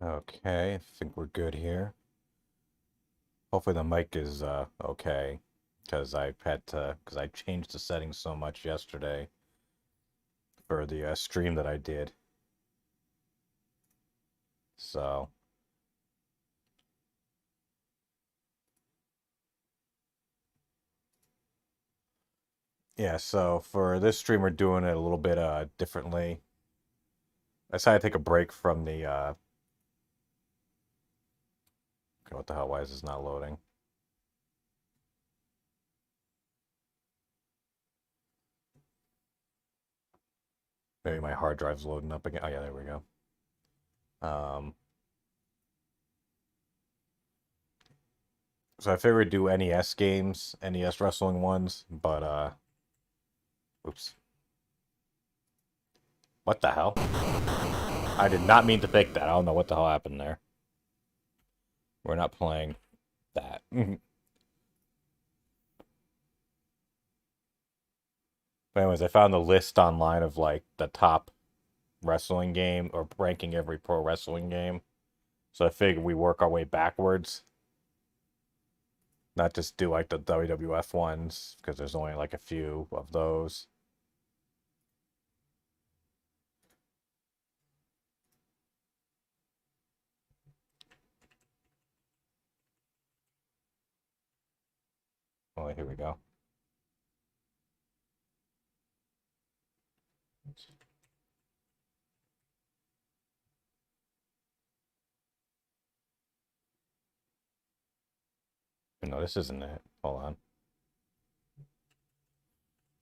Okay, I think we're good here. Hopefully the mic is okay, because I changed the settings so much yesterday for the stream that I did. So yeah, so for this stream we're doing it a little bit differently. I decided to take a break from the okay, what the hell? Why is this not loading? Maybe my hard drive's loading up again. Oh yeah, there we go. So I figured we'd do NES games, NES wrestling ones, but oops. What the hell? I did not mean to pick that. I don't know what the hell happened there. We're not playing that. But anyways, I found the list online of like the top wrestling game or ranking every pro wrestling game. So I figured we work our way backwards. Not just do like the WWF ones, because there's only like a few of those. Oh, here we go. No, this isn't it. Hold on.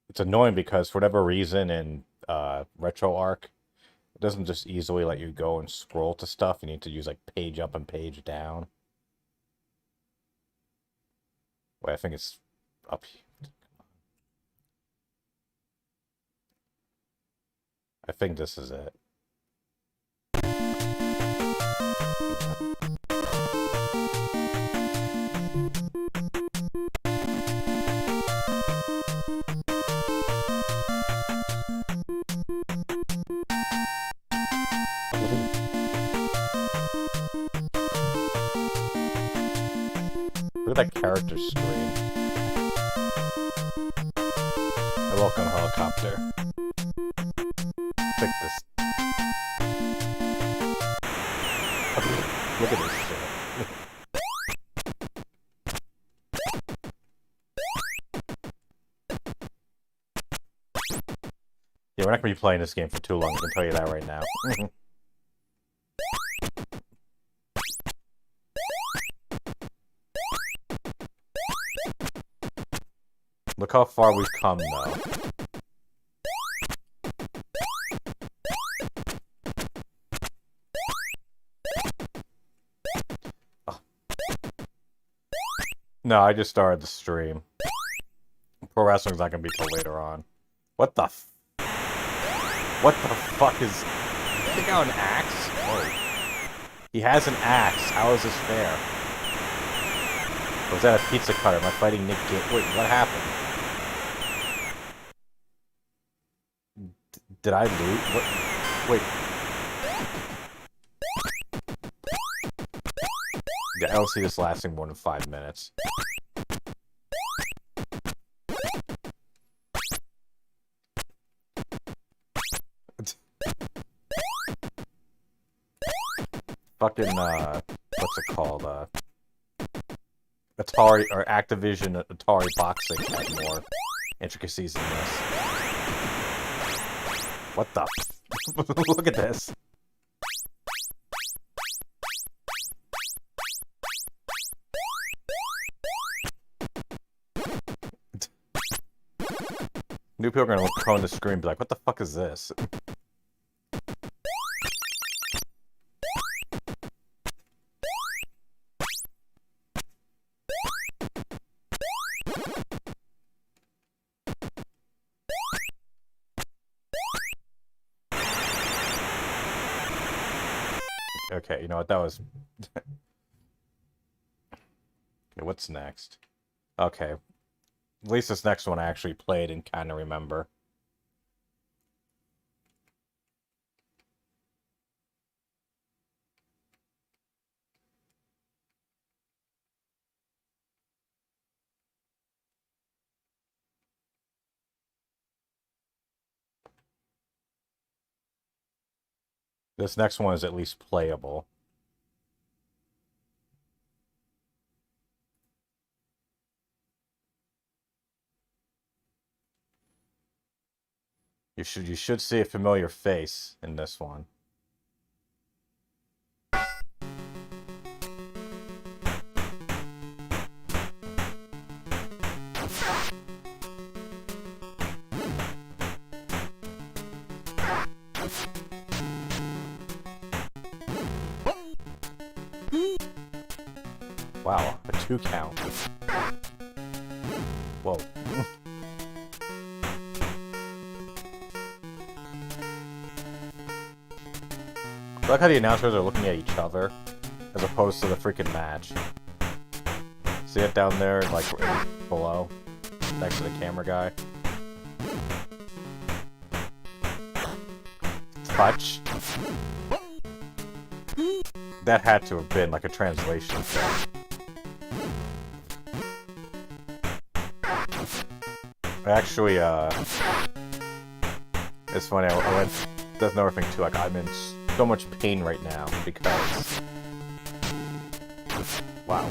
It's annoying because for whatever reason in RetroArch, it doesn't just easily let you go and scroll to stuff. You need to use like page up and page down. Wait, I think it's up here. I think this is it. Look at that character screen. I welcome helicopter. Pick this. Look at this shit. Yeah, we're not gonna be playing this game for too long, I can tell you that right now. Look how far we've come, though. Oh. No, I just started the stream. Pro wrestling's not gonna be till later on. What the What the fuck is... You think I have an axe? Whoa. He has an axe. How is this fair? Or was that a pizza cutter? Am I fighting Nick Gage? Wait, what happened? Did I loot? What? Wait. Yeah, I don't see this lasting more than 5 minutes. Fucking, what's it called? Atari, or Activision Atari Boxing had more intricacies in this. What the Look at this. New people are gonna look on the screen and be like, what the fuck is this? Okay, you know what? That was... Okay, what's next? Okay. At least this next one I actually played and kind of remember. This next one is at least playable. You should see a familiar face in this one. Wow, a 2 count. Whoa. I like how the announcers are looking at each other, as opposed to the freaking match. See it down there, like, below, next to the camera guy? Touch. That had to have been, like, a translation thing. Actually, it's funny, I went... That's another thing, too, like, I'm in so much pain right now, because... Wow.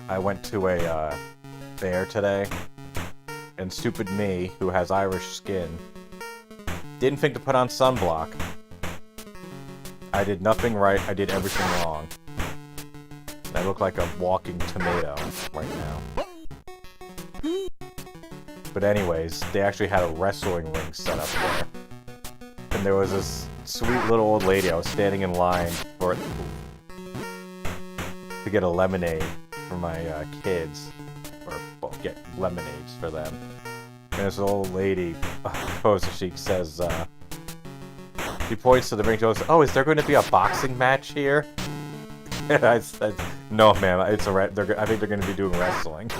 I went to a, fair today, and stupid me, who has Irish skin, didn't think to put on sunblock. I did nothing right, I did everything wrong. I look like a walking tomato right now. But anyways, they actually had a wrestling ring set up there. And there was this sweet little old lady, I was standing in line for to get a lemonade for my kids. Or well, get lemonades for them. And this old lady, she says, she points to the ring, she goes, "Oh, is there going to be a boxing match here?" And I said, "No, ma'am, it's I think they're going to be doing wrestling."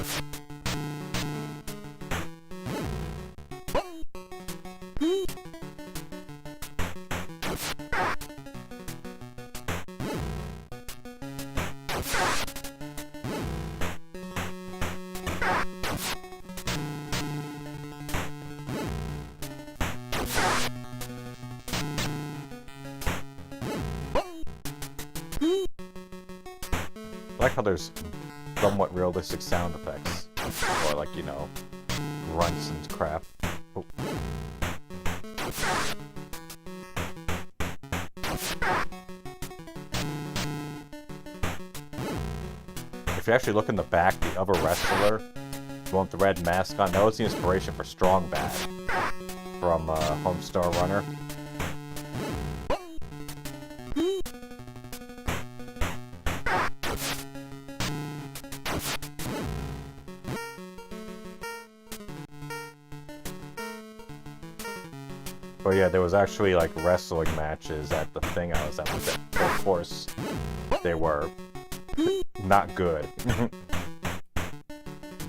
I like how there's somewhat realistic sound effects. Or like, you know, grunts and crap. Oh. If you actually look in the back, the other wrestler, the one with the red mask on, that was the inspiration for Strong Bad from Homestar Runner. But yeah, there was actually like wrestling matches at the thing I was at. Of course, they were not good.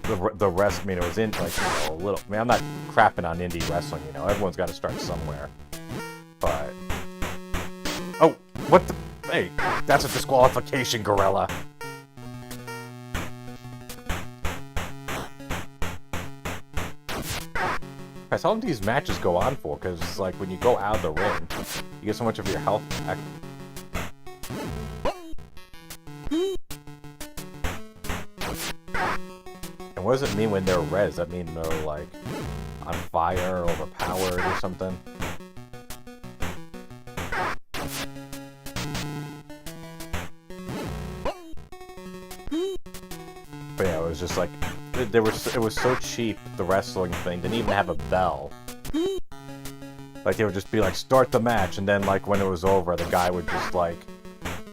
the rest, I mean, it was in like, you know, a little. I mean, I'm not crapping on indie wrestling, you know. Everyone's got to start somewhere. But oh, what the? Hey, that's a disqualification, Gorilla. Guys, how long do these matches go on for? Because, like, when you go out of the ring, you get so much of your health back. And what does it mean when they're red? Does that mean they're, like, on fire or overpowered or something? But yeah, it was just like... it was so cheap, the wrestling thing. Didn't even have a bell. Like, they would just be like, "Start the match," and then, like, when it was over, the guy would just, like,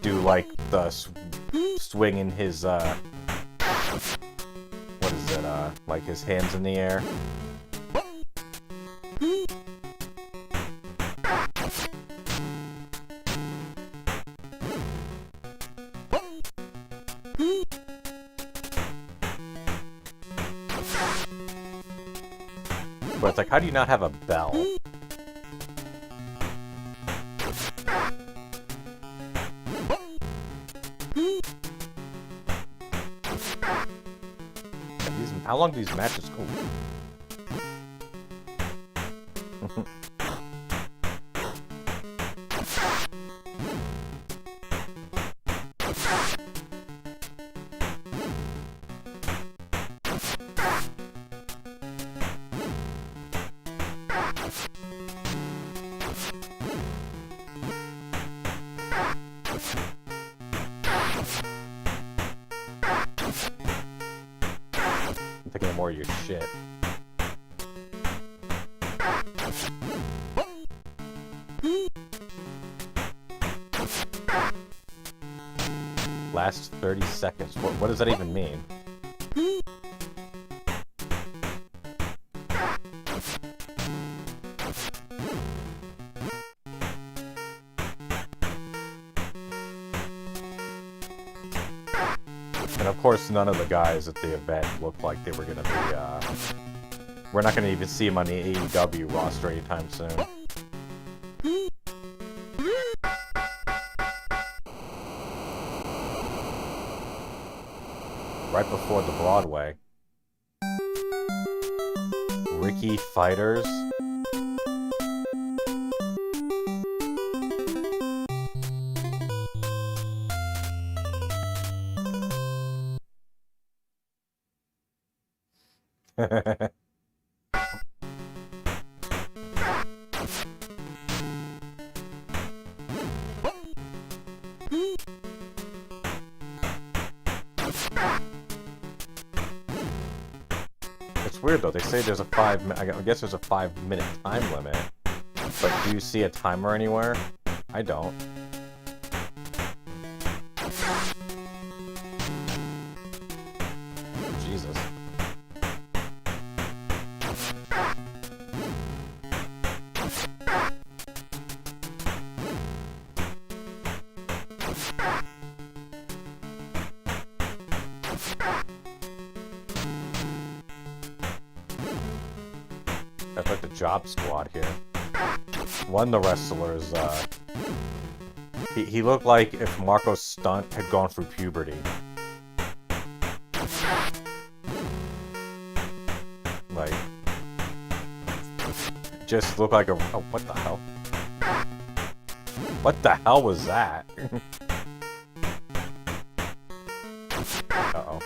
do, like, the swing in his, what is it, like, his hands in the air. But it's like, how do you not have a bell? How long do these matches go? Taking more of your shit. Last 30 seconds. What does that even mean? And of course, none of the guys at the event looked like they were going to be, we're not going to even see them on the AEW roster anytime soon. Right before the Broadway. Ricky Fighters. It's weird though, they say there's a I guess there's a 5-minute time limit. But do you see a timer anywhere? I don't. Jesus. That's like the Job Squad here. One of the wrestlers, he looked like if Marco Stunt had gone through puberty. Like, just looked like a... Oh, what the hell? What the hell was that? Uh-oh.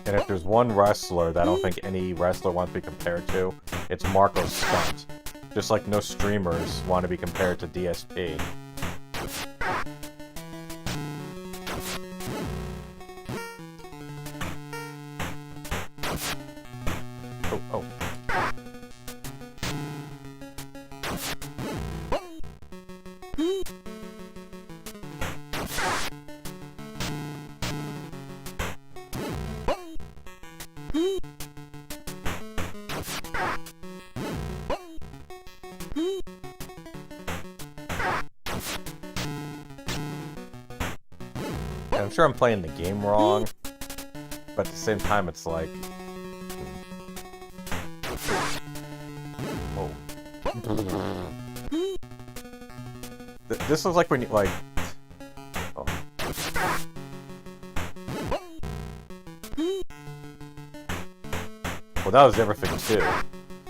And if there's one wrestler that I don't think any wrestler wants to be compared to, it's Marco Stunt. Just like no streamers want to be compared to DSP. Oh, oh. I'm sure I'm playing the game wrong, but at the same time it's like... Oh. This looks like when you, like... Oh. Well, that was everything too.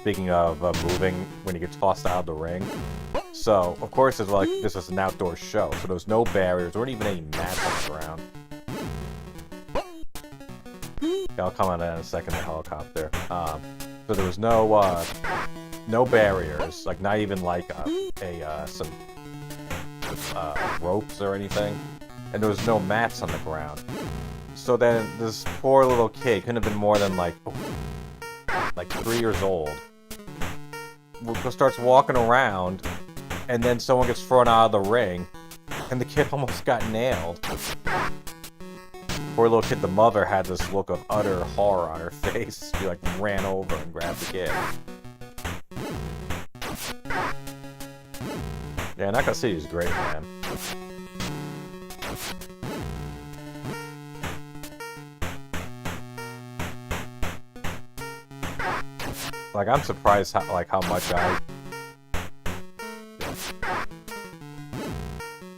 Speaking of moving when you get tossed out of the ring. So, of course, it's like this is an outdoor show, so there's no barriers, there weren't even any mats on the ground. I'll come on that in a second, the helicopter. So there was no no barriers, like not even like some ropes or anything, and there was no mats on the ground. So then this poor little kid couldn't have been more than like 3 years old. Starts walking around, and then someone gets thrown out of the ring, and the kid almost got nailed. Poor little kid, the mother had this look of utter horror on her face. She like ran over and grabbed the kid. Yeah, Knockout City is great, man. Like, I'm surprised how, like, how much I...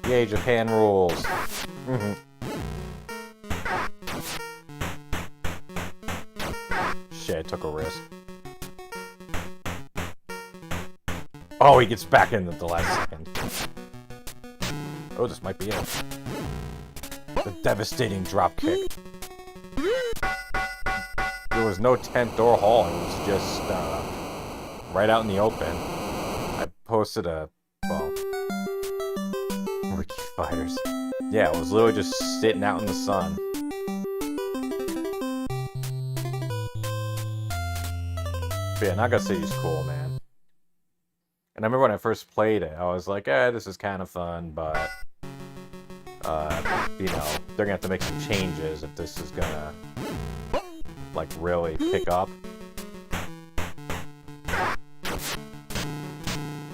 Yay, Japan rules. Shit, I took a risk. Oh, he gets back in at the last second. Oh, this might be it. The devastating drop kick. There was no tent or hall. It was just right out in the open. I posted a... well... Ricky Fighters. Yeah, it was literally just sitting out in the sun. But yeah, Naga City's cool, man. And I remember when I first played it, I was like, this is kind of fun, but... you know, they're gonna have to make some changes if this is gonna... like, really pick up.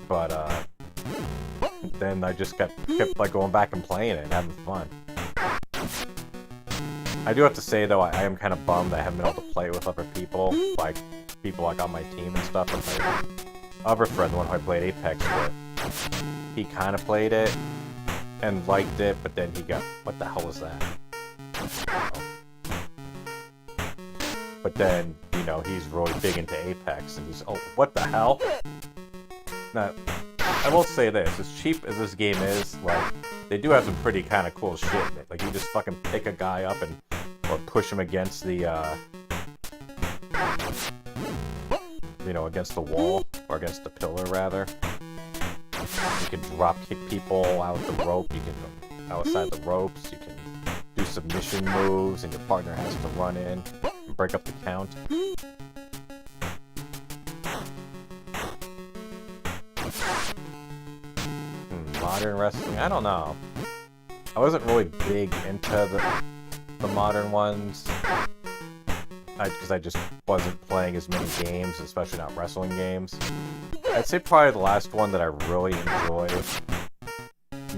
But, then I just kept like, going back and playing it and having fun. I do have to say, though, I am kind of bummed I haven't been able to play it with other people. Like, people like on my team and stuff. And my other friend, the one who I played Apex with, he kind of played it and liked it, but then he got... what the hell was that? But then, you know, he's really big into Apex, and he's... oh, what the hell? Now, I will say this, as cheap as this game is, like, they do have some pretty kind of cool shit in it. Like, you just fucking pick a guy up and... or push him against the, you know, against the wall, or against the pillar, rather. You can drop kick people out the rope, you can... outside the ropes, you can do submission moves, and your partner has to run in and break up the count. Modern wrestling? I don't know. I wasn't really big into the modern ones. Because I just wasn't playing as many games, especially not wrestling games. I'd say probably the last one that I really enjoyed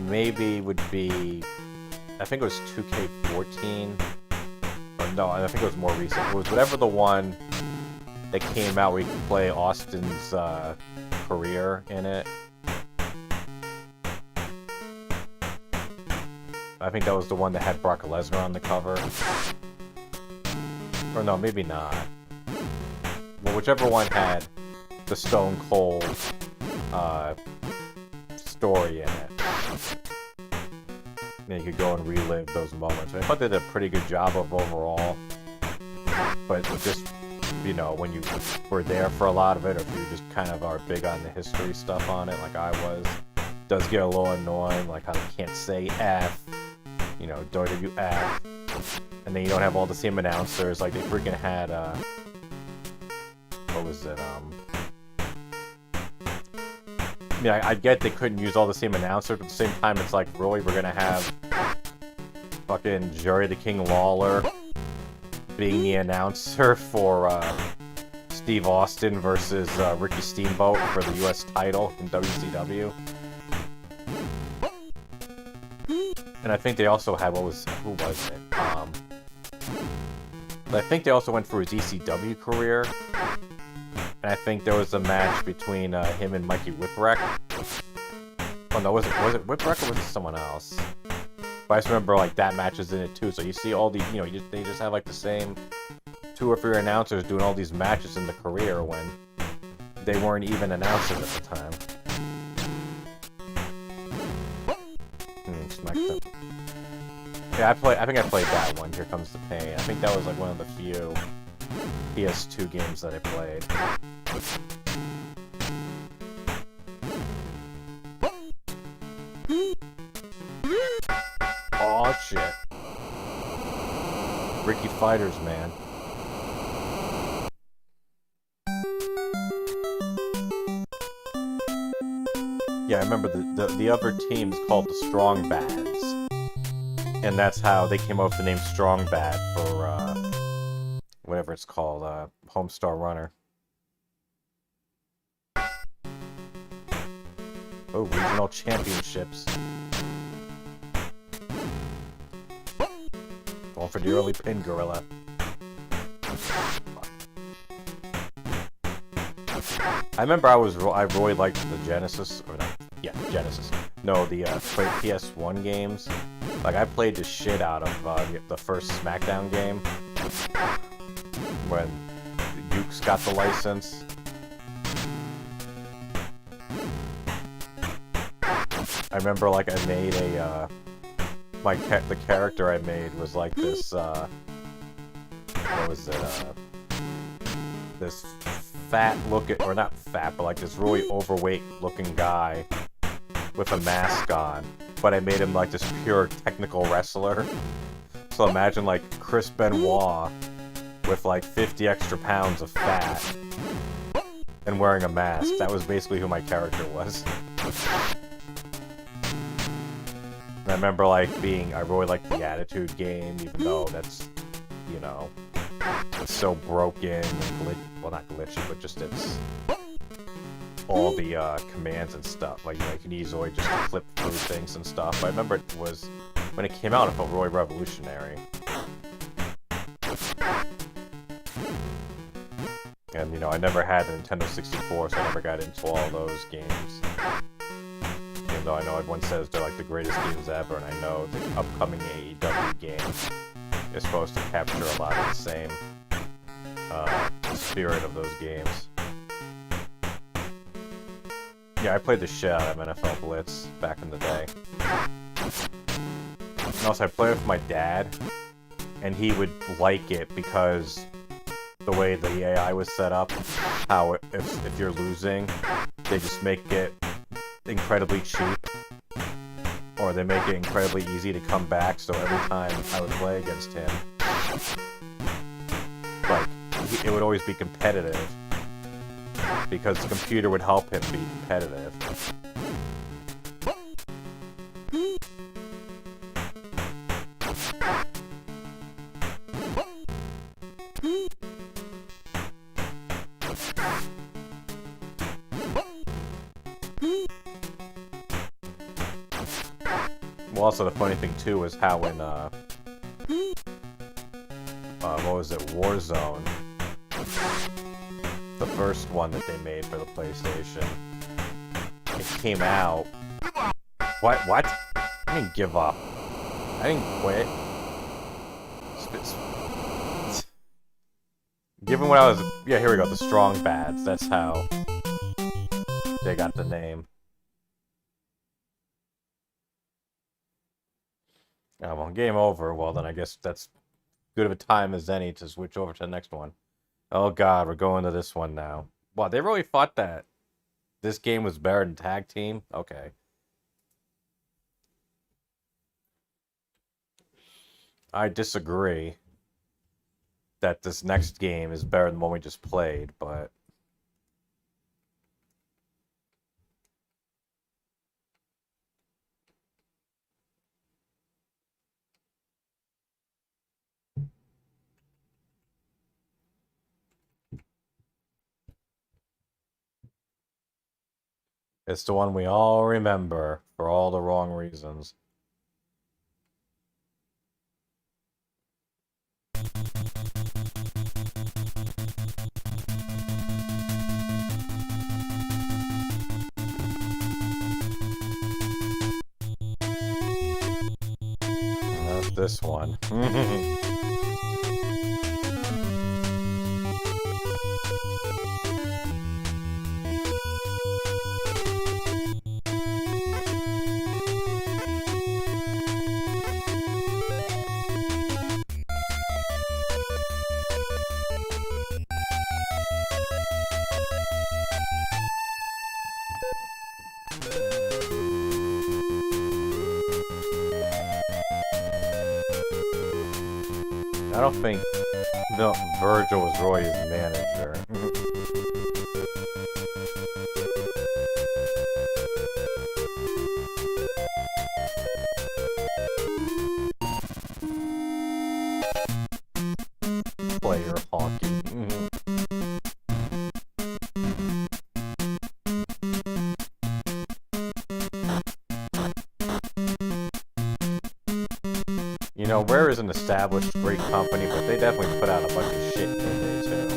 maybe would be... I think it was 2K14. Or no, I think it was more recent. It was whatever the one that came out where you could play Austin's career in it. I think that was the one that had Brock Lesnar on the cover. Or no, maybe not. Well, whichever one had the Stone Cold story in it. And you could go and relive those moments. I thought they did a pretty good job of overall. But just, you know, when you were there for a lot of it, or if you just kind of are big on the history stuff on it, like I was, it does get a little annoying, like how they can't say F. You know, WWF, and then you don't have all the same announcers, like they freaking had, what was it, I mean, I get they couldn't use all the same announcers, but at the same time, it's like, really, we're gonna have fucking Jerry the King Lawler being the announcer for, Steve Austin versus, Ricky Steamboat for the US title in WCW. And I think they also had, who was it? I think they also went for his ECW career. And I think there was a match between him and Mikey Whipwreck. Oh no, was it Whipwreck or was it someone else? But I just remember, like, that match is in it too. So you see all these, you know, they just have, like, the same 2 or 3 announcers doing all these matches in the career when they weren't even announcers at the time. Yeah, I think I played that one, Here Comes the Pain. I think that was like one of the few PS2 games that I played. Aw, shit. Ricky Fighters, man. Yeah, I remember the other team's called the Strong Bads. And that's how they came up with the name Strong Bad for, whatever it's called, Homestar Runner. Oh, regional championships. Going for the early pin gorilla. I remember I really liked the Genesis, or not, yeah, Genesis. No, the PS1 games. Like, I played the shit out of the first SmackDown game when Yuke's got the license. I remember, like, I made a, the character I made was like this, what was it, this fat looking, or not fat, but like this really overweight looking guy with a mask on. But I made him like this pure technical wrestler. So imagine like Chris Benoit with like 50 extra pounds of fat and wearing a mask. That was basically who my character was. And I remember like I really liked the Attitude game, even though that's, you know, it's so broken and well, not glitchy, but just it's all the commands and stuff. Like, you know, you can easily just flip through things and stuff. I remember it was, when it came out, it felt really revolutionary. And, you know, I never had a Nintendo 64, so I never got into all those games. Even though I know everyone says they're like the greatest games ever, and I know the upcoming AEW game is supposed to capture a lot of the same spirit of those games. Yeah, I played the shit out of NFL Blitz back in the day. And also, I played with my dad, and he would like it because the way the AI was set up, how if you're losing, they just make it incredibly cheap, or they make it incredibly easy to come back, so every time I would play against him, like, it would always be competitive, because the computer would help him be competitive. Well, also the funny thing too is how in what was it, Warzone, the first one that they made for the PlayStation, it came out. What? I didn't give up. I didn't quit. Given what I was, yeah, here we go. The Strong Bads. That's how they got the name. Well, game over. Well, then I guess that's good of a time as any to switch over to the next one. Oh god, we're going to this one now. Wow, they really thought that this game was better than Tag Team? Okay. I disagree that this next game is better than the one we just played, but... it's the one we all remember for all the wrong reasons. That's this one. I don't think Virgil was Roy's manager. Player hockey. You know, Rare is an established great company, but they definitely put out a bunch of shit in there too.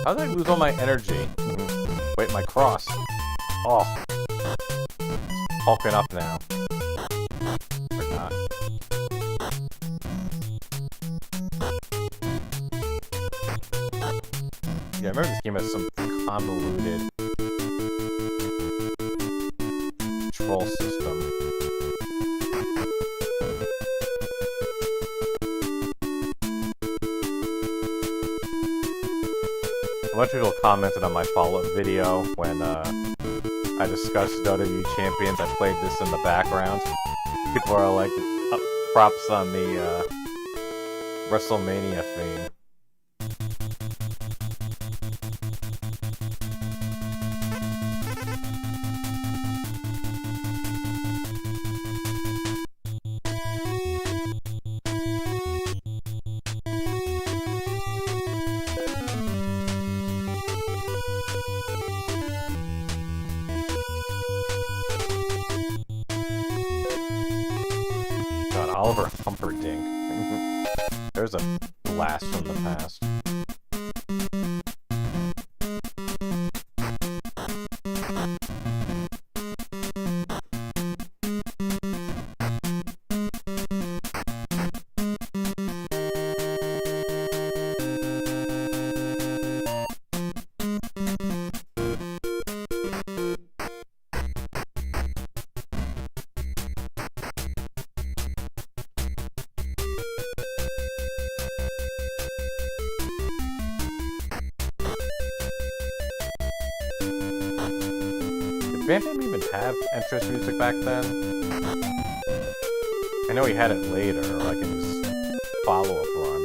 How did I lose all my energy? Wait, my cross. Oh. It's hulking up now. Or not. Yeah, I remember this game has some convoluted control system. A bunch of people commented on my follow-up video when I discussed WWE Champions. I played this in the background. People are like, props on the WrestleMania theme. Oliver Humperdinck. There's a blast from the past. Did Van Damme even have entrance music back then? I know he had it later, like in his follow-up run.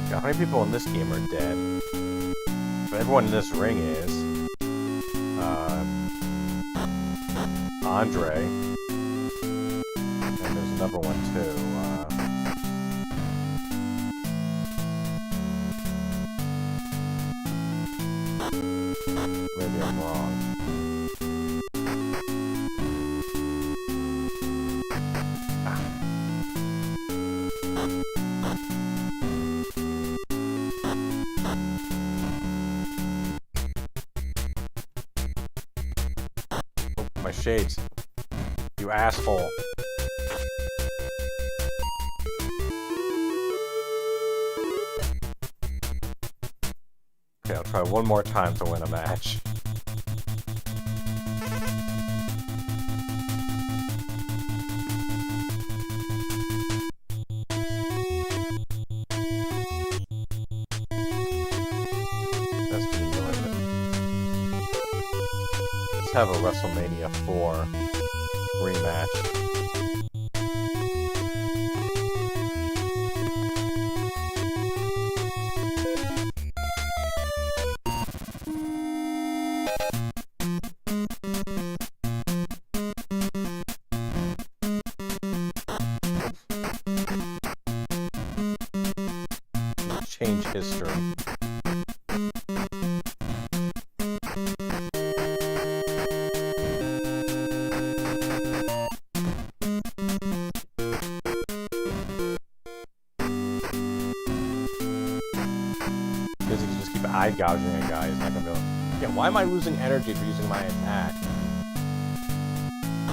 God, how many people in this game are dead? But everyone in this ring is. Andre. And there's another one too. Maybe I'm wrong. Oh, my shades. You asshole. Okay, I'll try one more time to win a match. That's too good. Let's have a WrestleMania 4 rematch. Change history. Because if you just keep eye gouging a guy, he's not gonna be able. Yeah, why am I losing energy for using my attack?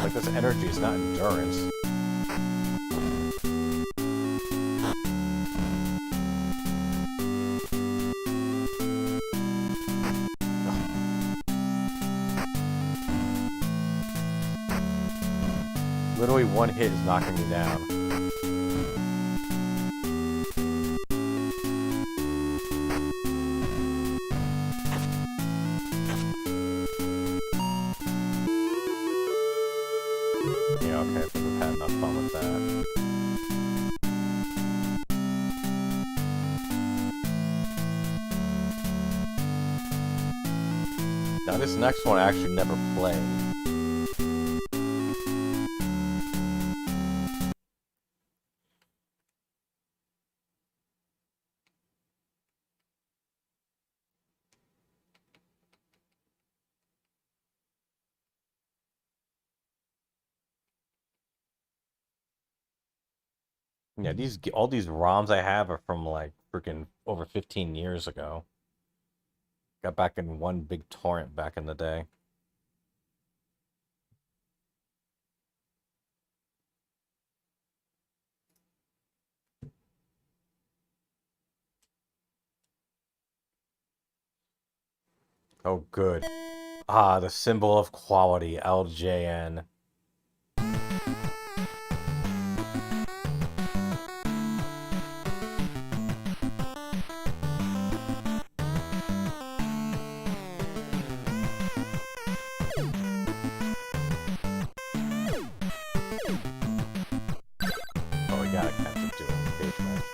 Like, this energy is not endurance. Literally one hit is knocking me down. Yeah, okay, I think we've had enough fun with that. Now this next one I actually never played. Yeah, all these ROMs I have are from like freaking over 15 years ago. Got back in one big torrent back in the day. Oh, good. Ah, the symbol of quality, LJN. Oh, we gotta catch up to it. Page match.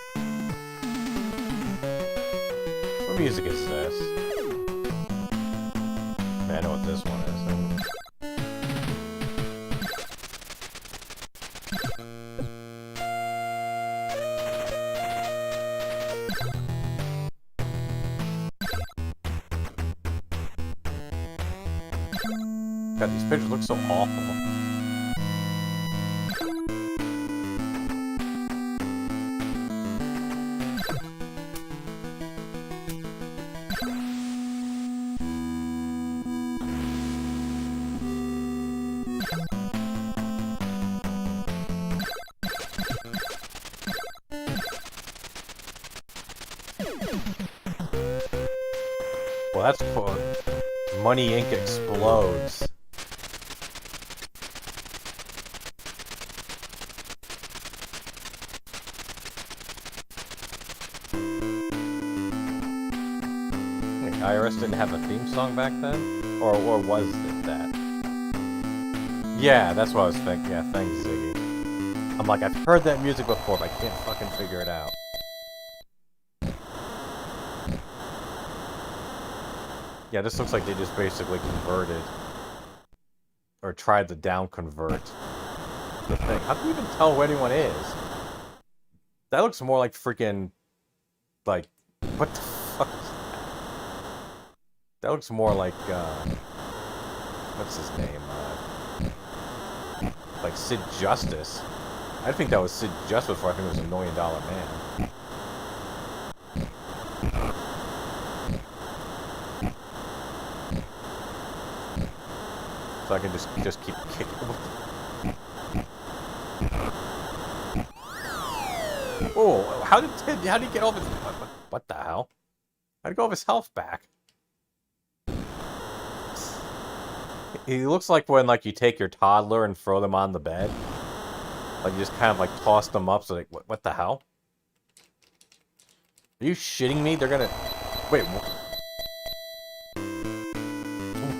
What music is this? Man, I know what this one is. God, these pictures look so awful. Well, that's cool. Money Inc. explodes. Wait, IRS didn't have a theme song back then? Or was it that? Yeah, that's what I was thinking. Yeah, thanks, Ziggy. I'm like, I've heard that music before, but I can't fucking figure it out. Yeah, this looks like they just basically converted. Or tried to down convert the thing. How do you even tell who anyone is? That looks more like freaking... Like, what the fuck is that? That looks more like, what's his name? Like Sid Justice. I think that was Sid Justice before I think it was $1 Million Man. So I can just keep kicking. Oh, how did he get all his... What the hell? How'd he get all his health back? He looks like when, like, you take your toddler and throw them on the bed. Like, you just kind of, like, toss them up, so, like, what the hell? Are you shitting me? They're gonna... Wait,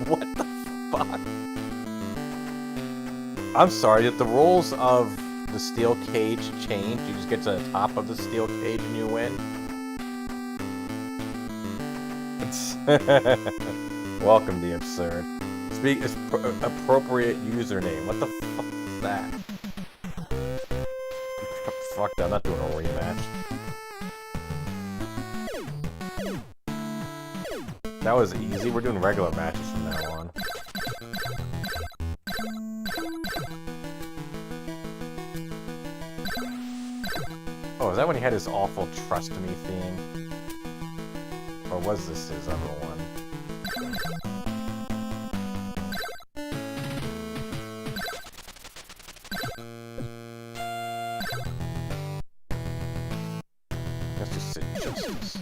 what the fuck? I'm sorry, did the rules of the steel cage change? You just get to the top of the steel cage and you win? Welcome, the absurd. Speak appropriate username. What the fuck is that? Fuck that, I'm not doing a rematch. That was easy. We're doing regular matches from now on. Oh, is that when he had his awful Trust Me theme? Or was this his other one? That's just Sid Justice.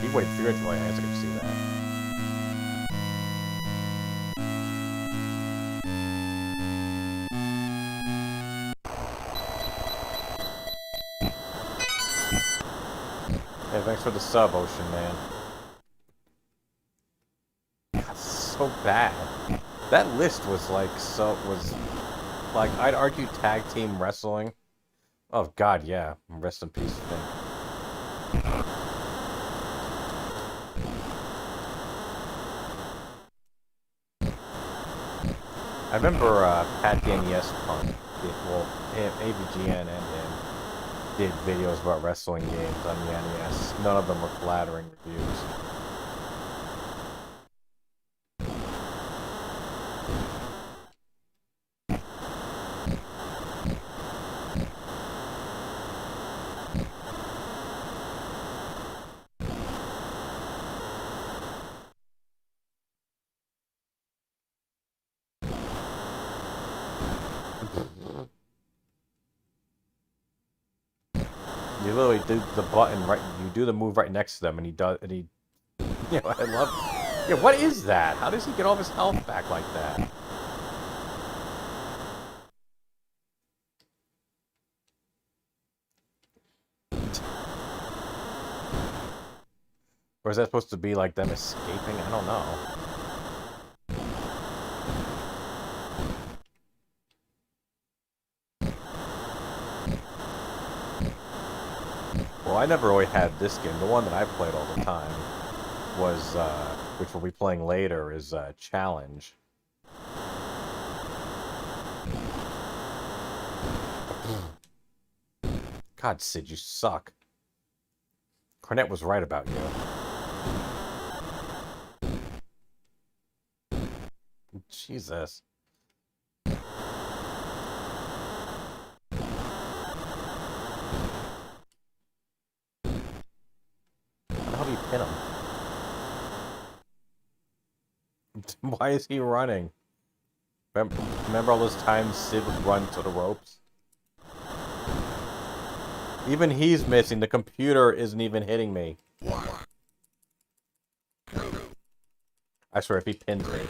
He weighed 300 million. I can see that. Hey, thanks for the sub, Ocean Man. That's so bad. That list was like I'd argue tag team wrestling. Oh god, yeah. Rest in peace, Finn. I remember Pat the NES Punk, well, AVGN and him did videos about wrestling games on the NES. None of them were flattering reviews. You literally do the button right. You do the move right next to them, and he does. And he, you know, I love. Yeah, what is that? How does he get all his health back like that? Or is that supposed to be like them escaping? I don't know. Well, I never really had this game. The one that I played all the time was, which we'll be playing later, is Challenge. God, Sid, you suck. Cornette was right about you. Jesus. How the hell do you pin him? Why is he running? Remember all those times Sid would run to the ropes? Even he's missing. The computer isn't even hitting me. I swear, if he pins me.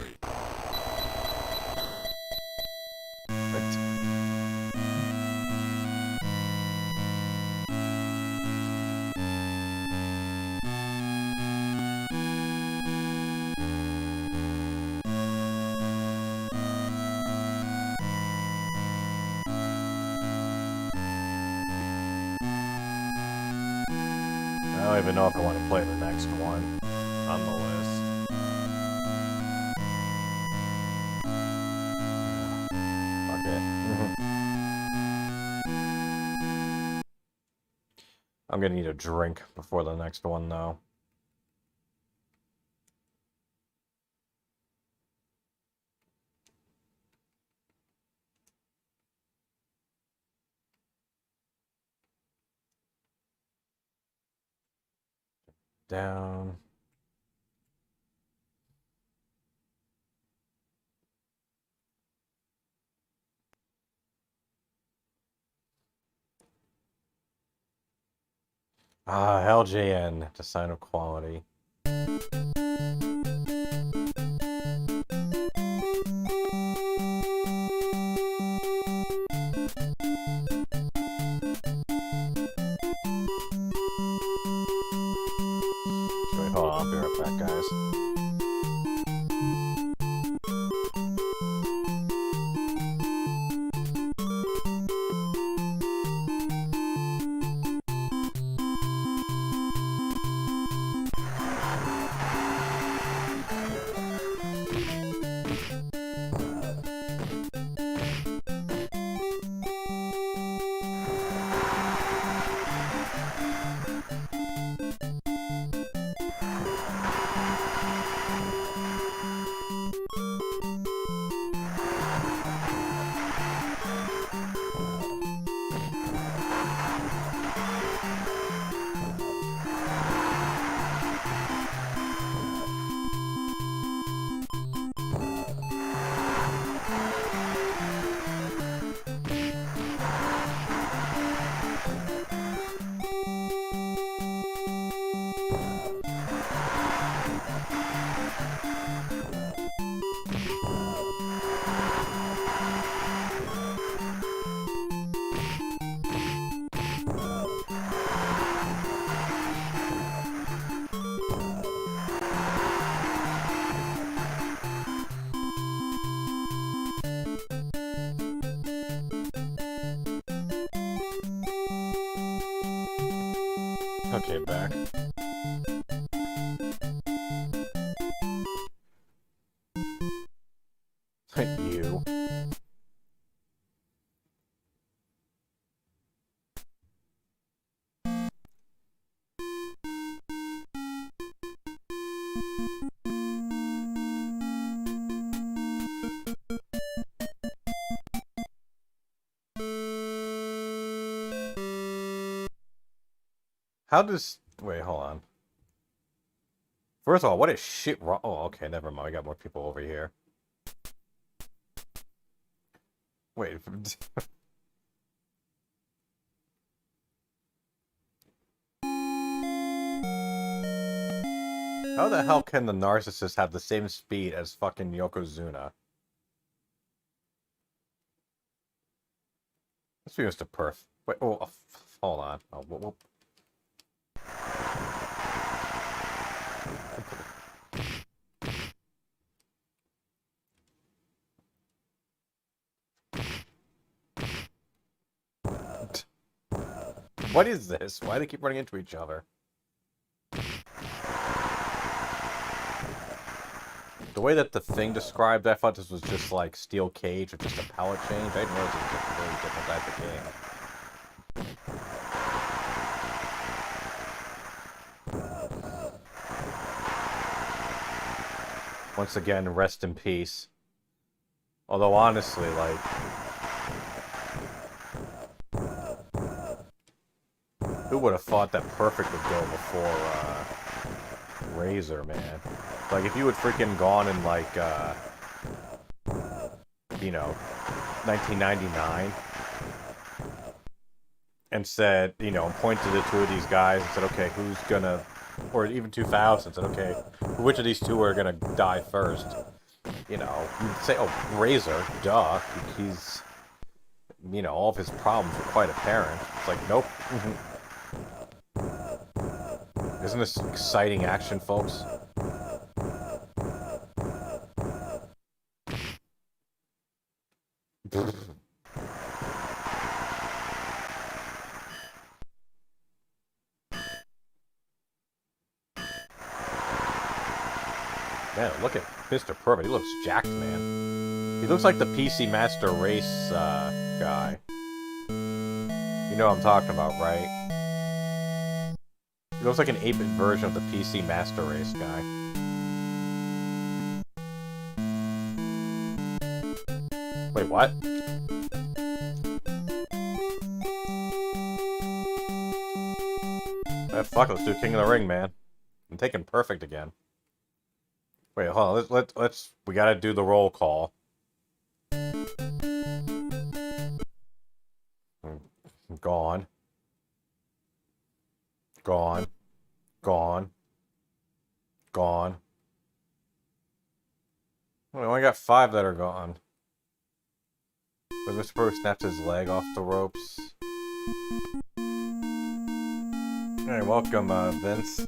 I don't even know if I want to play the next one on the list. Fuck it. I'm gonna need a drink before the next one, though. Down. Ah, LJN, the sign of quality. Wait, hold on, I'll be right back, guys. Okay, back. You. How does... Wait, hold on. First of all, what is shit wrong? Oh, okay, never mind. We got more people over here. Wait. How the hell can the narcissist have the same speed as fucking Yokozuna? Let's be Mr. Perf. Wait, oh, hold on. Oh, whoop. What is this? Why do they keep running into each other? The way that the thing described, I thought this was just like steel cage or just a palette change. I didn't realize it was a very different type of game. Once again, rest in peace. Although honestly, like, who would have thought that Perfect would go before Razor, man? Like, if you had freaking gone in, like, you know, 1999, and said, you know, pointed to the two of these guys and said, okay, who's gonna, or even 2000, said, okay, which of these two are gonna die first? You know, you'd say, oh, Razor, duh, he's, you know, all of his problems are quite apparent. It's like, nope. Isn't this exciting action, folks? Man, look at Mr. Perfect. He looks jacked, man. He looks like the PC Master Race guy. You know what I'm talking about, right? He looks like an 8-bit version of the PC Master Race guy. Wait, what? Fuck, let's do King of the Ring, man. I'm taking Perfect again. Wait, hold on. Let's. We gotta do the roll call. Gone. Gone. Gone. Gone. We only got 5 that are gone. But Mr. Pro snapped his leg off the ropes. Hey, welcome, Vince.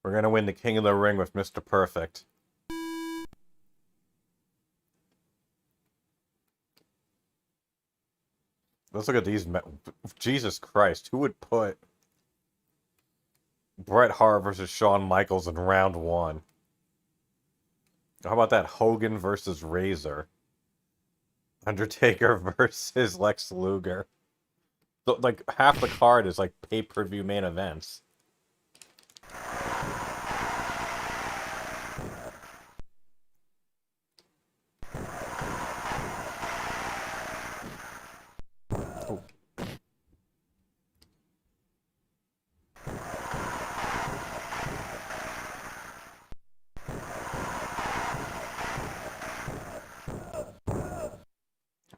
We're gonna win the King of the Ring with Mr. Perfect. Let's look at these. Jesus Christ, who would put Bret Hart versus Shawn Michaels in round 1? How about that? Hogan versus Razor. Undertaker versus Lex Luger. So, like, half the card is like pay-per-view main events. Oh.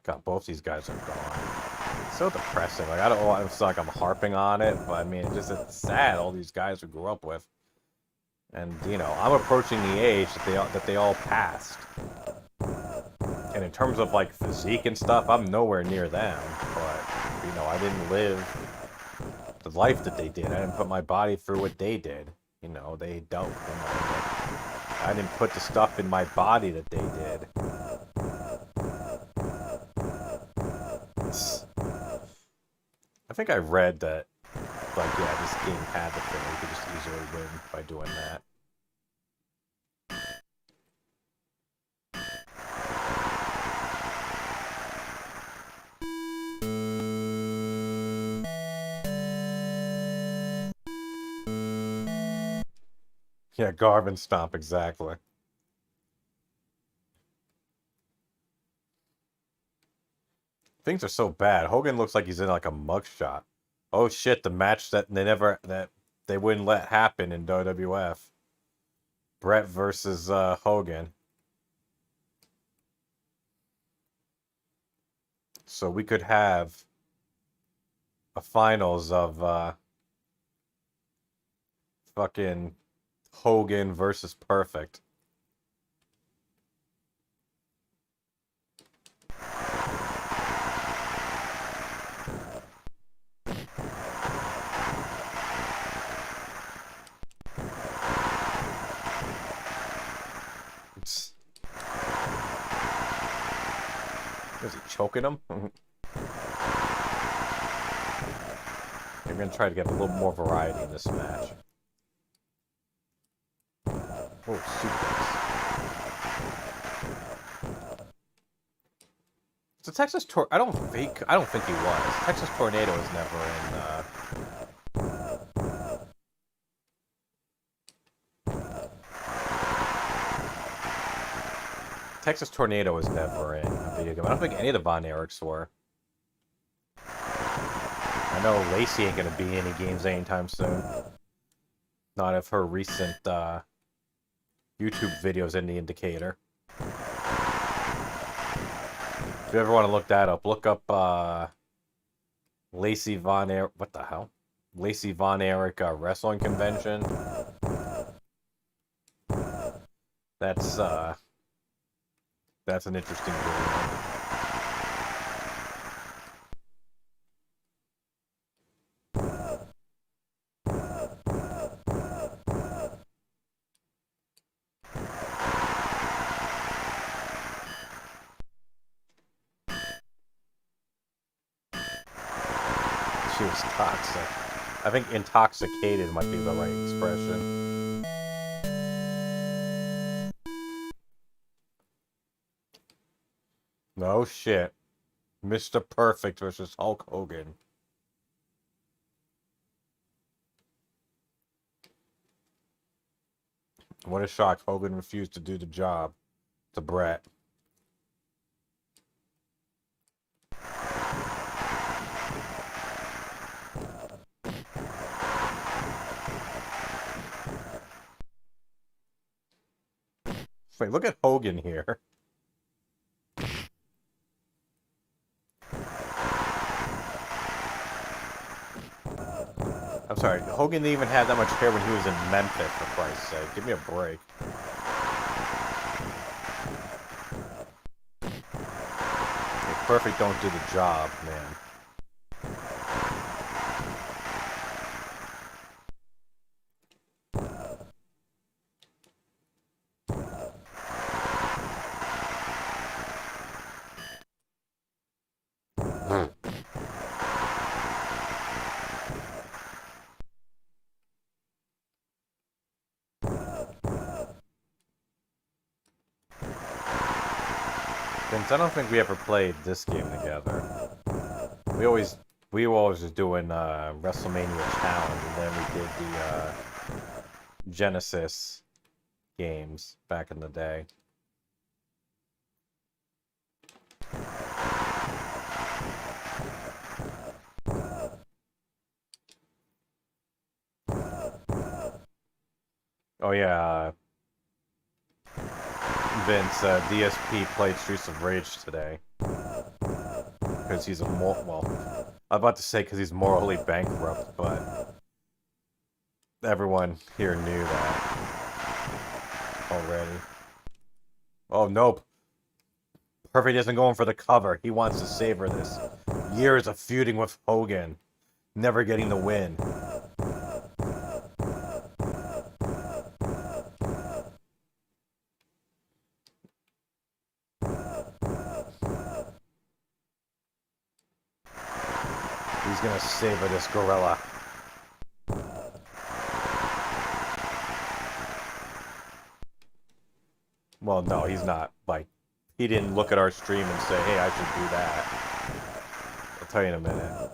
God, both these guys are gone. It's so depressing. Like, I don't know. It's like I'm harping on it, but I mean, it's sad. All these guys we grew up with, and you know, I'm approaching the age that they all passed. And in terms of like physique and stuff, I'm nowhere near them. But you know, I didn't live the life that they did. I didn't put my body through what they did. You know, they don't. You know, I didn't put the stuff in my body that they did. I think I read that, like, yeah, this game had the thing. You could just easily win by doing that. Yeah, Garvin Stomp, exactly. Things are so bad. Hogan looks like he's in like a mugshot. Oh shit, the match that they wouldn't let happen in WWF. Brett versus Hogan. So we could have a finals of fucking Hogan versus Perfect. Is he choking him? I'm gonna try to get a little more variety in this match. Oh, suplex. So Texas I don't think he was. Texas Tornado is never in. Texas Tornado was never in a video game. I don't think any of the Von Erichs were. I know Lacey ain't gonna be in any games anytime soon. Not if her recent YouTube videos any indicator. If you ever want to look that up, look up Lacey Von Erich. What the hell? Lacey Von Erich wrestling convention. That's an interesting video. She was toxic. I think intoxicated might be the right expression. No shit. Mr. Perfect versus Hulk Hogan. What a shock. Hogan refused to do the job to Brett. Wait, look at Hogan here. I'm sorry, Hogan didn't even have that much hair when he was in Memphis, for Christ's sake. Give me a break. If Perfect don't do the job, man. Vince, I don't think we ever played this game together. We were always just doing WrestleMania Challenge, and then we did the Genesis games back in the day. Oh yeah, Vince, DSP played Streets of Rage today. Because he's I'm about to say because he's morally bankrupt, but everyone here knew that already. Oh, nope. Perfect isn't going for the cover. He wants to savor this. Years of feuding with Hogan. Never getting the win. He's gonna savor this gorilla. Well, no, he's not. Like, he didn't look at our stream and say, hey, I should do that. I'll tell you in a minute.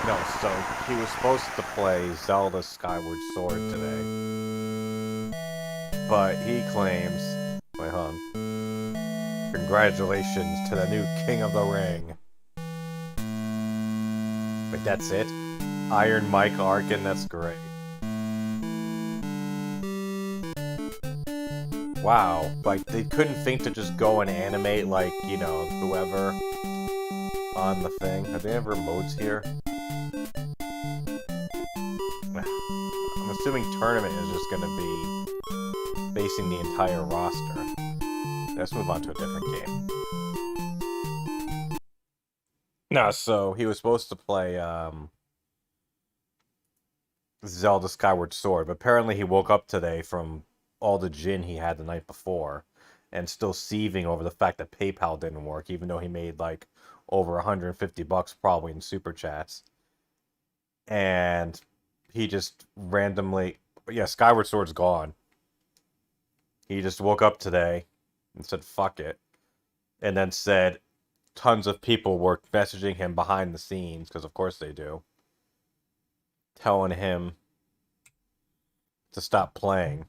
No, so he was supposed to play Zelda Skyward Sword today. But he claims... Wait, hold on. Congratulations to the new King of the Ring. Wait, that's it? Iron Mike Arkin, that's great. Wow, like, they couldn't think to just go and animate, like, you know, whoever on the thing. Are there ever modes here? I'm assuming tournament is just gonna be facing the entire roster. Let's move on to a different game. No, so he was supposed to play, Zelda Skyward Sword, but apparently he woke up today from all the gin he had the night before and still seething over the fact that PayPal didn't work, even though he made like over 150 bucks probably in super chats. And he just randomly, yeah, Skyward Sword's gone. He just woke up today and said fuck it, and then said tons of people were messaging him behind the scenes, because of course they do, telling him to stop playing.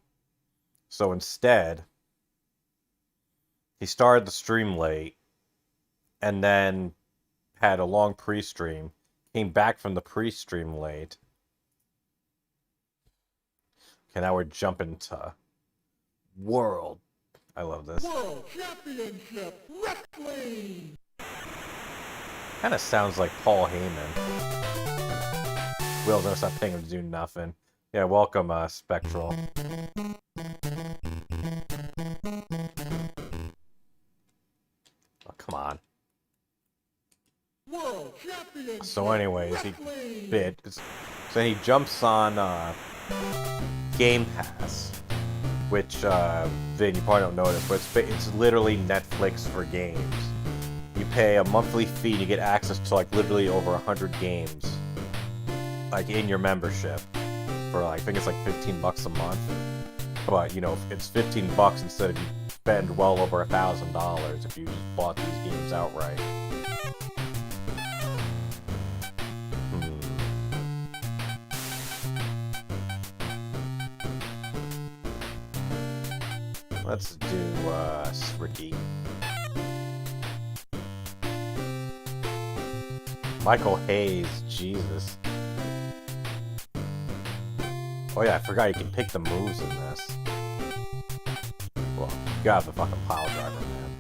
So instead, he started the stream late, and then had a long pre-stream, came back from the pre-stream late. Okay, now we're jumping to World. I love this. World Championship Wrestling! Kind of sounds like Paul Heyman. Will's gonna stop paying him to do nothing. Yeah, welcome, Spectral. Oh, come on. World Championship So anyways, Wrestling! So he jumps on Game Pass, which Vin, you probably don't notice, but it's literally Netflix for games. You pay a monthly fee and you get access to like literally over 100 games, like in your membership, for like, I think it's like 15 bucks a month. But you know, it's 15 bucks instead of you spend well over $1,000 if you just bought these games outright. Let's do Ricky. Michael Hayes, Jesus. Oh yeah, I forgot you can pick the moves in this. Well, you got the fucking pile driver, man.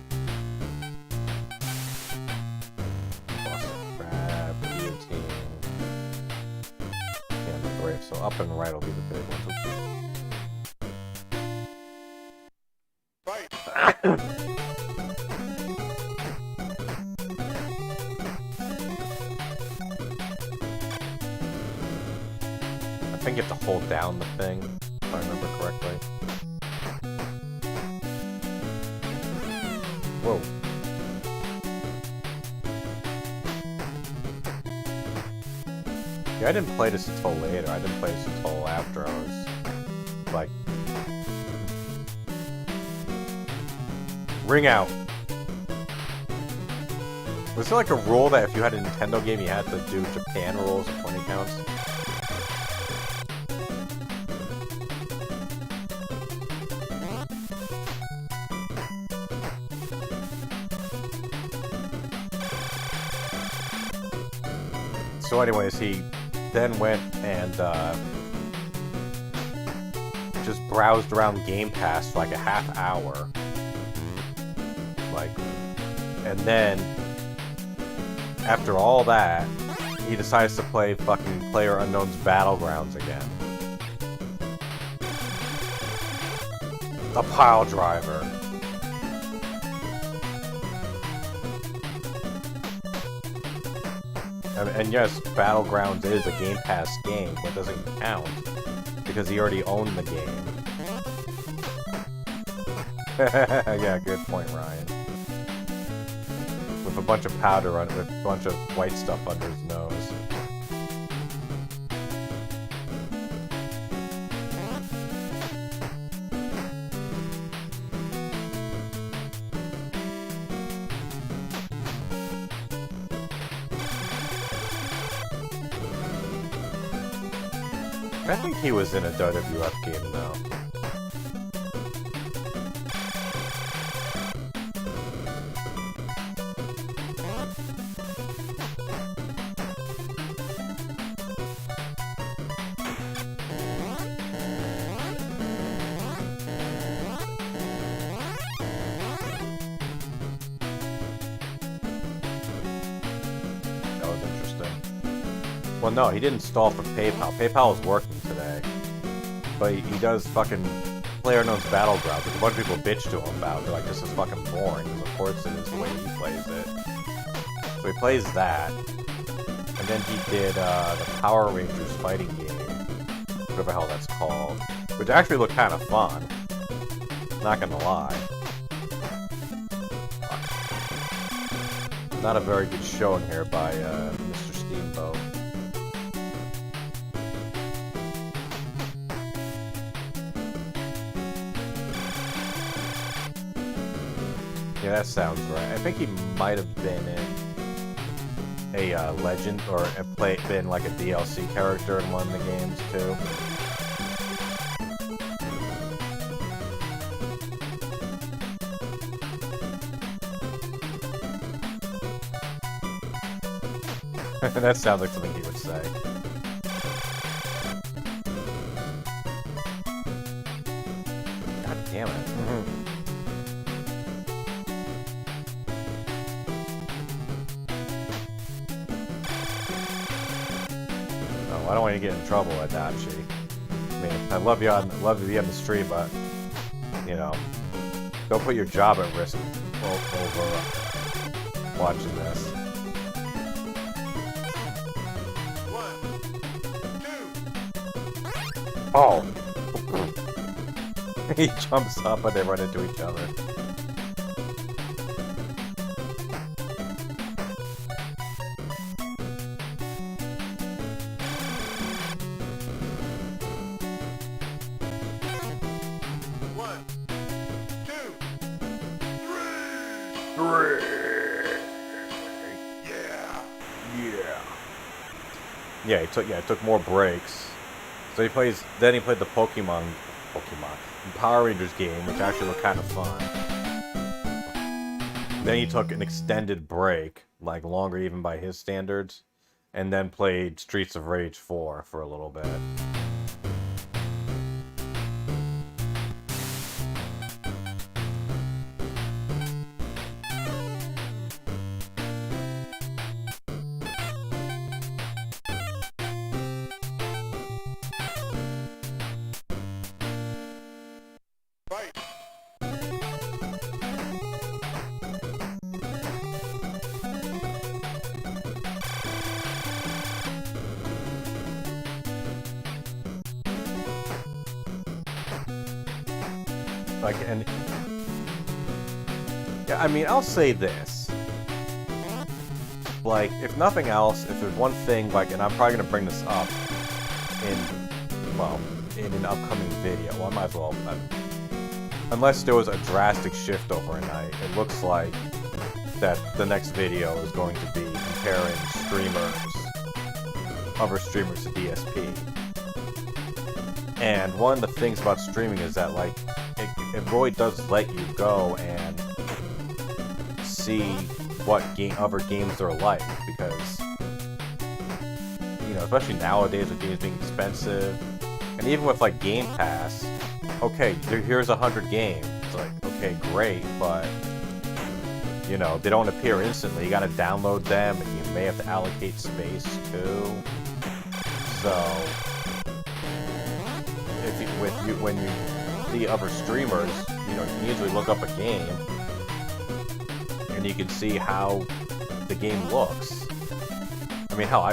Boston Crab, guillotine. And the brave, so up and right will be the big ones. I think you have to hold down the thing, if I remember correctly. Whoa. Yeah, I didn't play this until later. I didn't play this until after I was, like... Ring out. Was there like a rule that if you had a Nintendo game you had to do Japan rules of 20 counts? So anyways, he then went and just browsed around Game Pass for like a half hour. And then, after all that, he decides to play fucking PlayerUnknown's Battlegrounds again. The pile driver. And yes, Battlegrounds is a Game Pass game, but it doesn't count because he already owned the game. Yeah, good point, Ryan. With a bunch of powder on it, with a bunch of white stuff under his nose. I think he was in a WWF game though. Well, no, he didn't install for PayPal. PayPal is working today. But he does fucking PlayerUnknown's Battlegrounds, which a bunch of people bitch to him about. They're like, this is fucking boring, because of course it is the way he plays it. So he plays that. And then he did the Power Rangers fighting game. Whatever the hell that's called. Which actually looked kind of fun. Not gonna lie. Not a very good showing here by Mr. Steamboat. Yeah, that sounds right. I think he might have been in a legend, or been like a DLC character in one of the games too. That sounds like something he would say. God damn it. I don't want you to get in trouble, Adachi. I mean, I love you to be on the street, but you know, don't put your job at risk over watching this. 1, 2. Oh! He jumps up and they run into each other. Yeah, he took more breaks. So he played the Pokemon Power Rangers game, which actually looked kind of fun. Then he took an extended break, like longer even by his standards, and then played Streets of Rage 4 for a little bit. Yeah, I mean, I'll say this. Like, if nothing else, if there's one thing, like, and I'm probably gonna bring this up in an upcoming video. Well, I might as well. Unless there was a drastic shift overnight, it looks like that the next video is going to be comparing other streamers to DSP. And one of the things about streaming is that, like, it really does let you go and see what other games are like, because, you know, especially nowadays with games being expensive, and even with, like, Game Pass, okay, here's 100 games. It's like, okay, great, but, you know, they don't appear instantly. You gotta download them, and you may have to allocate space, too. So, when you see other streamers, you know, you can usually look up a game, and you can see how the game looks. I mean, hell,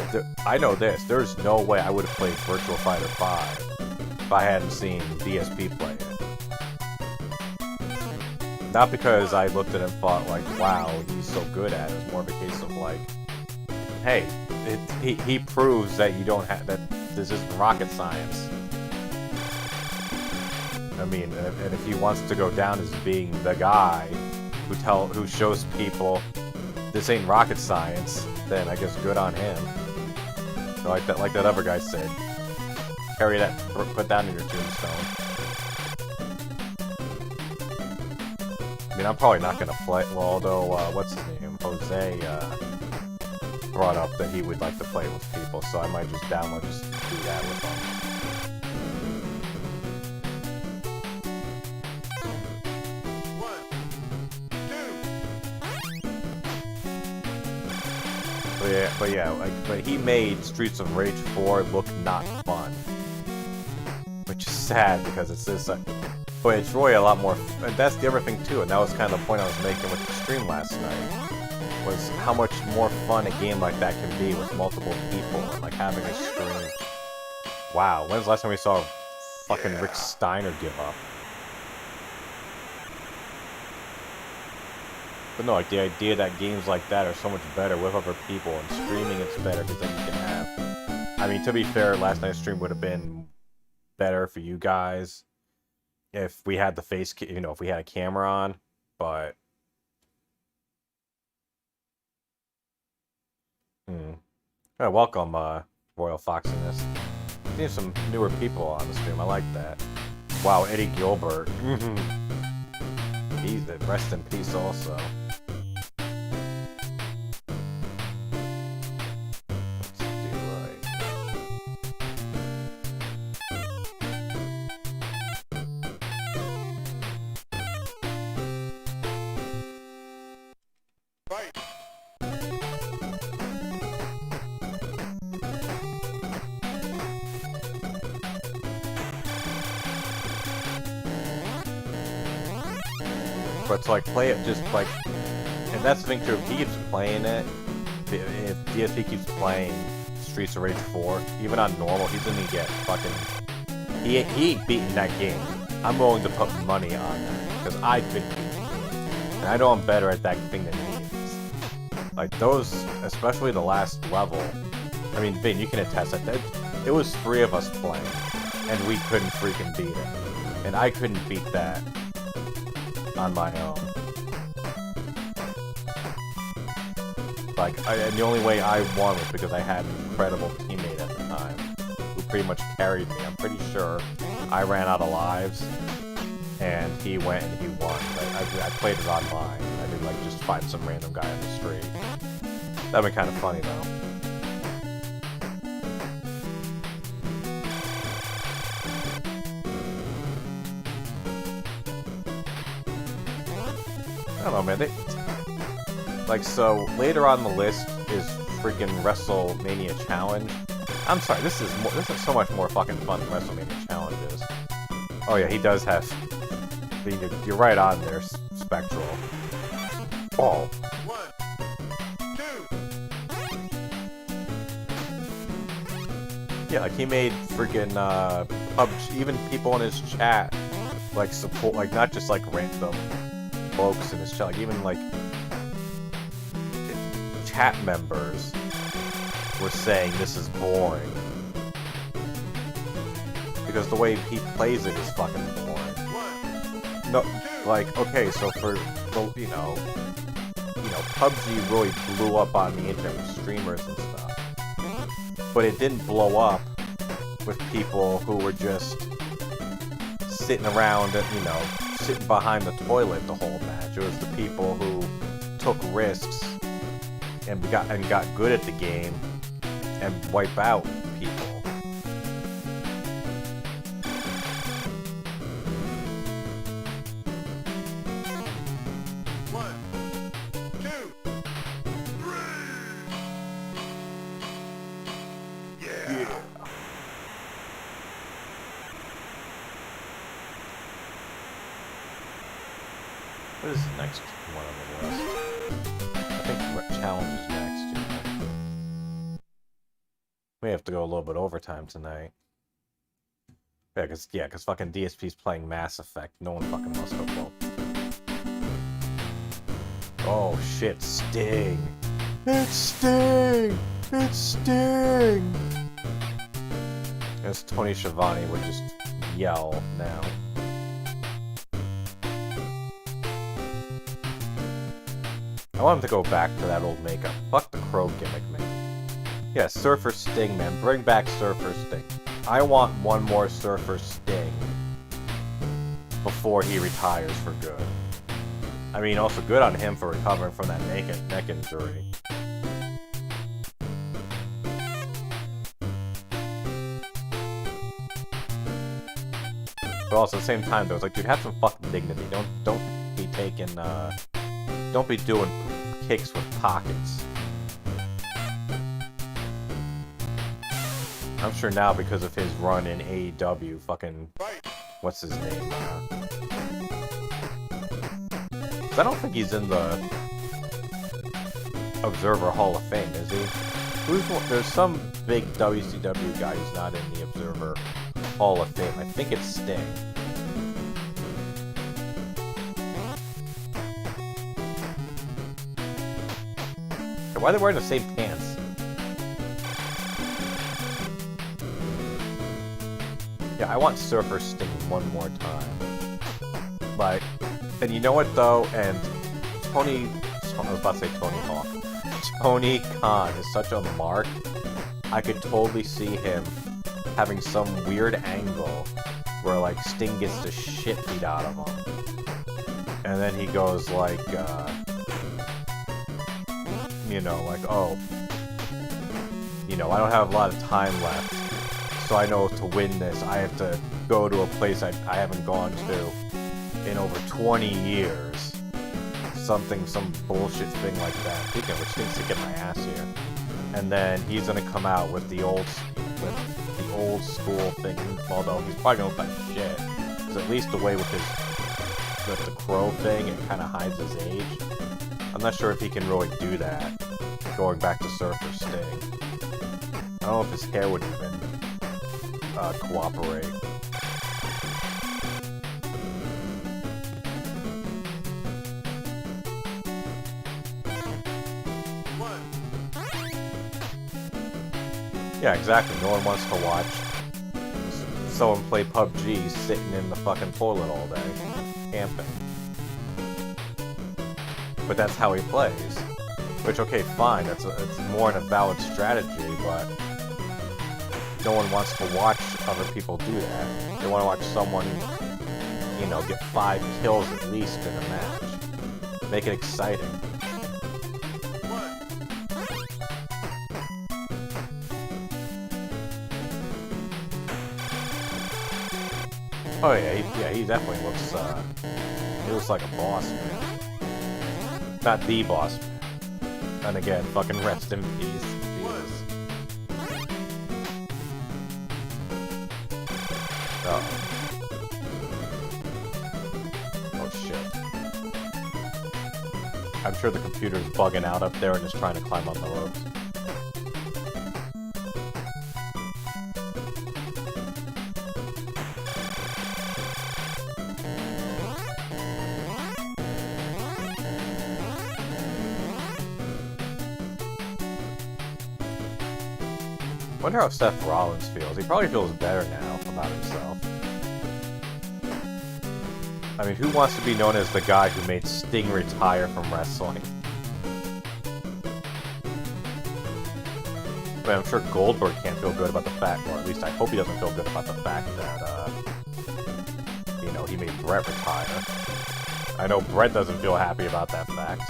I know this. There's no way I would have played Virtua Fighter 5 if I hadn't seen DSP play it. Not because I looked at it and thought, like, wow, he's so good at it. It's more of a case of, like, hey, he proves that you don't have, that this isn't rocket science. I mean, and if he wants to go down as being the guy who shows people this ain't rocket science, then I guess good on him. So like that other guy said, carry that, put that in your tombstone. I mean, I'm probably not gonna play. Well, although what's his name, Jose, brought up that he would like to play with people, so I might just do that with him. but he made Streets of Rage 4 look not fun. Which is sad, because it's this, but it's really a lot more, and that's the other thing too, and that was kind of the point I was making with the stream last night, was how much more fun a game like that can be with multiple people, and like having a stream. Wow, when's the last time we saw fucking Rick Steiner give up? But no, like the idea that games like that are so much better with other people, and streaming it's better because then you can have... I mean, to be fair, last night's stream would have been better for you guys if we had the if we had a camera on, but... Oh, welcome, Royal Foxiness. Seeing some newer people on the stream, I like that. Wow, Eddie Gilbert. He's the rest in peace also. Let's do Fight. But to like play it just like, and that's the thing too, if he keeps playing it, if DSP keeps playing Streets of Rage 4, even on normal, he's gonna get fucking, he ain't beating that game. I'm willing to put money on that, because I've been beating it. And I know I'm better at that thing than he is. Like those, especially the last level, I mean, Vin, you can attest that it was 3 of us playing, and we couldn't freaking beat it. And I couldn't beat that on my own. Like, and the only way I won was because I had an incredible teammate at the time, who pretty much carried me. I'm pretty sure I ran out of lives, and he went and he won. I played it online. I didn't like just find some random guy on the street. That'd be kind of funny though. I don't know, man. Like, so later on the list is freaking WrestleMania Challenge. I'm sorry, this is so much more fucking fun than WrestleMania Challenge is. Oh yeah, he does have. You're right on there, Spectral. Oh. 1, 2. Yeah, like he made freaking PUBG, even people in his chat like support, like not just like random folks in his chat, like even like chat members were saying this is boring because the way he plays it is fucking boring. No, like okay, so for you know, PUBG really blew up on the internet with streamers and stuff, but it didn't blow up with people who were just sitting around, sitting behind the toilet the whole match. It was the people who took risks and got good at the game and wipe out people. What is the next one on the list? I think Challenge is next. We have to go a little bit overtime tonight. Yeah, cause fucking DSP's playing Mass Effect. No one fucking wants football. Oh shit, Sting! It's Sting! It's Sting! As Tony Schiavone would just yell now. I want him to go back to that old makeup. Fuck the crow gimmick, man. Yeah, Surfer Sting, man. Bring back Surfer Sting. I want one more Surfer Sting before he retires for good. I mean, also good on him for recovering from that neck injury. But also at the same time, though, it's like, dude, have some fucking dignity. Don't be taking, don't be doing kicks with pockets. I'm sure now because of his run in AEW, fucking Fight. what's his name? 'Cause I don't think he's in the Observer Hall of Fame, is he? There's some big WCW guy who's not in the Observer Hall of Fame. I think it's Sting. Why are they wearing the same pants? Yeah, I want Surfer Sting one more time. Like, and you know what though? And I was about to say Tony Hawk. Tony Khan is such a mark. I could totally see him having some weird angle where like Sting gets the shit beat out of him. And then he goes like, you know, like, oh, you know, I don't have a lot of time left, so I know to win this, I have to go to a place I haven't gone to in over 20 years. Some bullshit thing like that. Speaking of which, Sting's kicking my ass here. And then he's gonna come out with the old school thing. Although he's probably gonna look like shit, because at least the way with the crow thing, it kind of hides his age. I'm not sure if he can really do that, going back to Surfer Sting. I don't know if his hair would even cooperate. Yeah, exactly. No one wants to watch someone play PUBG sitting in the fucking toilet all day, camping. But that's how he plays. Which, okay, fine, it's more in a valid strategy, but no one wants to watch other people do that. They want to watch someone, you know, get 5 kills at least in a match. Make it exciting. Oh yeah, he definitely looks, he looks like a boss, man. Not the boss, man. And again, fucking rest in peace. Jesus. Uh-oh. Oh shit. I'm sure the computer's bugging out up there and is trying to climb on the ropes. Wonder how Seth Rollins feels. He probably feels better now about himself. I mean, who wants to be known as the guy who made Sting retire from wrestling? I mean, I'm sure Goldberg can't feel good about the fact, or at least I hope he doesn't feel good about the fact that, you know, he made Brett retire. I know Brett doesn't feel happy about that fact.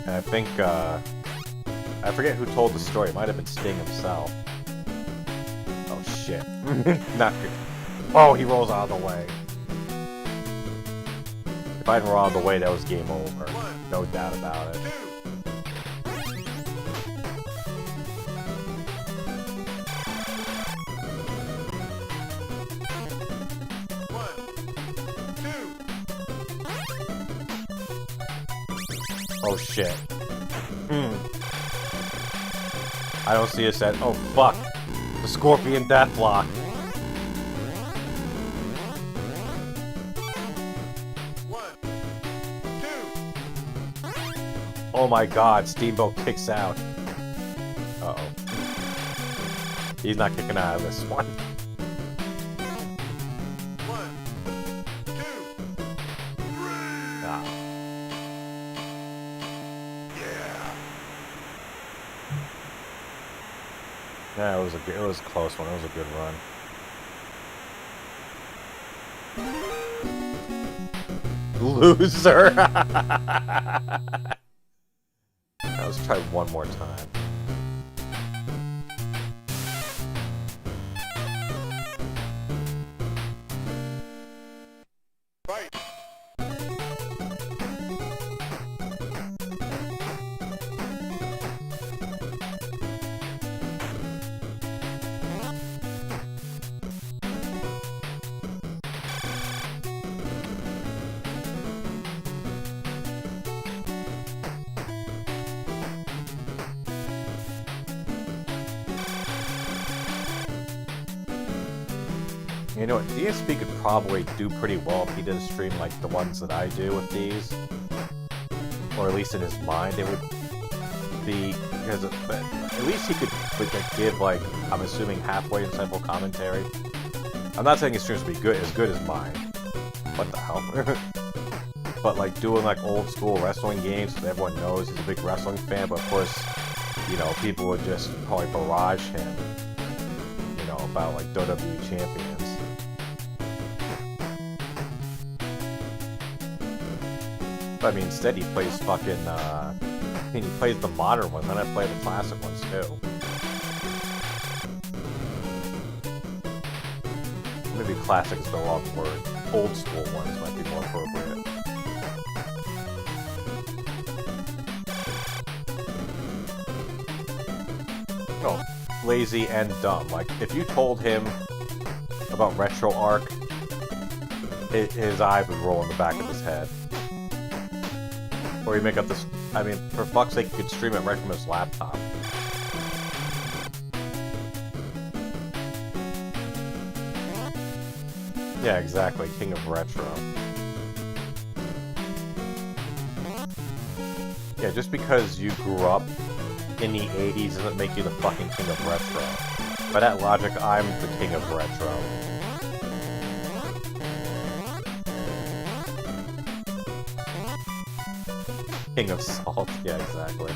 And I think, I forget who told the story. It might have been Sting himself. Oh, shit. Not good. Oh, he rolls out of the way. If I didn't roll out of the way, that was game over. No doubt about it. Oh shit. I don't see a set. Oh fuck. The Scorpion Deathlock. Oh my god, Steamboat kicks out. Uh-oh. He's not kicking out of this one. Ah. Yeah, it was a close one. It was a good run. Loser. Let's try one more time. You know what, DSP could probably do pretty well if he did a stream like the ones that I do with these. Or at least in his mind it would be, because at least he could give, like, I'm assuming halfway insightful commentary. I'm not saying his streams would be as good as mine. What the hell? But like doing like old school wrestling games that everyone knows he's a big wrestling fan, but of course, you know, people would just probably barrage him, you know, about like WWE champions. But I mean, instead he plays fucking, I mean, he plays the modern ones, and I play the classic ones too. Maybe classic is the wrong word. Old school ones might be more appropriate. Oh, lazy and dumb. Like, if you told him about Retro Arc, his eye would roll in the back of his head. Or you make up this... I mean, for fuck's sake, you could stream it right from his laptop. Yeah, exactly. King of Retro. Yeah, just because you grew up in the 80s doesn't make you the fucking King of Retro. By that logic, I'm the King of Retro. King of Salt, yeah, exactly.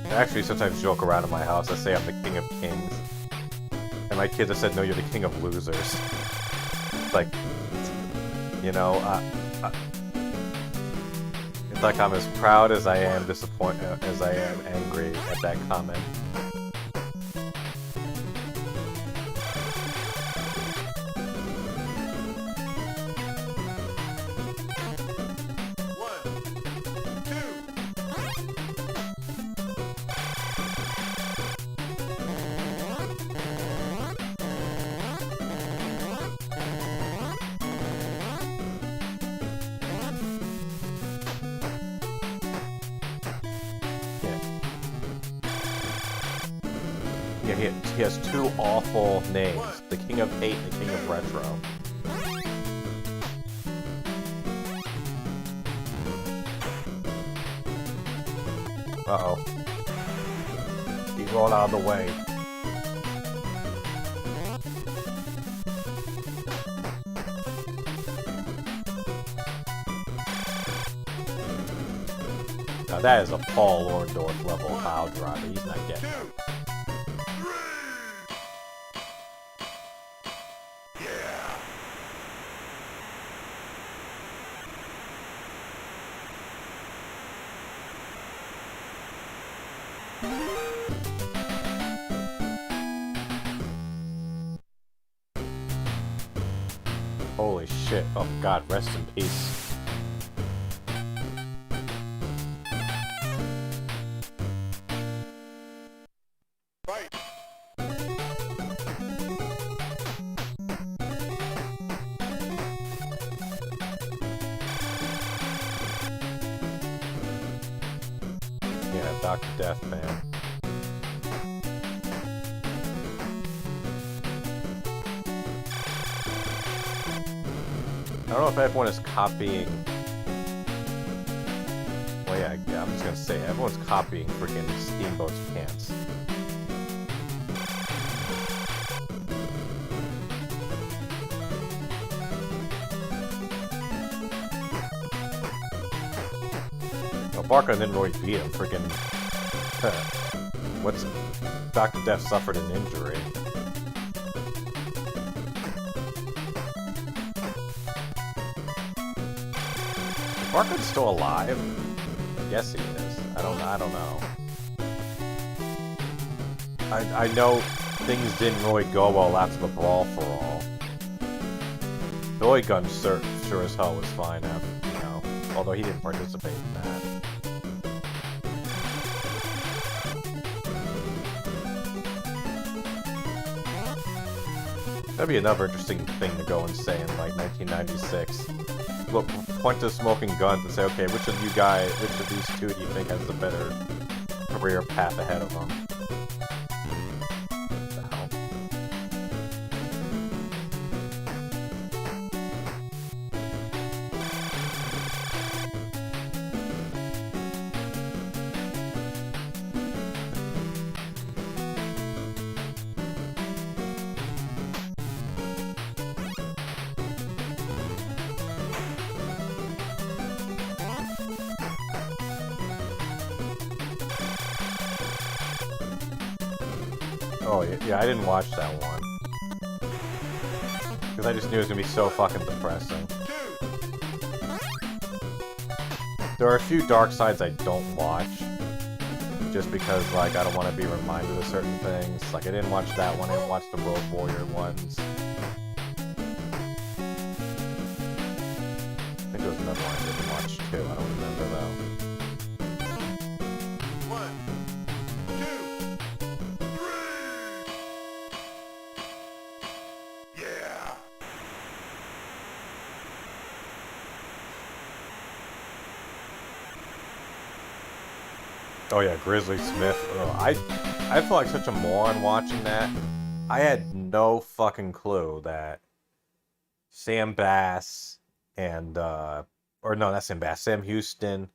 I actually sometimes joke around in my house. I say I'm the King of Kings. And my kids have said, no, you're the King of Losers. Like, you know, it's like I'm as proud as I am disappointed, as I am angry at that comment. He has two awful names, the King of Hate and the King of Retro. Uh-oh. He rolled out of the way. Now that is a Paul Orndorff level pile driver. He's not getting it. Holy shit. Oh god, rest in peace. Fight. Yeah, Dr. Death, man. I don't know if everyone is copying... Well, yeah, I'm just gonna say, everyone's copying freaking Steamboat's pants. Well, Barker didn't really beat him, freaking... What's... Dr. Death suffered an injury. Barker's still alive? Yes, he is. I don't know. I know things didn't really go well after the Brawl for All. Billy Gunn sure as hell was fine after, you know, although he didn't participate in that. That'd be another interesting thing to go and say in like 1996. Look, point to Smoking Guns and say, okay, which of these two do you think has the better career path ahead of them? Oh, yeah, I didn't watch that one. Because I just knew it was going to be so fucking depressing. There are a few dark sides I don't watch. Just because, like, I don't want to be reminded of certain things. Like, I didn't watch that one, I didn't watch the Road Warrior ones. I think there was another one I didn't watch, too. I don't remember, though. 1, 2, 3. Yeah. Oh yeah, Grizzly Smith. Oh, I felt like such a moron watching that. I had no fucking clue that Sam Bass and or no, not Sam Bass, Sam Houston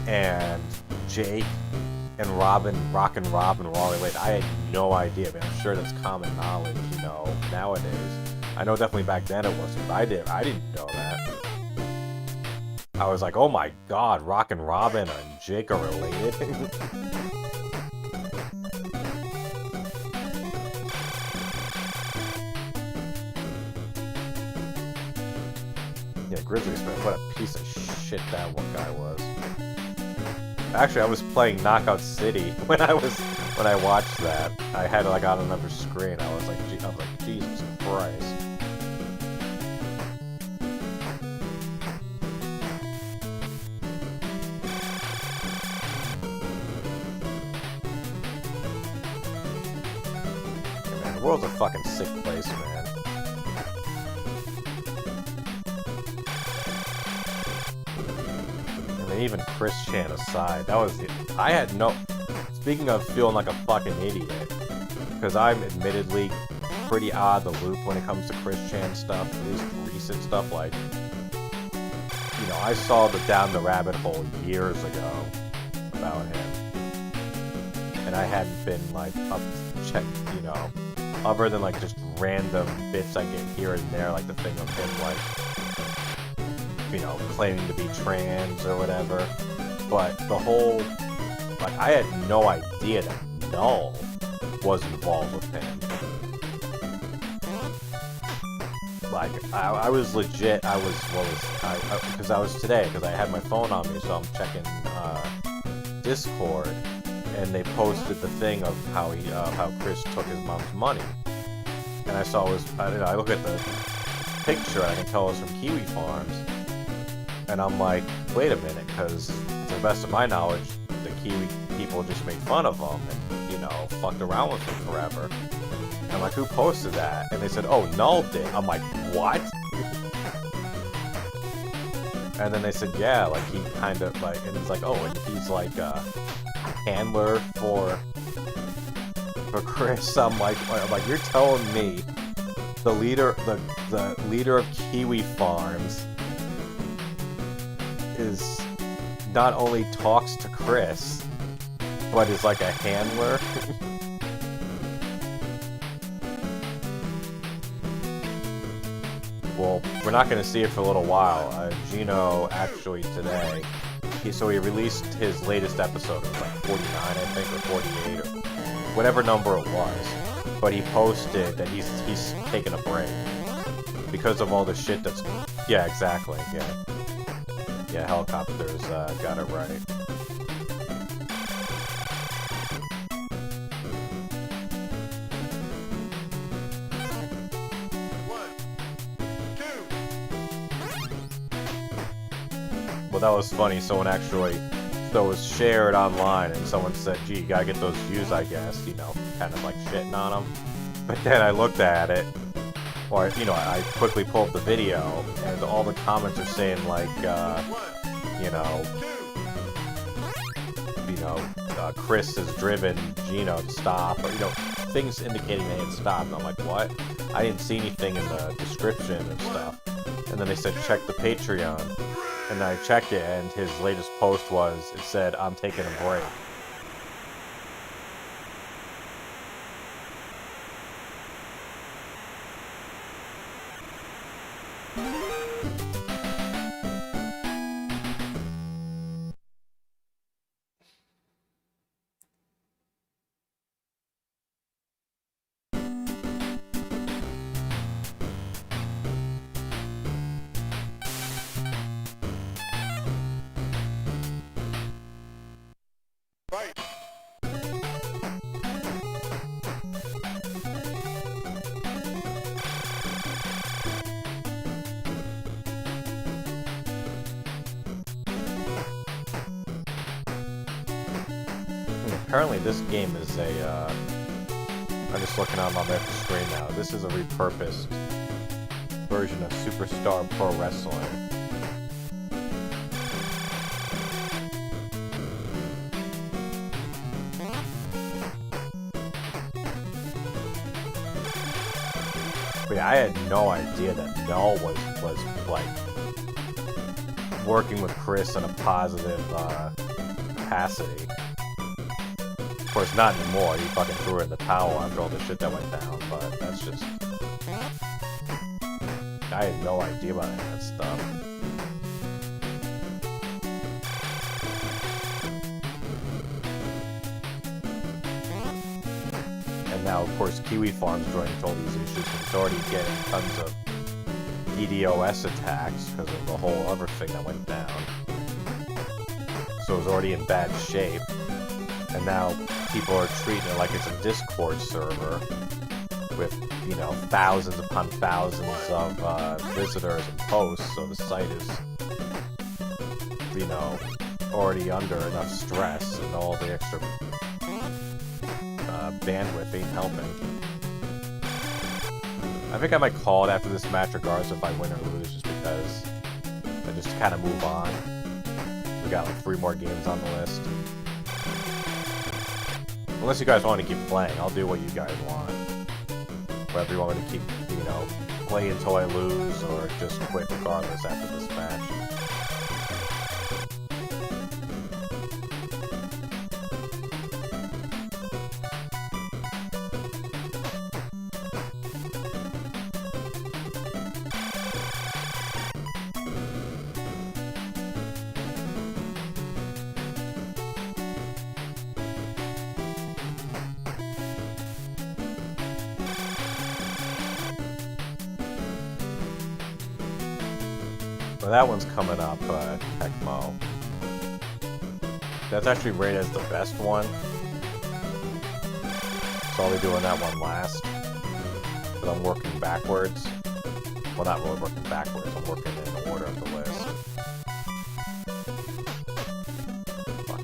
and Jake and Robin, Rockin' Robin were all related. I had no idea, man. I'm sure that's common knowledge, you know, nowadays. I know definitely back then it wasn't, but I didn't know that. I was like, oh my god, Rockin' Robin and Jake are related. Yeah, Grizzly Smith, what a piece of shit that one guy was. Actually, I was playing Knockout City when I watched that. I had it like on another screen. I was like, Jesus Christ. The world's a fucking sick place, man. And then even Chris Chan aside, that was it. I had no... Speaking of feeling like a fucking idiot, because I'm admittedly pretty odd the loop when it comes to Chris Chan stuff, at least recent stuff, like... You know, I saw the Down the Rabbit Hole years ago about him. And I hadn't been, like, up check, you know... Other than, like, just random bits I get here and there, like the thing of him, like, you know, claiming to be trans or whatever. But the whole, like, I had no idea that Null was involved with him. Like, I was legit, because I was today, because I had my phone on me, so I'm checking, Discord. And they posted the thing of how how Chris took his mom's money, and I saw I look at the picture and I can tell it's from Kiwi Farms, and I'm like, wait a minute, because to the best of my knowledge, the Kiwi people just made fun of him and, you know, fucked around with him forever. And I'm like, who posted that? And they said, oh, Null did. I'm like, what? And then they said, yeah, like he kind of like, and he's like, oh, and he's like handler for Chris. I'm like, you're telling me the leader of Kiwi Farms is not only talks to Chris, but is like a handler? Well, we're not going to see it for a little while. Gino actually today, he released his latest episode. It was like 49, I think, or 48, or whatever number it was. But he posted that he's taking a break because of all the shit that's... Yeah, exactly. Yeah. Yeah, Helicopters got it right. Well, that was funny. Someone actually... So it was shared online, and someone said, gee, you gotta get those views, I guess, you know, kind of like shitting on them. But then I looked at it, or, you know, I quickly pulled up the video, and all the comments are saying, like, Chris has driven Gino to stop, or, you know, things indicating they had stopped. And I'm like, what? I didn't see anything in the description and stuff. And then they said, check the Patreon. And I checked it, and his latest post was, it said, I'm taking a break. apparently this game is a, I'm just looking on the screen now. This is a repurposed version of Superstar Pro Wrestling. But yeah, I had no idea that Null was like working with Chris in a positive capacity. Of course, not anymore. He fucking threw in the towel after all the shit that went down. But that's just, I had no idea about any of that stuff. And now, of course, Kiwi Farm's running into all these issues. It's already getting tons of DDoS attacks because of the whole other thing that went down. So it was already in bad shape. And now people are treating it like it's a Discord server with, you know, thousands upon thousands of visitors and posts. So the site is, you know, already under enough stress, and all the extra bandwidth ain't helping. I think I might call it after this match regardless if I win or lose, just because I just kind of move on. We got like 3 more games on the list. Unless you guys want to keep playing, I'll do what you guys want. Whether you want me to keep, you know, play until I lose, or just quit regardless after this match. Well, that one's coming up, Tecmo. That's actually rated as the best one. So I'll be doing that one last. But I'm working backwards. Well, not really working backwards, I'm working in the order of the list. Fuck.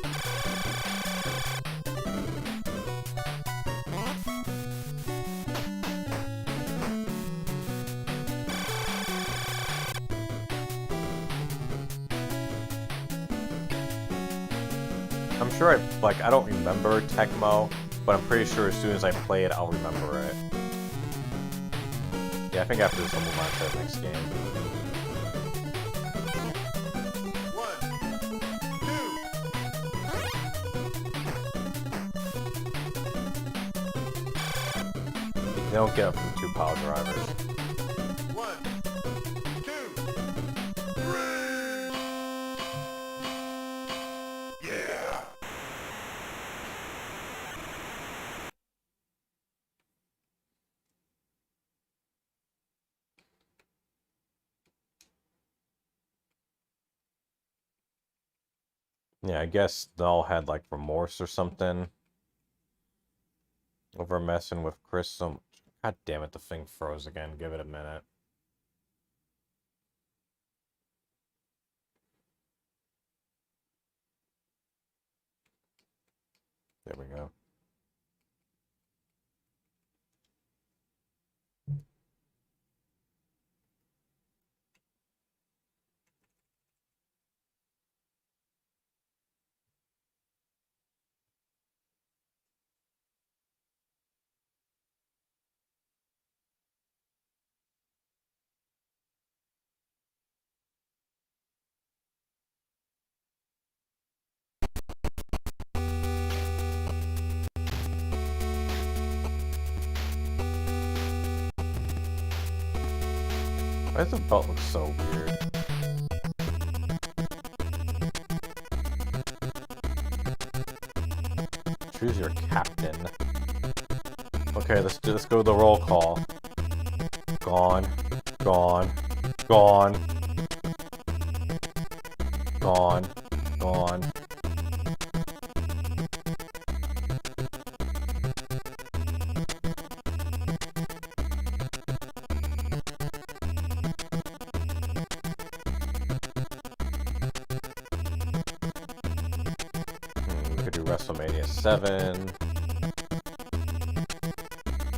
I'm sure I don't remember Tecmo, but I'm pretty sure as soon as I play it, I'll remember it. Yeah, I think after this, I'll move on to the next game. 1, 2. You don't get it from 2 pile drivers. 1, 2, 3. Yeah. Yeah, I guess they all had like remorse or something over messing with Chris so much. God damn it, the thing froze again. Give it a minute. There we go. Why does the belt look so weird? Choose your captain. Okay, let's go to the roll call. Gone. Gone. Gone. Gone. Gone. WrestleMania 7,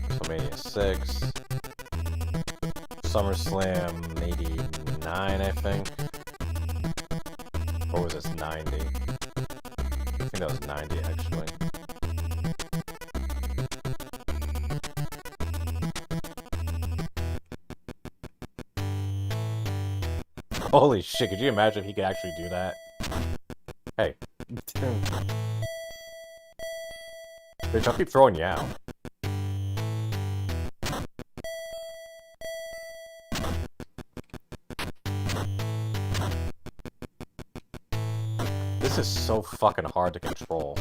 WrestleMania 6, SummerSlam 89, I think. Or was this 90? I think that was 90, actually. Holy shit, could you imagine if he could actually do that? Hey. Bitch, I'll keep throwing you out. This is so fucking hard to control.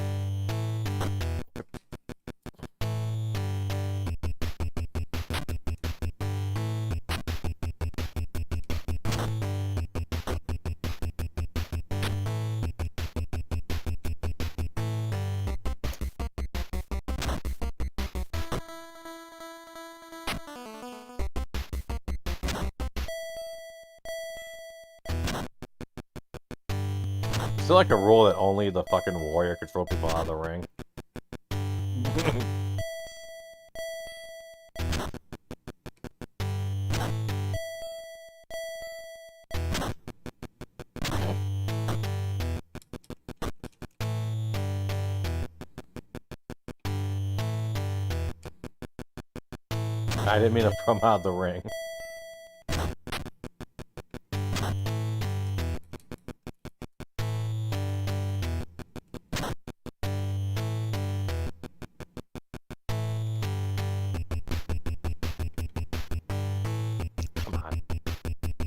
Is there like a rule that only the fucking warrior can throw people out of the ring? I didn't mean to throw him out of the ring.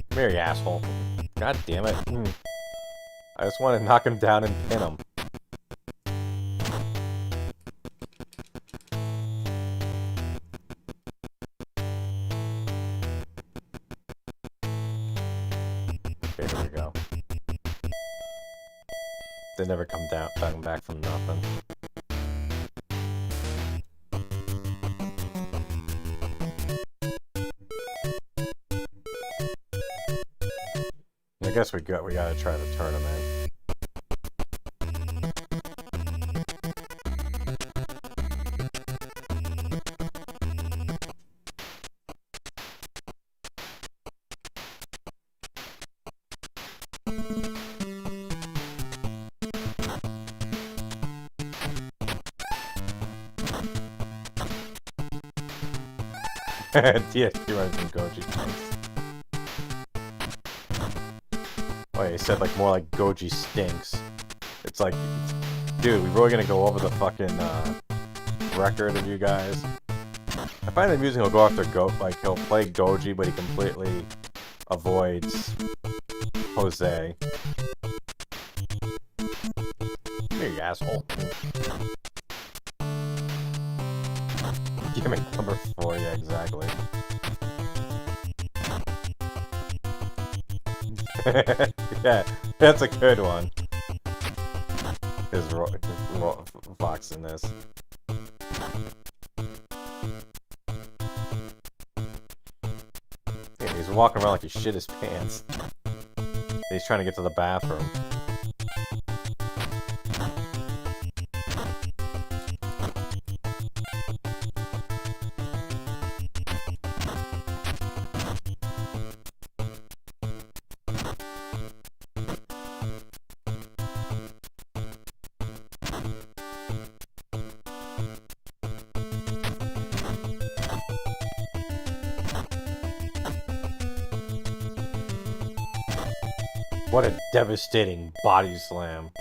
Come here, you asshole. God damn it. I just want to knock him down and pin him. Okay, here we go. They never come back from nothing. I guess we gotta try the tournament. DSP runs some Goji things. Wait, he said like more like Goji stinks. It's like, dude, we really gonna go over the fucking record of you guys? I find it amusing he'll go after like he'll play Goji, but he completely avoids Jose. Here, you asshole. Gimmick number 4, yeah, exactly. Yeah, that's a good one. His Fox in this. Yeah, he's walking around like he shit his pants. He's trying to get to the bathroom. What a devastating body slam.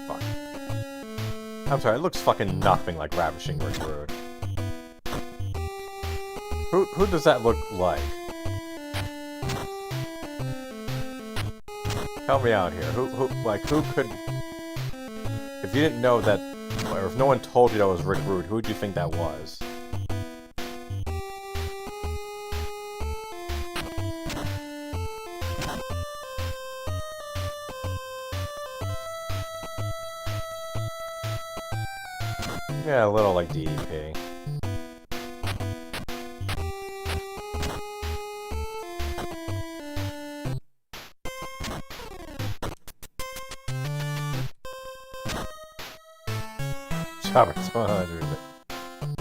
Fuck. I'm sorry, it looks fucking nothing like Ravishing Rick Rude. Who does that look like? Help me out here. Who could... If you didn't know that, or if no one told you that was Rick Rude, who would you think that was? Yeah, a little like DEP. Chopper 100.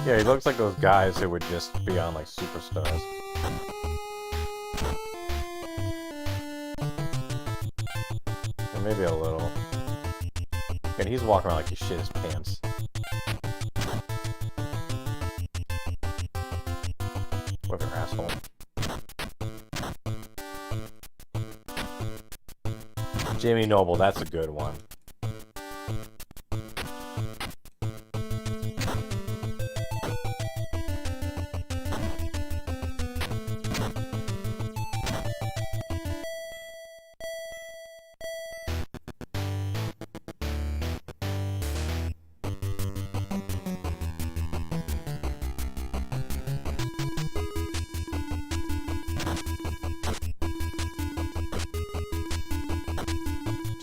Yeah, he looks like those guys who would just be on like Superstars. And maybe a little. And he's walking around like he shit his pants. What an asshole. Jamie Noble, that's a good one.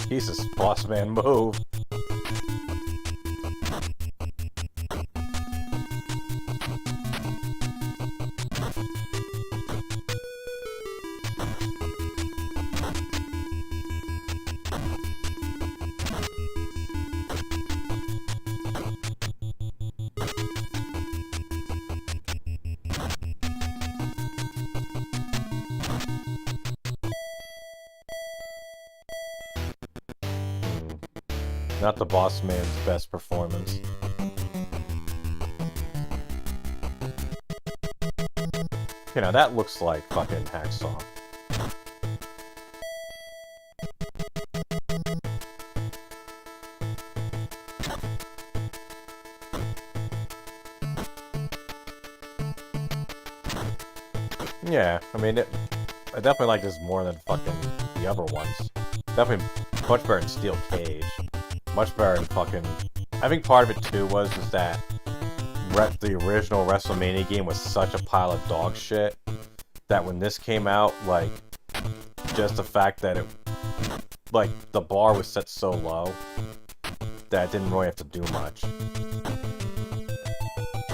Jesus, boss man, move. Not the boss man's best performance. You know, that looks like fucking Hacksaw. Yeah, I mean, I definitely like this more than fucking the other ones. Definitely much better than Steel Cage. Much better than fucking... I think part of it too was that the original WrestleMania game was such a pile of dog shit that when this came out, like, just the fact that it, like, the bar was set so low that it didn't really have to do much.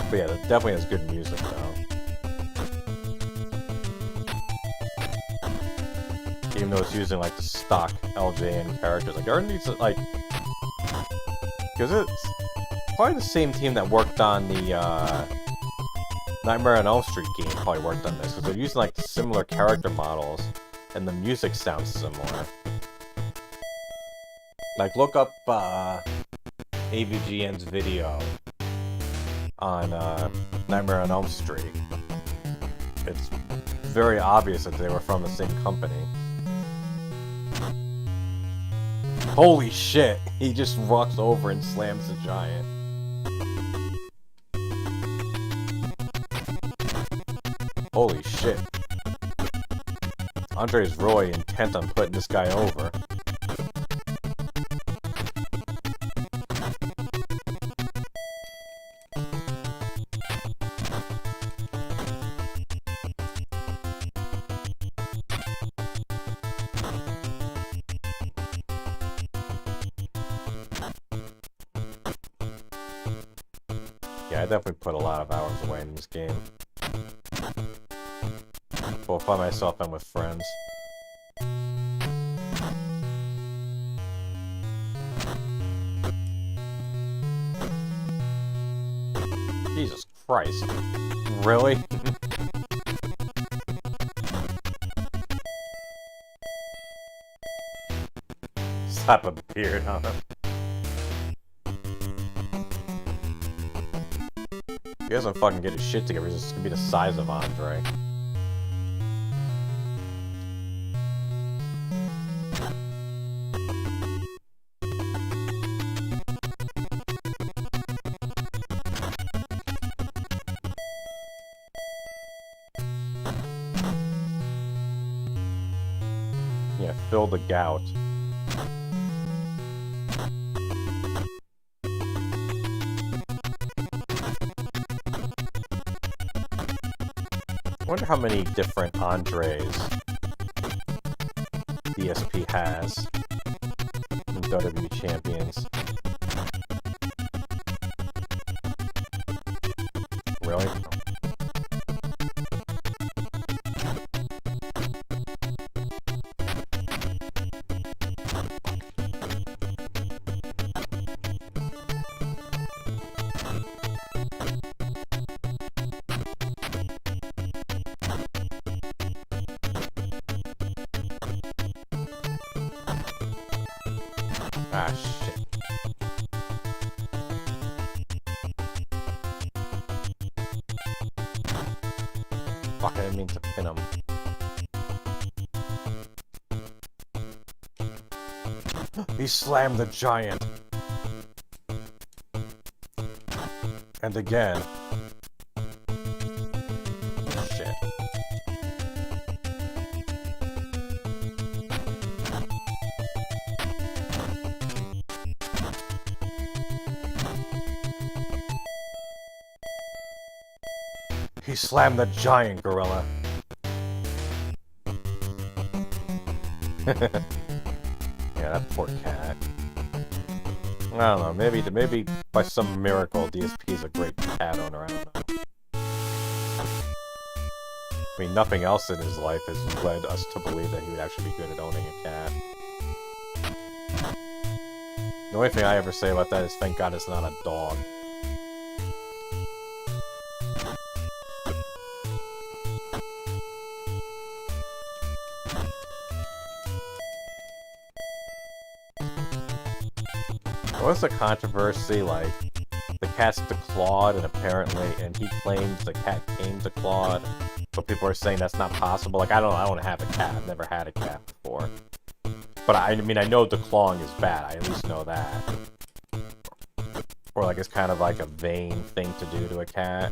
But yeah, it definitely has good music though. Even though it's using like the stock LJN characters, like, aren't these like... Because it's probably the same team that worked on the Nightmare on Elm Street game probably worked on this, because they're using like similar character models, and the music sounds similar. Like, look up AVGN's video on Nightmare on Elm Street. It's very obvious that they were from the same company. Holy shit! He just walks over and slams the giant. Holy shit. Andre's really intent on putting this guy over. Yeah, I definitely put a lot of hours away in this game. Both by myself and with friends. Jesus Christ. Really? Slap a beard on him. He doesn't fucking get his shit together, he's just gonna be the size of Andre. Yeah, fill the gout. I wonder how many different Andres DSP has in WWE Champions. really? Ah, shit. Fuck, I didn't mean to pin him. He slammed the giant. And again. Shit. He slammed the giant gorilla. Yeah, that poor cat. I don't know, maybe by some miracle DSP is a great cat owner, I don't know. I mean, nothing else in his life has led us to believe that he would actually be good at owning a cat. The only thing I ever say about that is thank God it's not a dog. What was the controversy, like, the cat's declawed, and he claims the cat came declawed, but people are saying that's not possible. Like, I don't have a cat, I've never had a cat before. But I mean, I know declawing is bad, I at least know that. Or like, it's kind of like a vain thing to do to a cat.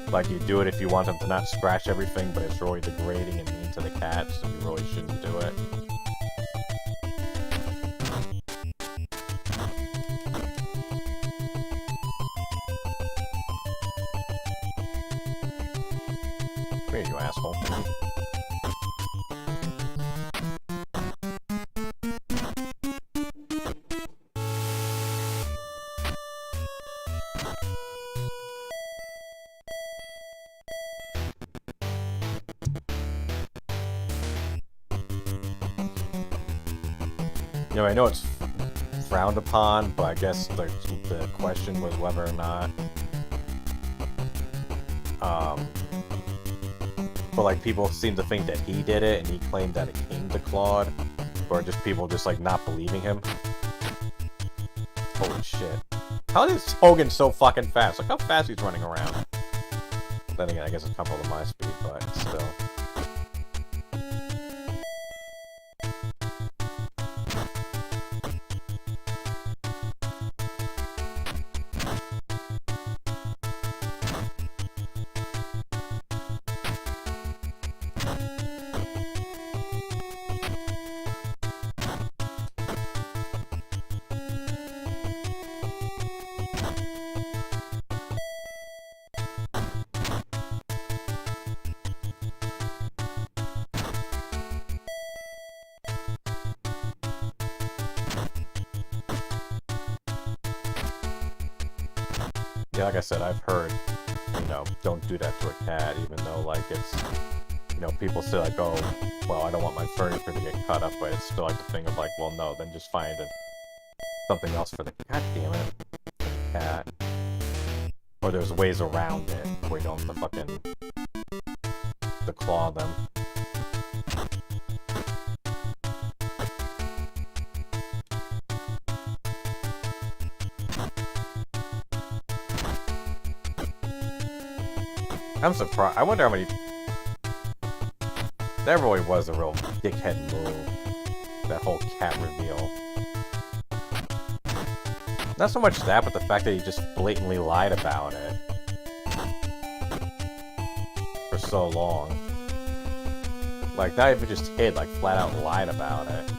Like, you do it if you want them to not scratch everything, but it's really degrading and mean to the cat, so you really shouldn't do it. Come here, you asshole. You know, I know it's frowned upon, but I guess the question was whether or not, but like people seem to think that he did it, and he claimed that it came to Claude, or just people just like not believing him. Holy shit! How is Hogan so fucking fast? Look how fast he's running around. Then again, I guess it's comparable to my speed, but still. Yeah, like I said, I've heard, you know, don't do that to a cat, even though, like, it's, you know, people say, like, oh, well, I don't want my furniture to get cut up, but it's still, like, the thing of, like, well, no, then just find something else for the cat, damn it, for the cat. Or there's ways around it, where you don't have to fucking declaw them. I'm surprised. I wonder how many... That really was a real dickhead move. That whole cat reveal. Not so much that, but the fact that he just blatantly lied about it. For so long. Like, not even just hid, like, flat out lied about it.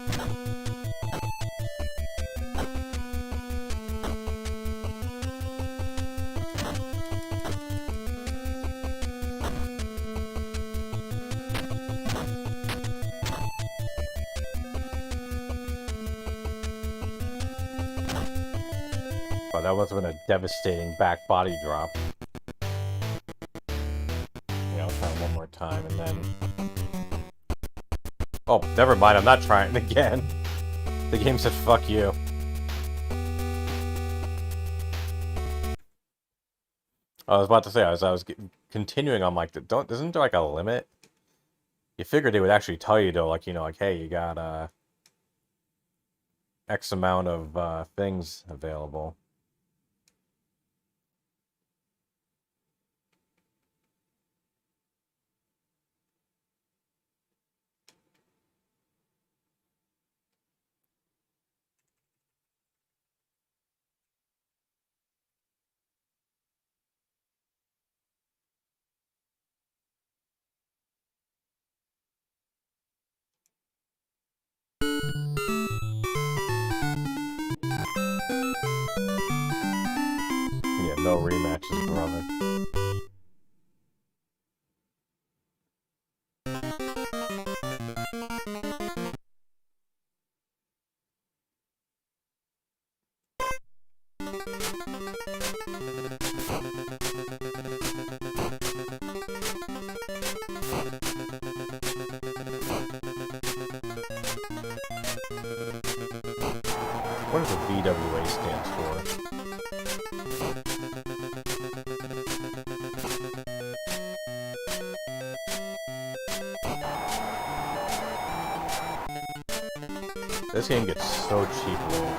That must have been a devastating back body drop. then... Oh, never mind, I'm not trying again. The game said fuck you. I was about to say, I was continuing on like, isn't there like a limit? You figured they would actually tell you though, like, you know, like, hey, you got X amount of things available. Yeah, no rematches, brother. What does the VWA stands for? This game gets so cheap, though.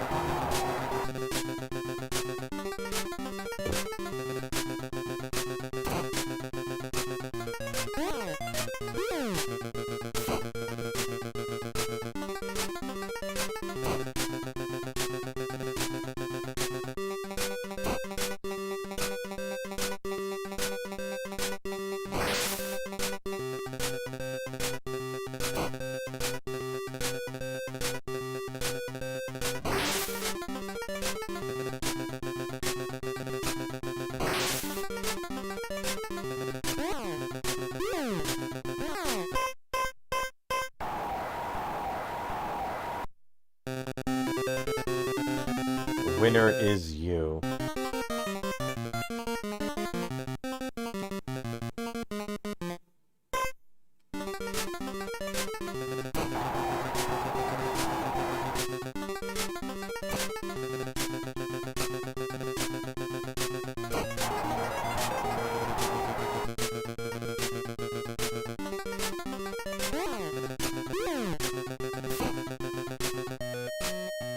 The winner is you.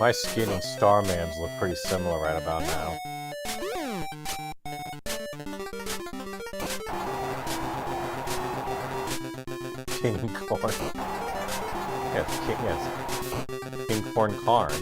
My skin and Starman's look pretty similar right about now. King Corn. Yes, King Corn Karn.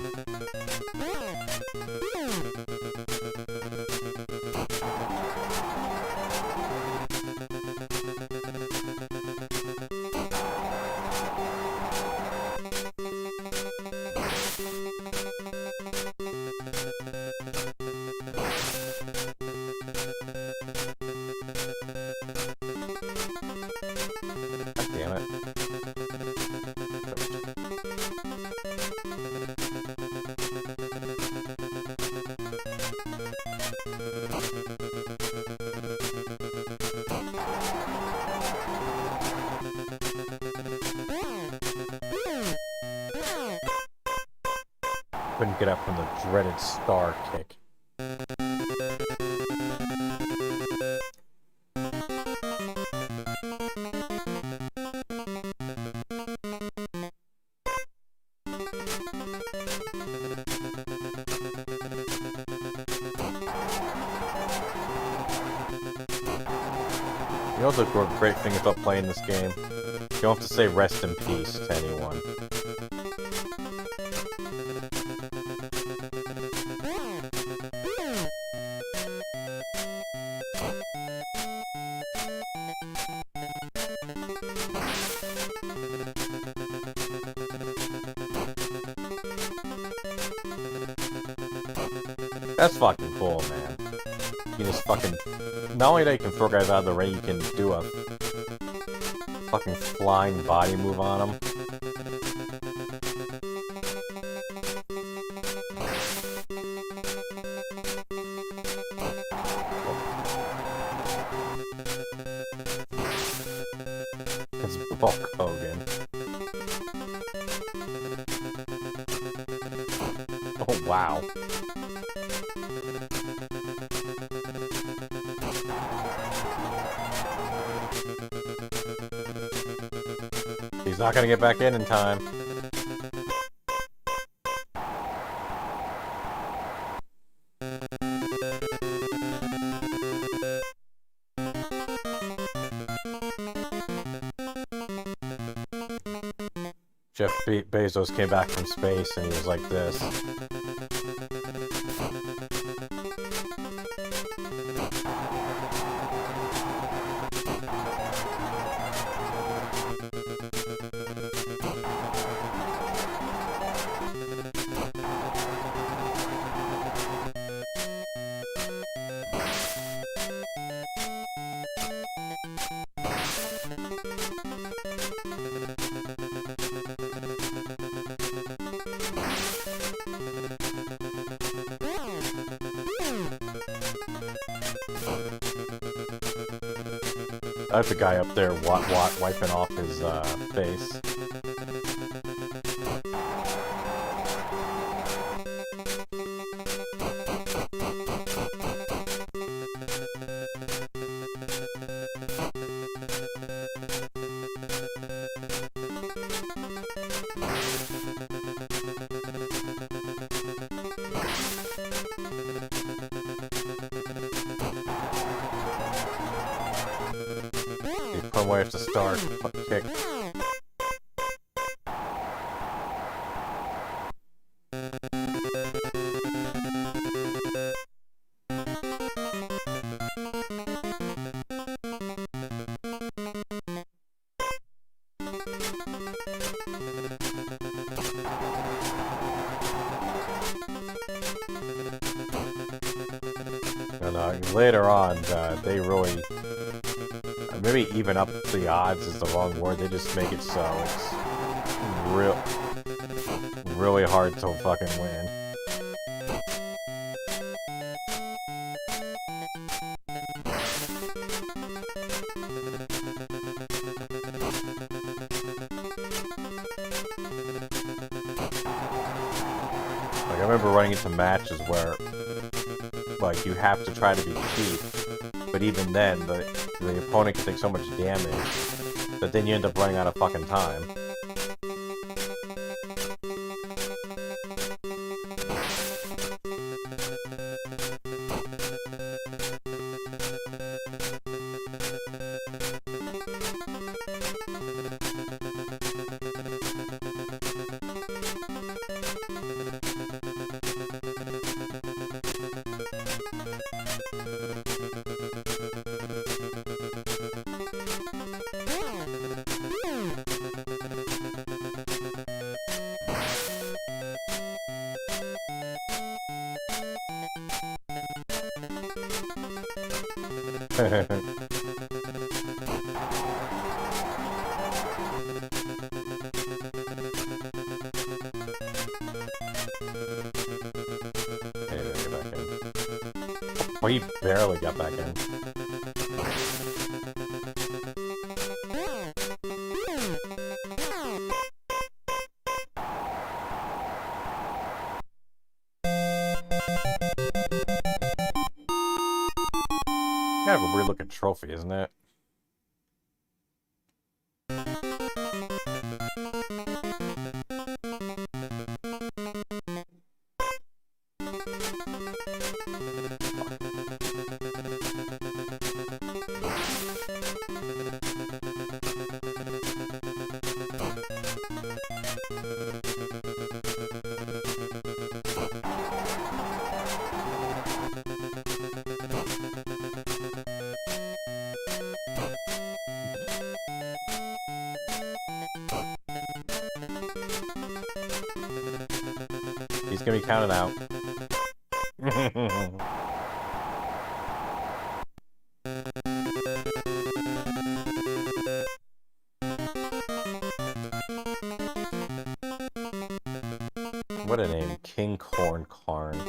Couldn't get up from the dreaded star kick. You know the great thing about playing this game? You don't have to say rest in peace to anyone. That's fucking cool, man. You just fucking... Not only that you can throw guys out of the ring, you can do a fucking flying body move on them. Hulk Hogan. Oh, wow. He's not gonna get back in time. Jeff Bezos came back from space and he was like this. That's the guy up there wiping off his face. Where to start. Kick. And later on, they really. Maybe even up the odds is the wrong word. They just make it so it's really hard to fucking win. Like I remember running into matches where like you have to try to be cheap, but even then the opponent can take so much damage that then you end up running out of fucking time. Oh, he barely got back in. Kind of a weird looking trophy, isn't it? He's gonna be counted out. What a name, King Corn Karn.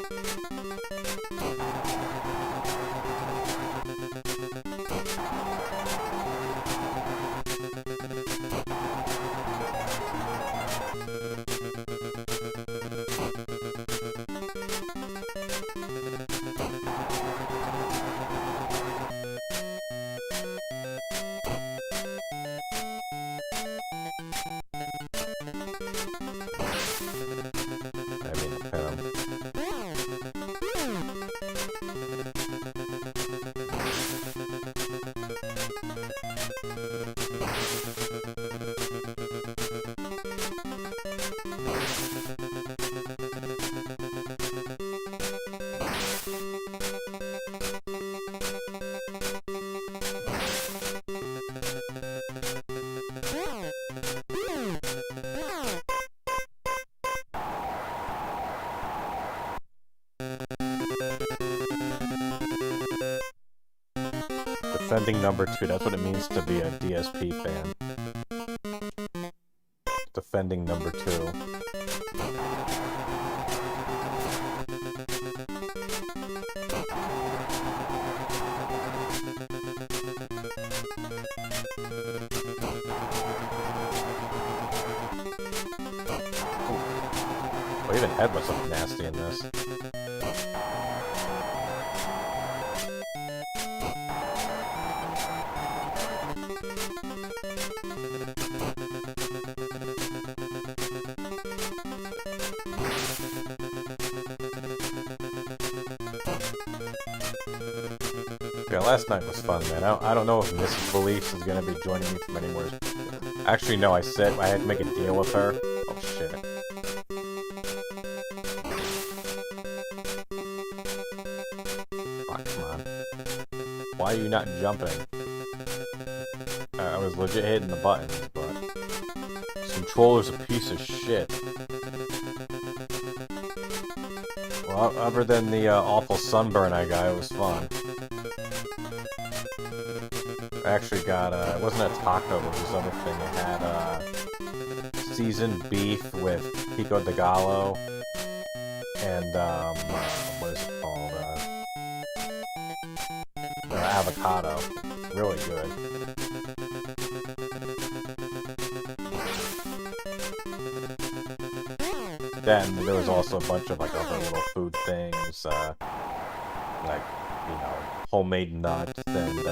Defending number 2, that's what it means to be a DSP fan. Defending number 2. Well, even Ed was something nasty in this. Yeah, last night was fun, man. I don't know if Mrs. Beliefs is gonna be joining me from anywhere. Actually, no, I had to make a deal with her. Oh, shit. Oh, come on. Why are you not jumping? I was legit hitting the buttons, but this controller's a piece of shit. Well, other than the awful sunburn I got, it was fun. I actually got, it wasn't a taco, but this other thing. It had, seasoned beef with pico de gallo, and, what is it called, avocado. Really good. Then there was also a bunch of, like, other little food things, like, you know, homemade nuts, and, you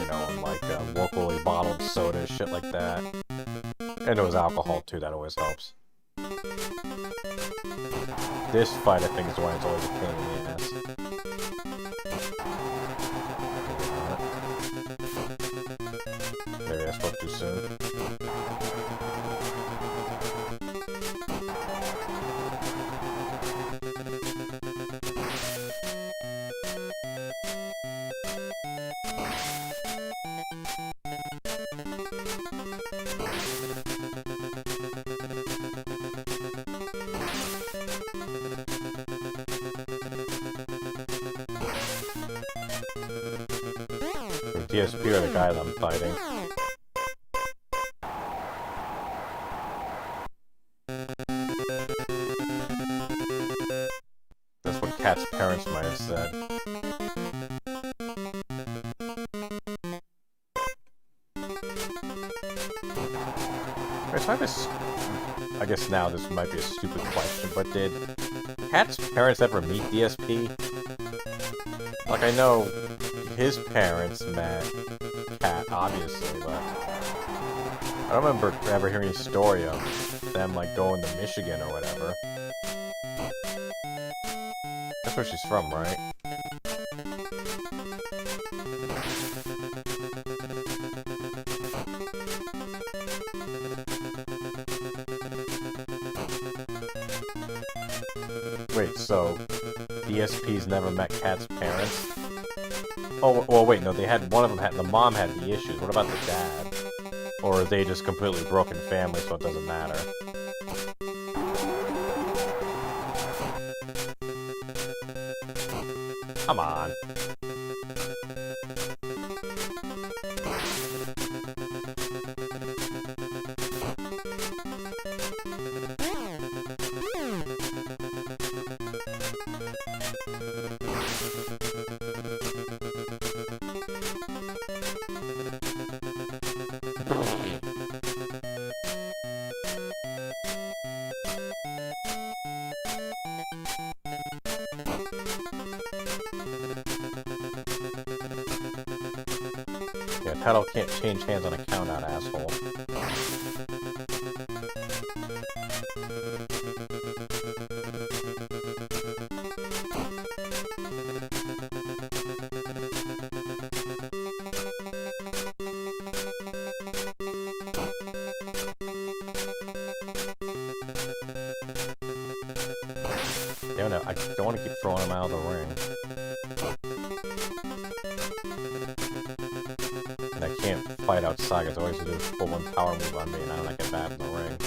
know, and like locally bottled soda, shit like that. And there was alcohol too, that always helps. This fight, I think, is the one that's always a pain in the ass. Maybe I spoke too soon. DSP or the guy that I'm fighting. That's what Kat's parents might have said. I guess now this might be a stupid question, but did Kat's parents ever meet DSP? Like, I know his parents met Kat, obviously, but I don't remember ever hearing a story of them, like, going to Michigan or whatever. That's where she's from, right? Wait, so DSP's never met Kat's parents? Oh, well, wait, no, they had, one of them the mom had the issues. What about the dad? Or are they just completely broken family, so it doesn't matter? Come on. Yeah, title can't change hands on a count-out, asshole. Damn it, I don't want to keep throwing him out of the ring. And I can't fight outside because I always do full one power move on me and I don't get that in the ring.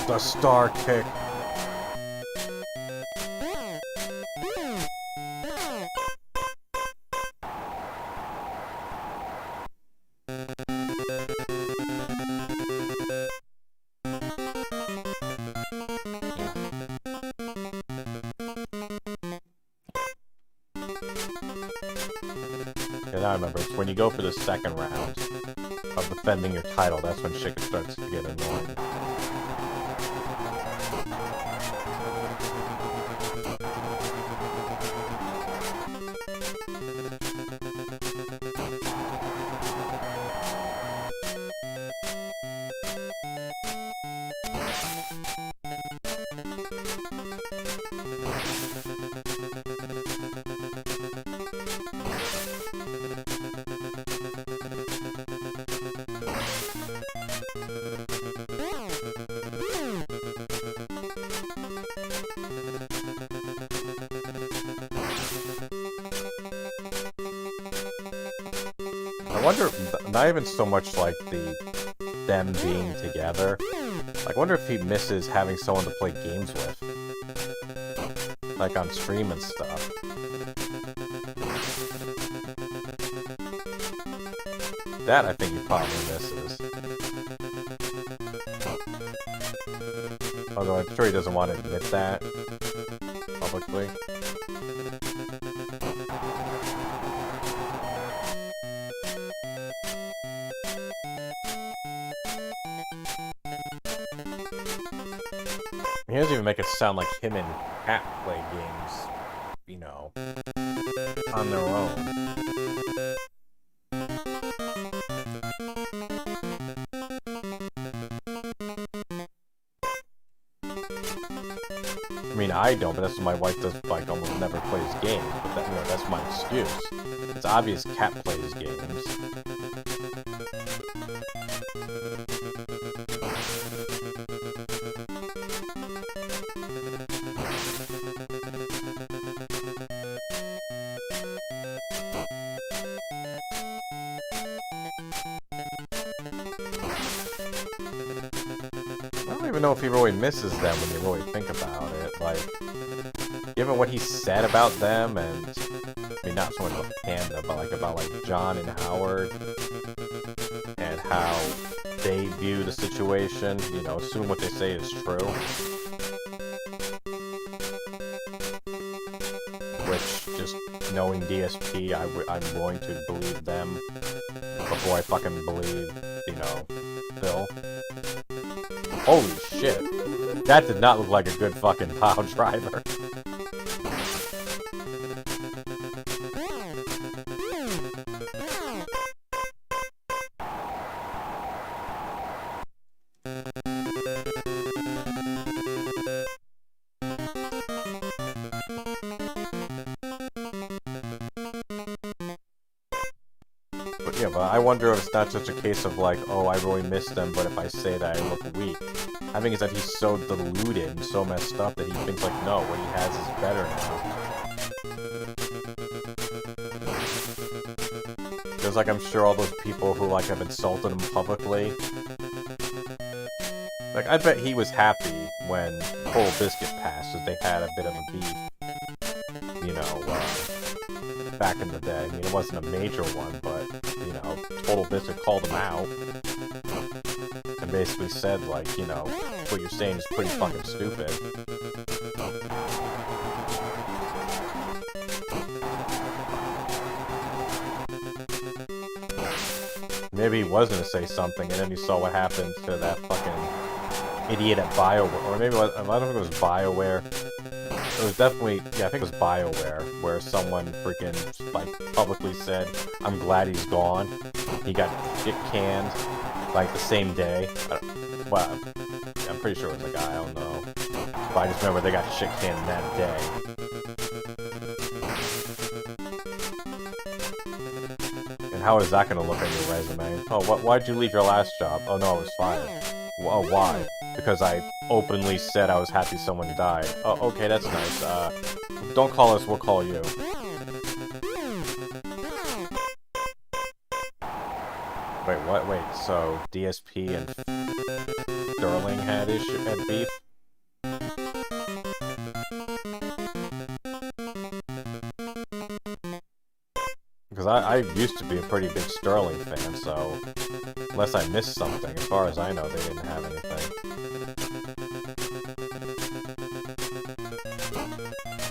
The star kick. And I remember, it's when you go for the second round of defending your title, that's when shit starts to get annoying. I wonder, not even so much like them being together. Like, I wonder if he misses having someone to play games with, like on stream and stuff. That I think he probably misses. Although I'm sure he doesn't want to admit that publicly. He doesn't even make it sound like him and Kat play games, you know, on their own. I mean, I don't, but that's what my wife does, like, almost never plays games, but that, you know, that's my excuse. It's obvious Kat plays games. I don't even know if he really misses them when you really think about it. Like, given what he said about them, and I mean, not so much about Panda, but like about John and Howard, and how they view the situation. You know, assume what they say is true. Which, just knowing DSP, I'm going to believe them before I fucking believe, you know, Phil. Holy shit. That did not look like a good fucking pile driver. But yeah, but I wonder if it's not just a case of like, oh, I really miss them, but if I say that I look weak. I think it's that he's so deluded and so messed up that he thinks like, no, what he has is better now. Because like, I'm sure all those people who like have insulted him publicly, like, I bet he was happy when Total Biscuit passed, because they had a bit of a beef, you know, back in the day. I mean, it wasn't a major one, but, you know, Total Biscuit called him out. And basically said, like, you know, what you're saying is pretty fucking stupid. Maybe he was gonna say something, and then he saw what happened to that fucking idiot at BioWare. Or maybe it was, I don't think it was BioWare. It was definitely, yeah, I think it was BioWare, where someone freaking, like, publicly said, I'm glad he's gone. He got shit canned, like, the same day. Well, I'm pretty sure it was a guy, I don't know. But I just remember they got shit canned that day. And how is that gonna look on your resume? Oh, why'd you leave your last job? Oh no, I was fired. Oh, why? Because I openly said I was happy someone died. Oh, okay, that's nice. Don't call us, we'll call you. Wait, what? Wait, so DSP and Sterling had beef? Because I used to be a pretty big Sterling fan, so unless I missed something, as far as I know, they didn't have anything.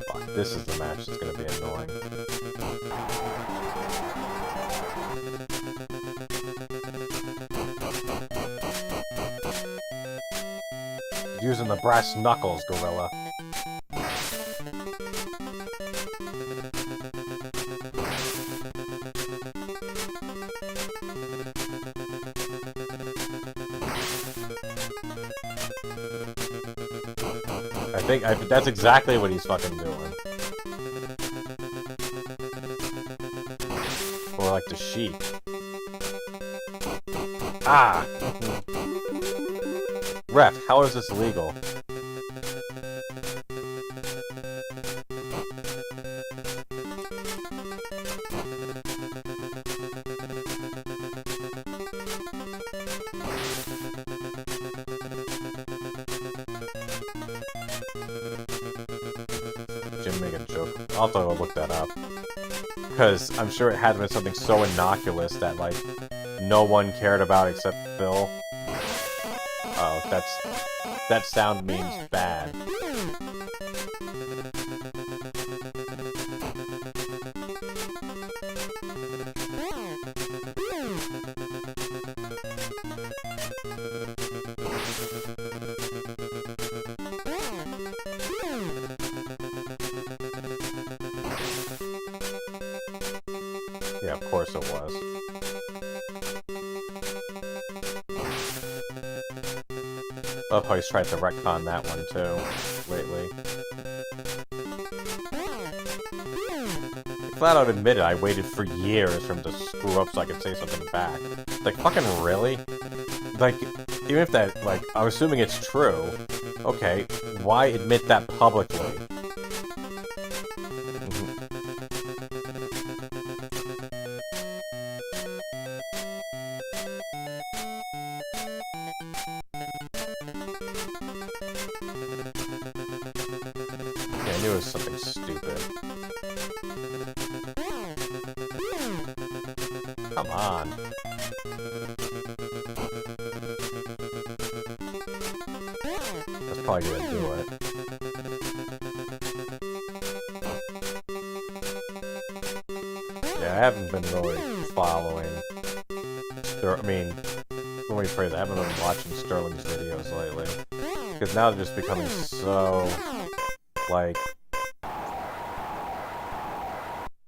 Fuck, this is the match that's gonna be annoying. Using the brass knuckles, Gorilla. That's exactly what he's fucking doing. Or like the sheep. Ah! Ref, how is this legal? I'll have to look that up. Because I'm sure it had been something so innocuous that, like, no one cared about except Phil. Oh, that sound means bad. Yeah, of course it was. Love how he's tried to retcon that one too, lately. He flat out admitted I waited for years for him to screw up so I could say something back. Like, fucking really? Like, even if that, like, I'm assuming it's true, okay, why admit that publicly? I knew it was something stupid. Come on. That's probably gonna do it. Yeah, I haven't been really following let me rephrase, I haven't been watching Sterling's videos lately. Because now they're just becoming so... like,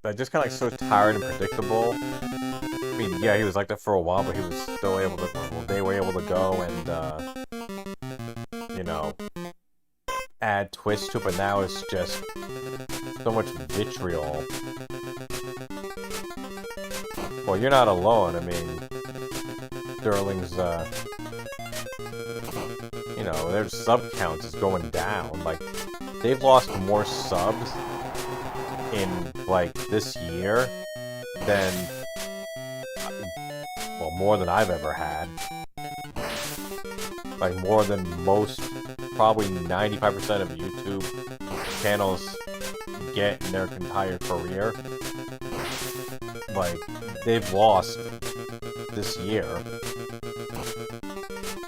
they're just kind of like so tired and predictable. I mean, yeah, he was like that for a while, but he was still able to, well, they were able to go and, you know, add twists to it, but now it's just so much vitriol. Well, you're not alone, I mean, Sterling's, you know, their sub count is going down, like, they've lost more subs in, like, this year than, well, more than I've ever had. Like, more than most, probably 95% of YouTube channels get in their entire career. Like, they've lost this year.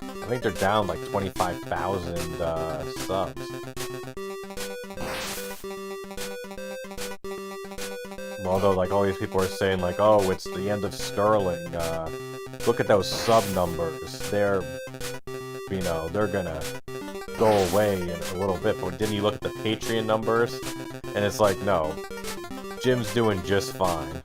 I think they're down, like, 25,000 subs. Although, like, all these people are saying, like, oh, it's the end of Sterling, look at those sub numbers, they're, you know, they're gonna go away in a little bit, but then you look at the Patreon numbers, and it's like, no, Jim's doing just fine.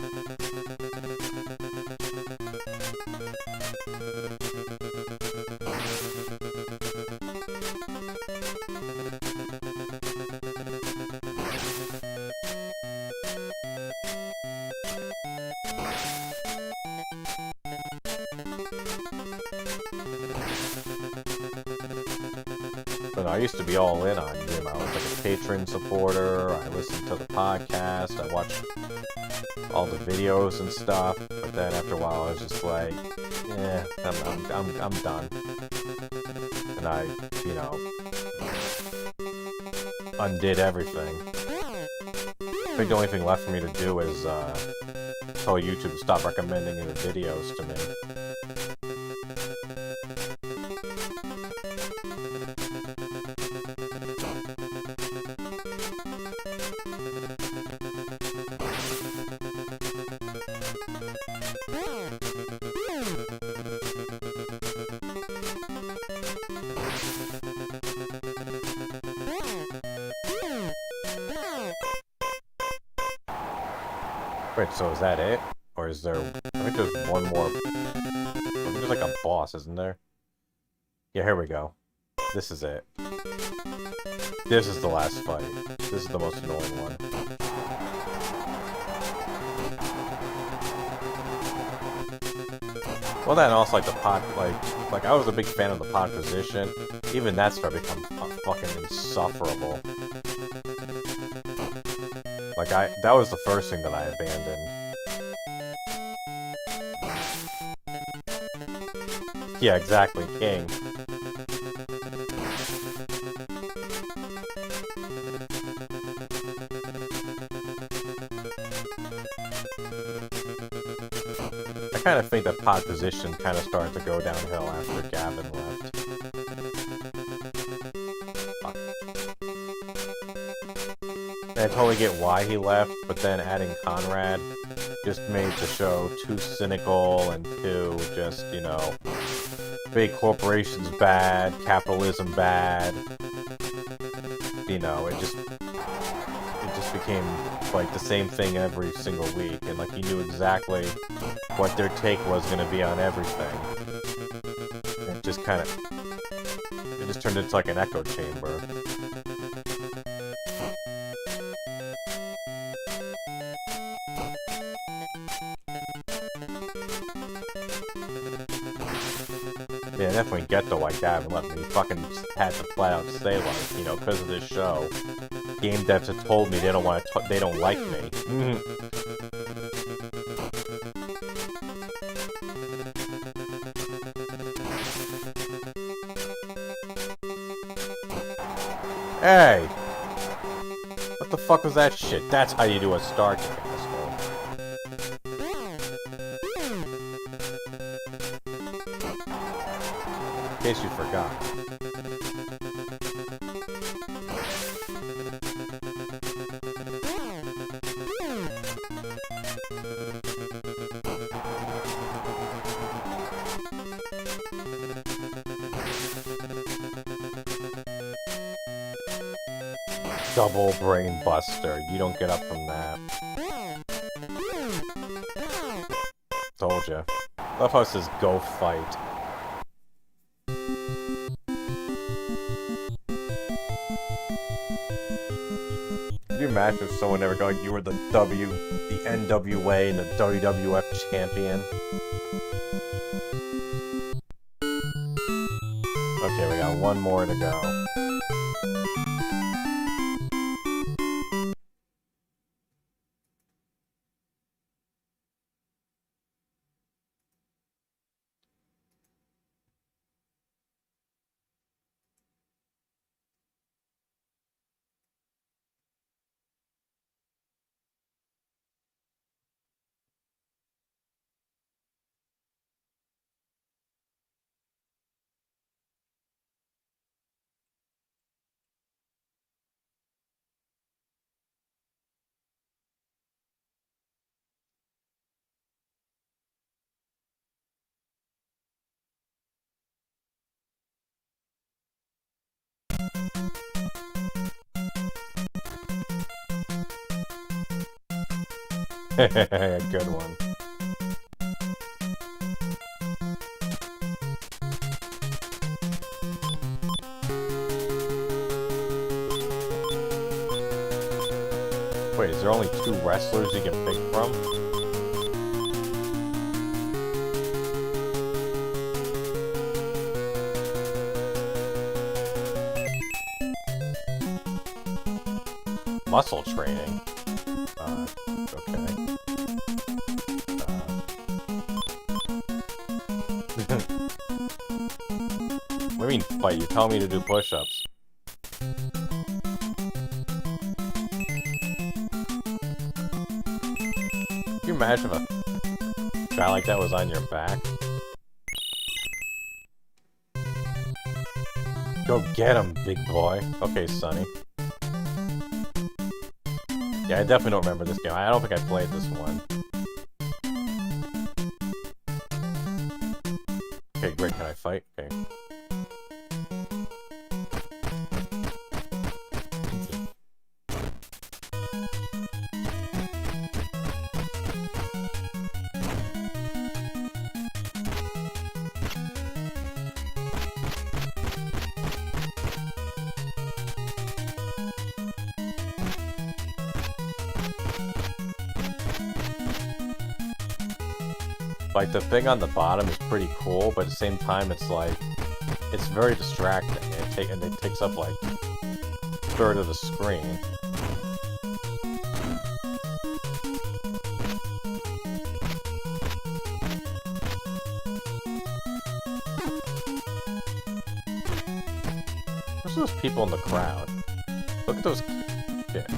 I used to be all in on Jim. I was like a patron supporter. I listened to the podcast. I watched all the videos and stuff. But then after a while, I was just like, yeah, I'm done. And I, you know, undid everything. I think the only thing left for me to do is tell YouTube to stop recommending their videos to me. Wait, so is that it? Or is there... I think there's one more... I think there's like a boss, isn't there? Yeah, here we go. This is it. This is the last fight. This is the most annoying one. Well, then also like the pod... Like I was a big fan of the pod position. Even that started to become fucking insufferable. Like, that was the first thing that I abandoned. Yeah, exactly, King. I kind of think that pod position kind of started to go downhill after Gavin left. I totally get why he left, but then adding Conrad just made the show too cynical and too just, you know, big corporations bad, capitalism bad. You know, it just became like the same thing every single week, and like he knew exactly what their take was going to be on everything. It just kind of, it just turned into like an echo chamber. Yeah, I definitely get the why Gavin left me. He fucking had to flat out say, like, you know, because of this show, game devs have told me they don't want to, they don't like me. Hey! What the fuck was that shit? That's how you do a star kick, asshole. In case you forgot. Double brain buster. You don't get up from that. Told ya. Love how it says go fight. Could you imagine if someone ever going, you were the NWA and the WWF champion? Okay, we got one more to go. Good one. Wait, is there only 2 wrestlers you can pick from? muscle training. Okay. What do you mean fight? You tell me to do push-ups. Can you imagine if a guy like that was on your back? Go get him, big boy. Okay, Sonny. Yeah, I definitely don't remember this game. I don't think I played this one. Okay, great. Can I fight? Okay. Like, the thing on the bottom is pretty cool, but at the same time, it's like, it's very distracting, and it takes up, like, a third of the screen. What's those people in the crowd? Look at those kids.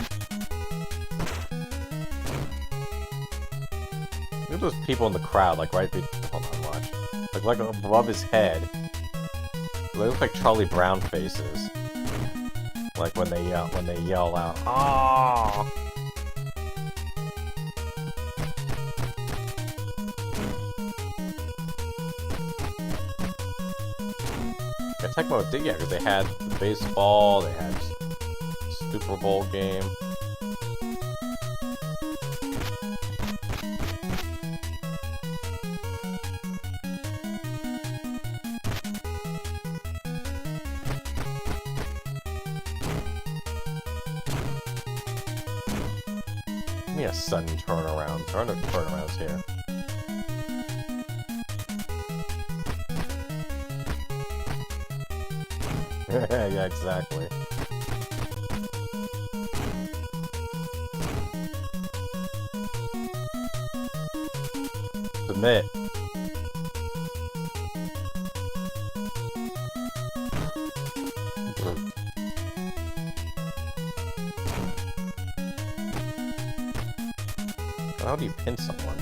Look at those people in the crowd, like hold on, watch. Like above his head. They look like Charlie Brown faces. Like when they yell out, "Ah!" Yeah, Tecmo did, yeah, because they had baseball, they had Super Bowl game. Give me a sudden turnaround. Turnarounds here. Yeah, exactly. Submit. How do you pin someone?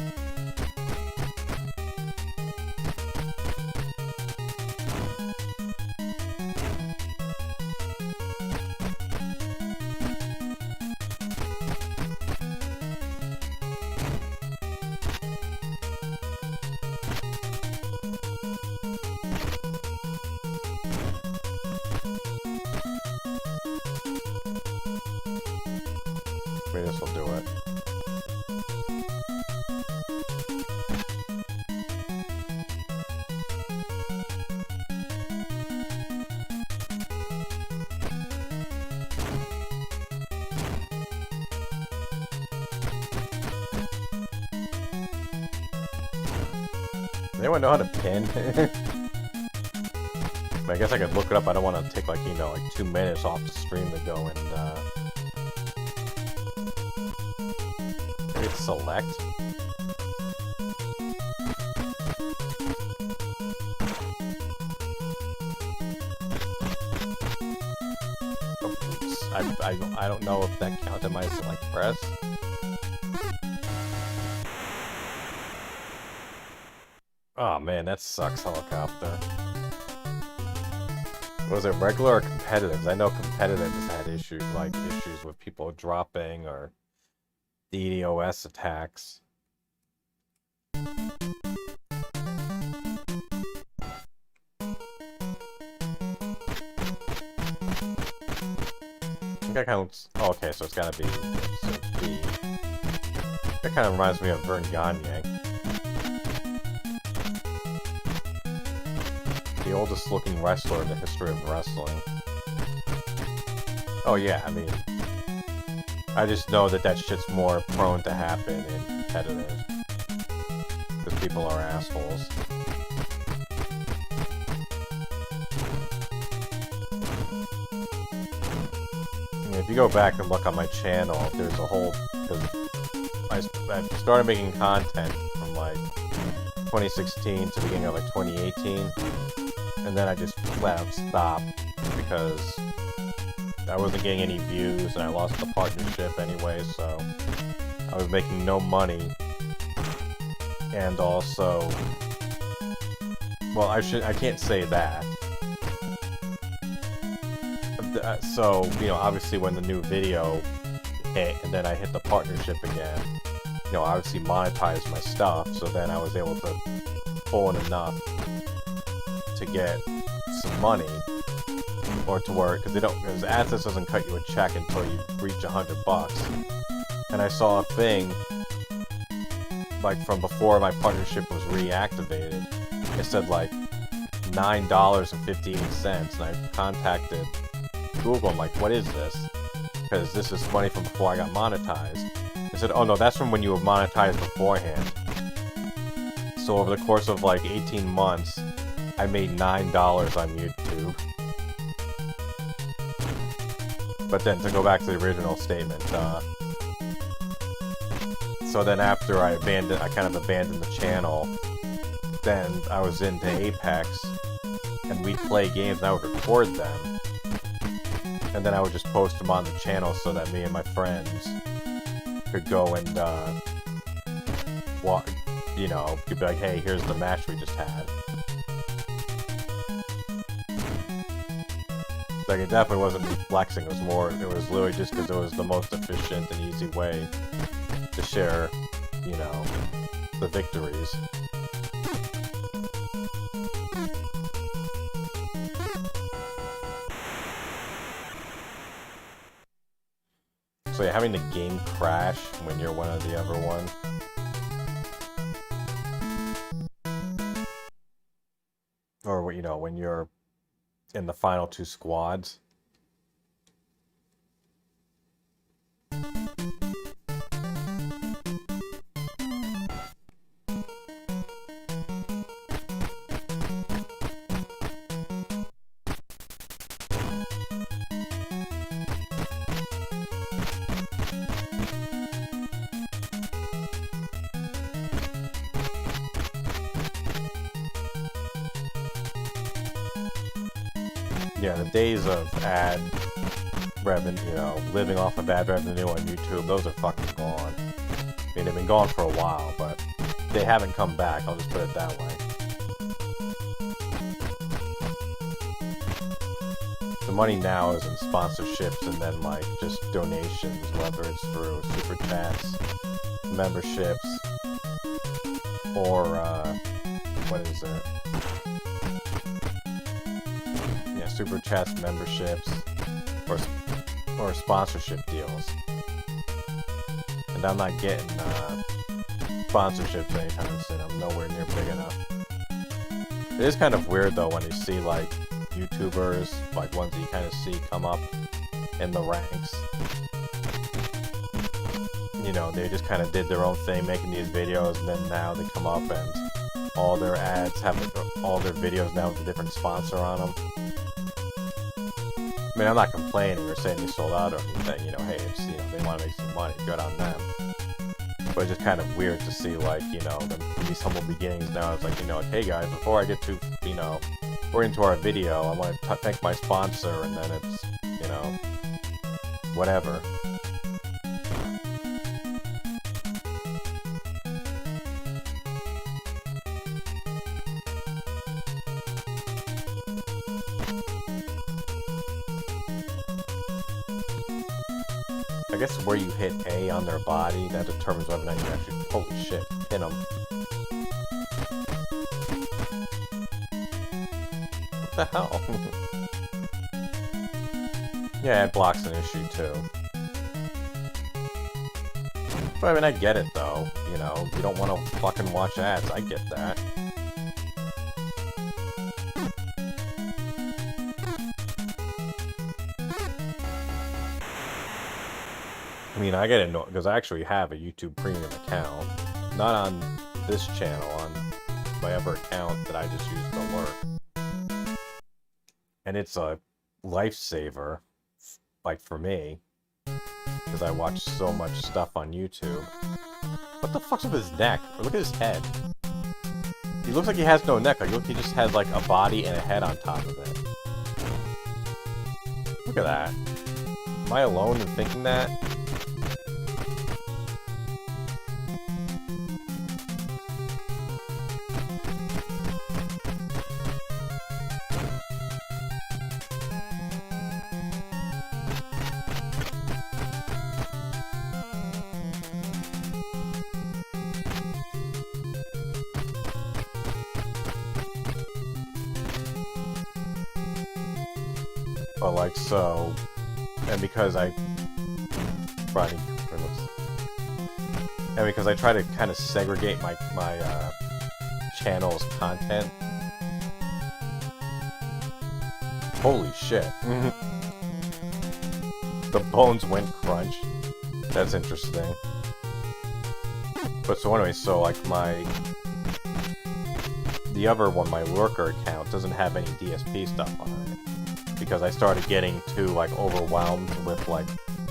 Maybe this will do it. Does anyone know how to pin? I guess I could look it up. I don't want to take, like, you know, like 2 minutes off the stream to go and hit select. Oops. I don't know if that counted my select press. Oh man, that sucks, helicopter. Was it regular or competitive? I know competitive has had issues with people dropping or DDoS attacks. I think I kind of... Oh, okay, so it's gotta be... So B. That kind of reminds me of Vern Gagne. The oldest looking wrestler in the history of wrestling. Oh yeah, I mean... I just know that shit's more prone to happen in competitive. Because people are assholes. you go back and look on my channel, there's a whole... Because I started making content from, like, 2016 to the beginning of, like, 2018. And then I just flat out stopped because I wasn't getting any views and I lost the partnership anyway, so I was making no money. And also... Well, I can't say that. So, you know, obviously when the new video hit, and then I hit the partnership again, you know, obviously monetize my stuff, so then I was able to pull in enough to get some money, or to work, because AdSense doesn't cut you a check until you reach $100. And I saw a thing, like, from before my partnership was reactivated. It said, like, $9.58, and I contacted Google. I'm like, what is this? Because this is money from before I got monetized. They said, oh no, that's from when you were monetized beforehand. So over the course of like 18 months, I made $9 on YouTube. But then to go back to the original statement, so then after I kind of abandoned the channel, then I was into Apex, and we'd play games and I would record them. And then I would just post them on the channel so that me and my friends could go and, walk, you know, could be like, hey, here's the match we just had. Like, it definitely wasn't me flexing, it was literally just because it was the most efficient and easy way to share, you know, the victories. So yeah, having the game crash when you're one of the other one. Or, you know, when you're in the final two squads. Yeah, the days of ad revenue, you know, living off of ad revenue on YouTube, those are fucking gone. I mean, they've been gone for a while, but they haven't come back, I'll just put it that way. The money now is in sponsorships and then, like, just donations, whether it's through super chats, memberships, or, what is it? Super chats, memberships, or sponsorship deals. And I'm not getting sponsorships anytime soon. I'm nowhere near big enough. It is kind of weird though when you see like YouTubers, like ones that you kind of see come up in the ranks. You know, they just kind of did their own thing making these videos, and then now they come up and all their ads have all their videos now with a different sponsor on them. I mean, I'm not complaining or saying they sold out or anything, you know, hey, it's, you know, they want to make some money, good on them. But it's just kind of weird to see, like, you know, these humble beginnings now. It's like, you know, like, hey guys, before I get to, you know, we're into our video, I want to thank my sponsor, and then it's, you know, whatever. I guess where you hit A on their body, that determines whether or not you actually, holy shit, pin them. What the hell? Yeah, ad block's an issue too. But I mean, I get it though, you know, you don't want to fucking watch ads, I get that. I mean, I get annoyed because I actually have a YouTube Premium account. Not on this channel, on my other account that I just use to lurk. And it's a lifesaver, like for me, Because I watch so much stuff on YouTube. What the fuck's with his neck? Or look at his head. He looks like he has no neck. Like, look, he just has like a body and a head on top of it. Look at that. Am I alone in thinking that? But like so, and because I try to kind of segregate my channel's content. Holy shit! The bones went crunch. That's interesting. But so anyway, so like the other one, my lurker account, doesn't have any DSP stuff on it. Because I started getting too, like, overwhelmed with, like,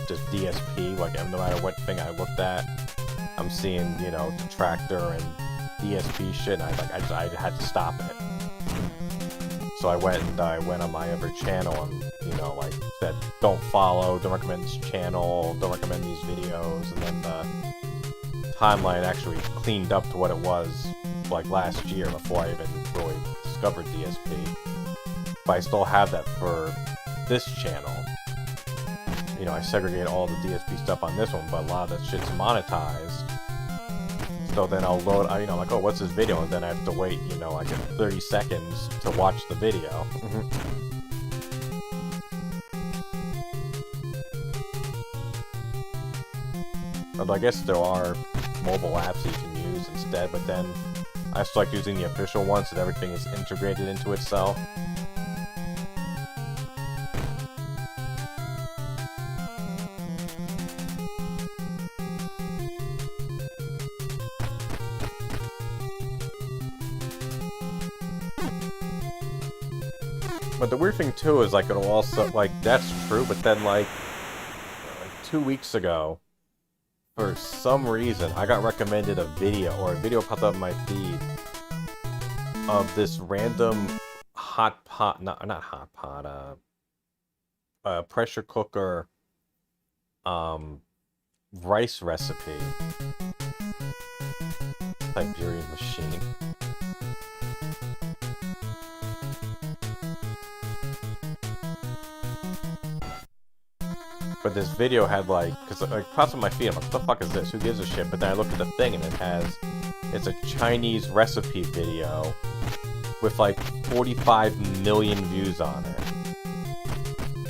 just DSP. Like, no matter what thing I looked at, I'm seeing, you know, Detractor and DSP shit, and I had to stop it. So I went on my other channel and, you know, like, said, don't follow, don't recommend this channel, don't recommend these videos, and then the timeline actually cleaned up to what it was, like, last year, before I even really discovered DSP. But I still have that for this channel. You know, I segregate all the DSP stuff on this one, but a lot of that shit's monetized. So then I'll load, you know, like, oh, what's this video? And then I have to wait, you know, like 30 seconds to watch the video. Although I guess there are mobile apps that you can use instead, but then I still like using the official one so that everything is integrated into itself. But the weird thing too is, like, it'll also, like, that's true, but then, like 2 weeks ago, for some reason, I got recommended a video, or a video popped up in my feed, of this random hot pot, not hot pot, pressure cooker, rice recipe. Siberian machine. But this video had, like, because like, pops on my feed, I'm like, what the fuck is this? Who gives a shit? But then I looked at the thing and it's a Chinese recipe video with like 45 million views on it.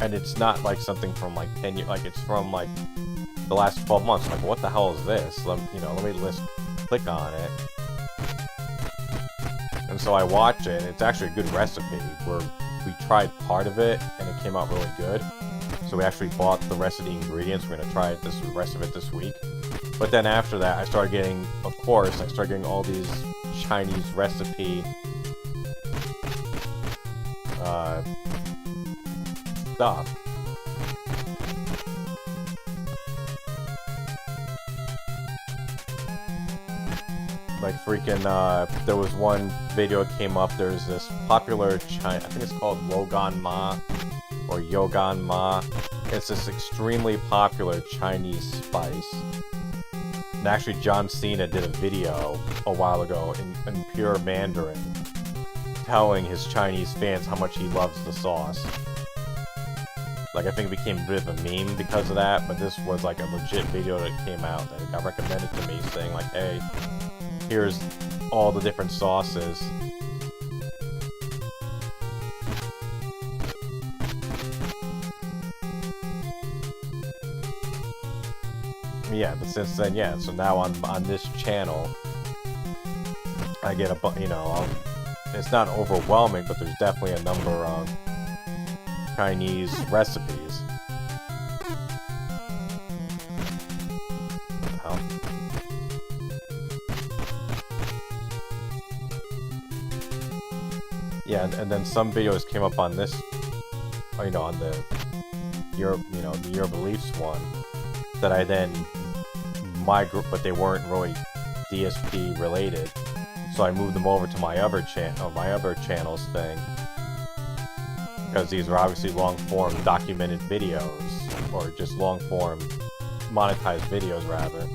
And it's not like something from like 10 years, like it's from like the last 12 months. I'm like, what the hell is this? Let me click on it. And so I watch it, and it's actually a good recipe where we tried part of it and it came out really good. So we actually bought the rest of the ingredients. We're gonna try the rest of it this week. But then after that, I started getting all these Chinese recipe stuff. Like freaking, there was one video that came up. There's this popular I think it's called Logan Ma or Yogan Ma. It's this extremely popular Chinese spice. And actually, John Cena did a video a while ago in pure Mandarin, telling his Chinese fans how much he loves the sauce. Like, I think it became a bit of a meme because of that, but this was like a legit video that came out that got recommended to me, saying like, hey, here's all the different sauces. Yeah, but since then, yeah, so now on this channel, I get it's not overwhelming, but there's definitely a number of Chinese recipes. Well, yeah, and then some videos came up on this, on the Your Beliefs one. that I then migrate, but they weren't really DSP related. So I moved them over to my other channels thing, because these are obviously long-form documented videos, or just long-form monetized videos rather.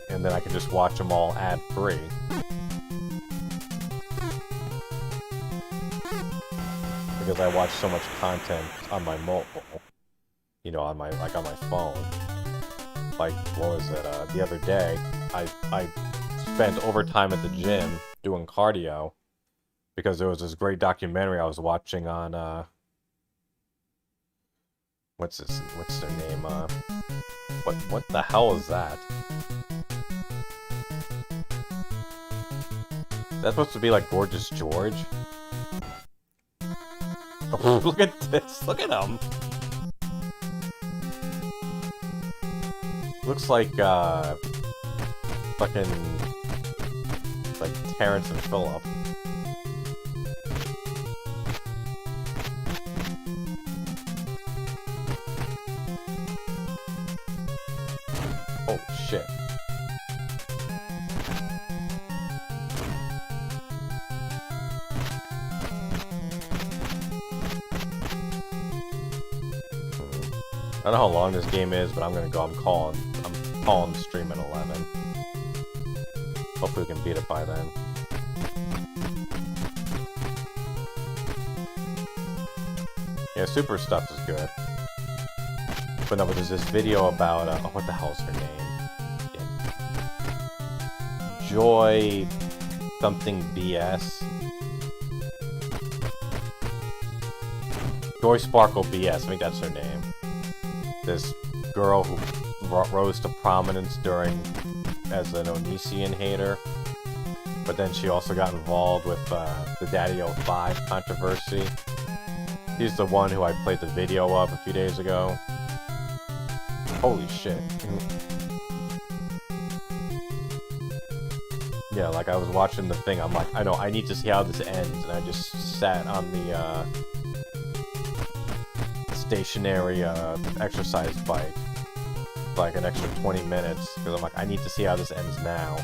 And then I can just watch them all ad-free. Because I watch so much content on my mobile, you know, on my phone. Like, what was it? The other day, I spent overtime at the gym doing cardio because there was this great documentary I was watching on what's their name? What the hell is that? Is that supposed to be like Gorgeous George? Oh, look at this! Look at him! Looks like, fucking, like Terrence and Phillip. Oh, shit. I don't know how long this game is, but I'm gonna go. I'm calling the stream at 11. Hopefully we can beat it by then. Yeah, super stuff is good. But no, but there's this video about oh, what the hell's her name? Yeah. Joy something BS. Joy Sparkle BS. I think that's her name. This girl who rose to prominence as an Onision hater, but then she also got involved with the Daddy 05 controversy. He's the one who I played the video of a few days ago. Holy shit. Yeah, like I was watching the thing, I'm like, I know, I need to see how this ends, and I just sat on the stationary exercise bike for like an extra 20 minutes because I'm like, I need to see how this ends now.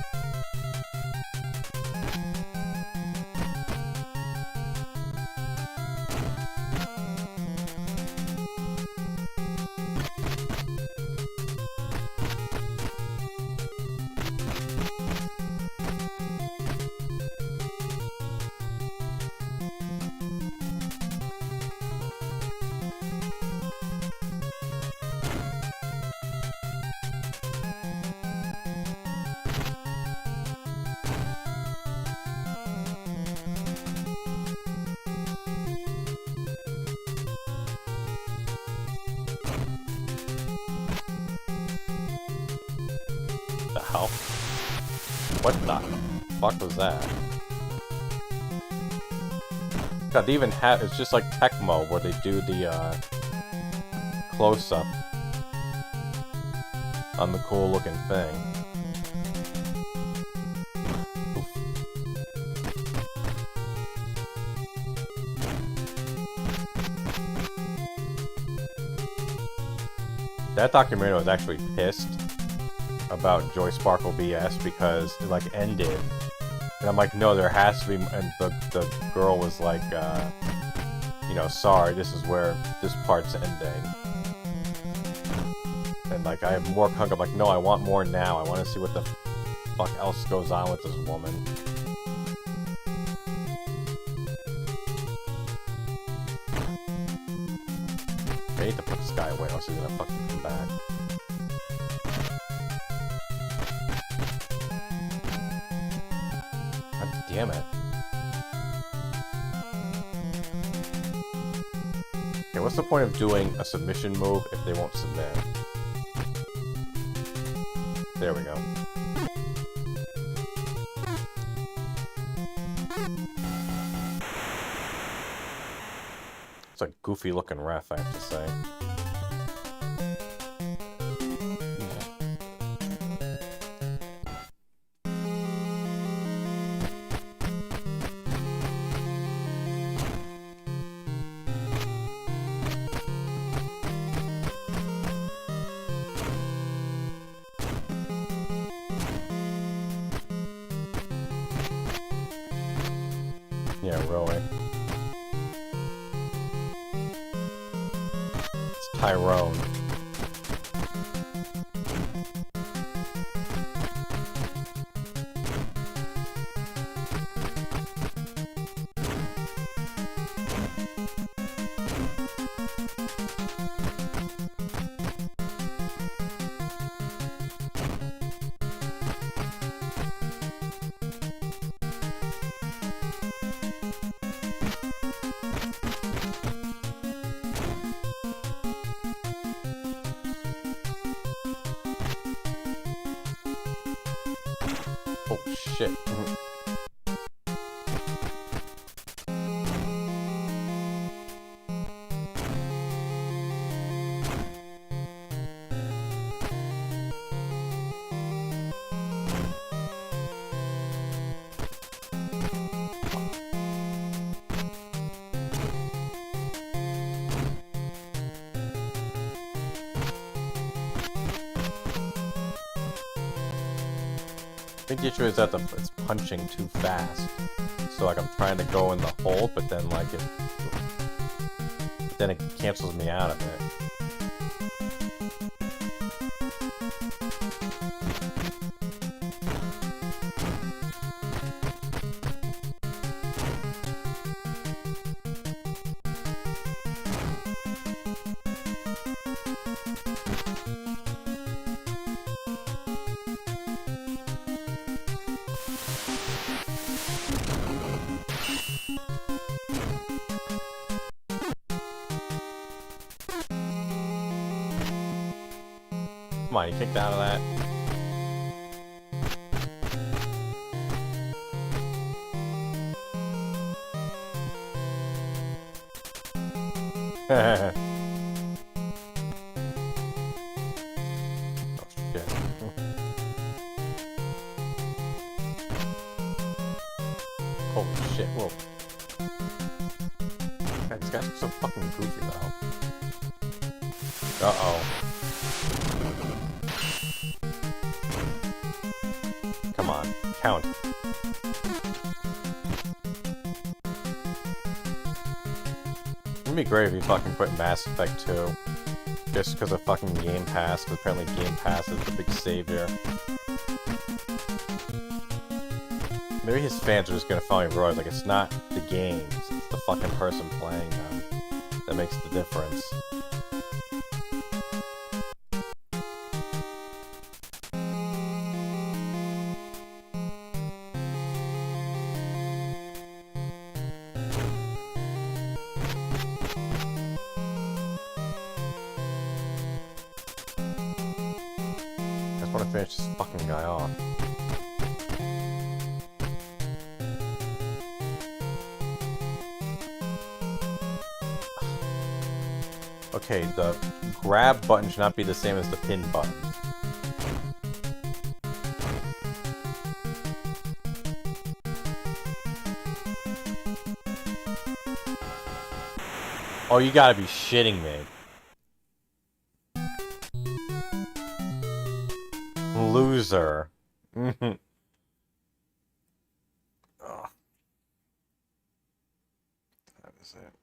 The hell? What the fuck was that? God, they even have, it's just like Tecmo where they do the close-up on the cool looking thing. Oof. That documentary was actually pissed about Joy Sparkle BS because it like ended, and I'm like, no, there has to be, and the girl was like, you know, sorry, this is where this part's ending, and like I have more content. I'm like, no, I want more now. I want to see what the fuck else goes on with this woman. I need to put this guy away, else he's gonna fucking come back. God damn it. Okay, what's the point of doing a submission move if they won't submit? There we go. It's a goofy looking ref, I have to say. Yeah, really. It's Tyrone. Oh shit. I think the issue is that it's punching too fast. So like I'm trying to go in the hole, but then like it cancels me out of it. Come on, you kicked out of that. Oh shit. Holy shit, whoa. God, these guys are so fucking goofy though. Uh-oh. Come on, count. It'd be great if you fucking put Mass Effect 2. Just because of fucking Game Pass, because apparently Game Pass is the big savior. Maybe his fans are just gonna finally realize, like, it's not the games, it's the fucking person playing them that makes the difference. I just want to finish this fucking guy off. Okay, the grab button should not be the same as the pin button. Oh, you gotta be shitting me. Loser. Ugh. That is it.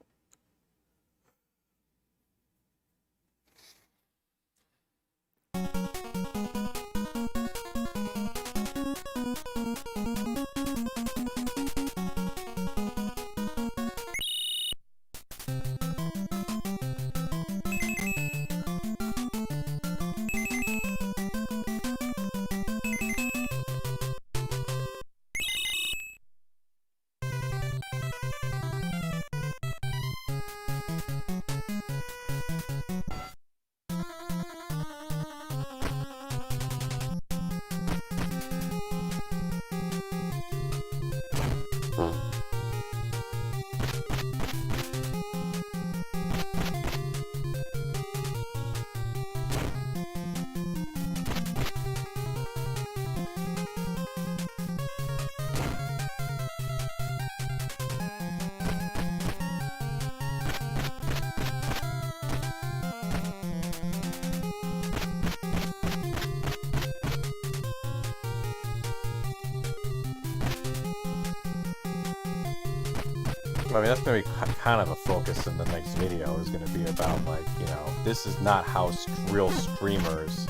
I mean, that's going to be kind of a focus in the next video, is going to be about, like, you know, this is not how real streamers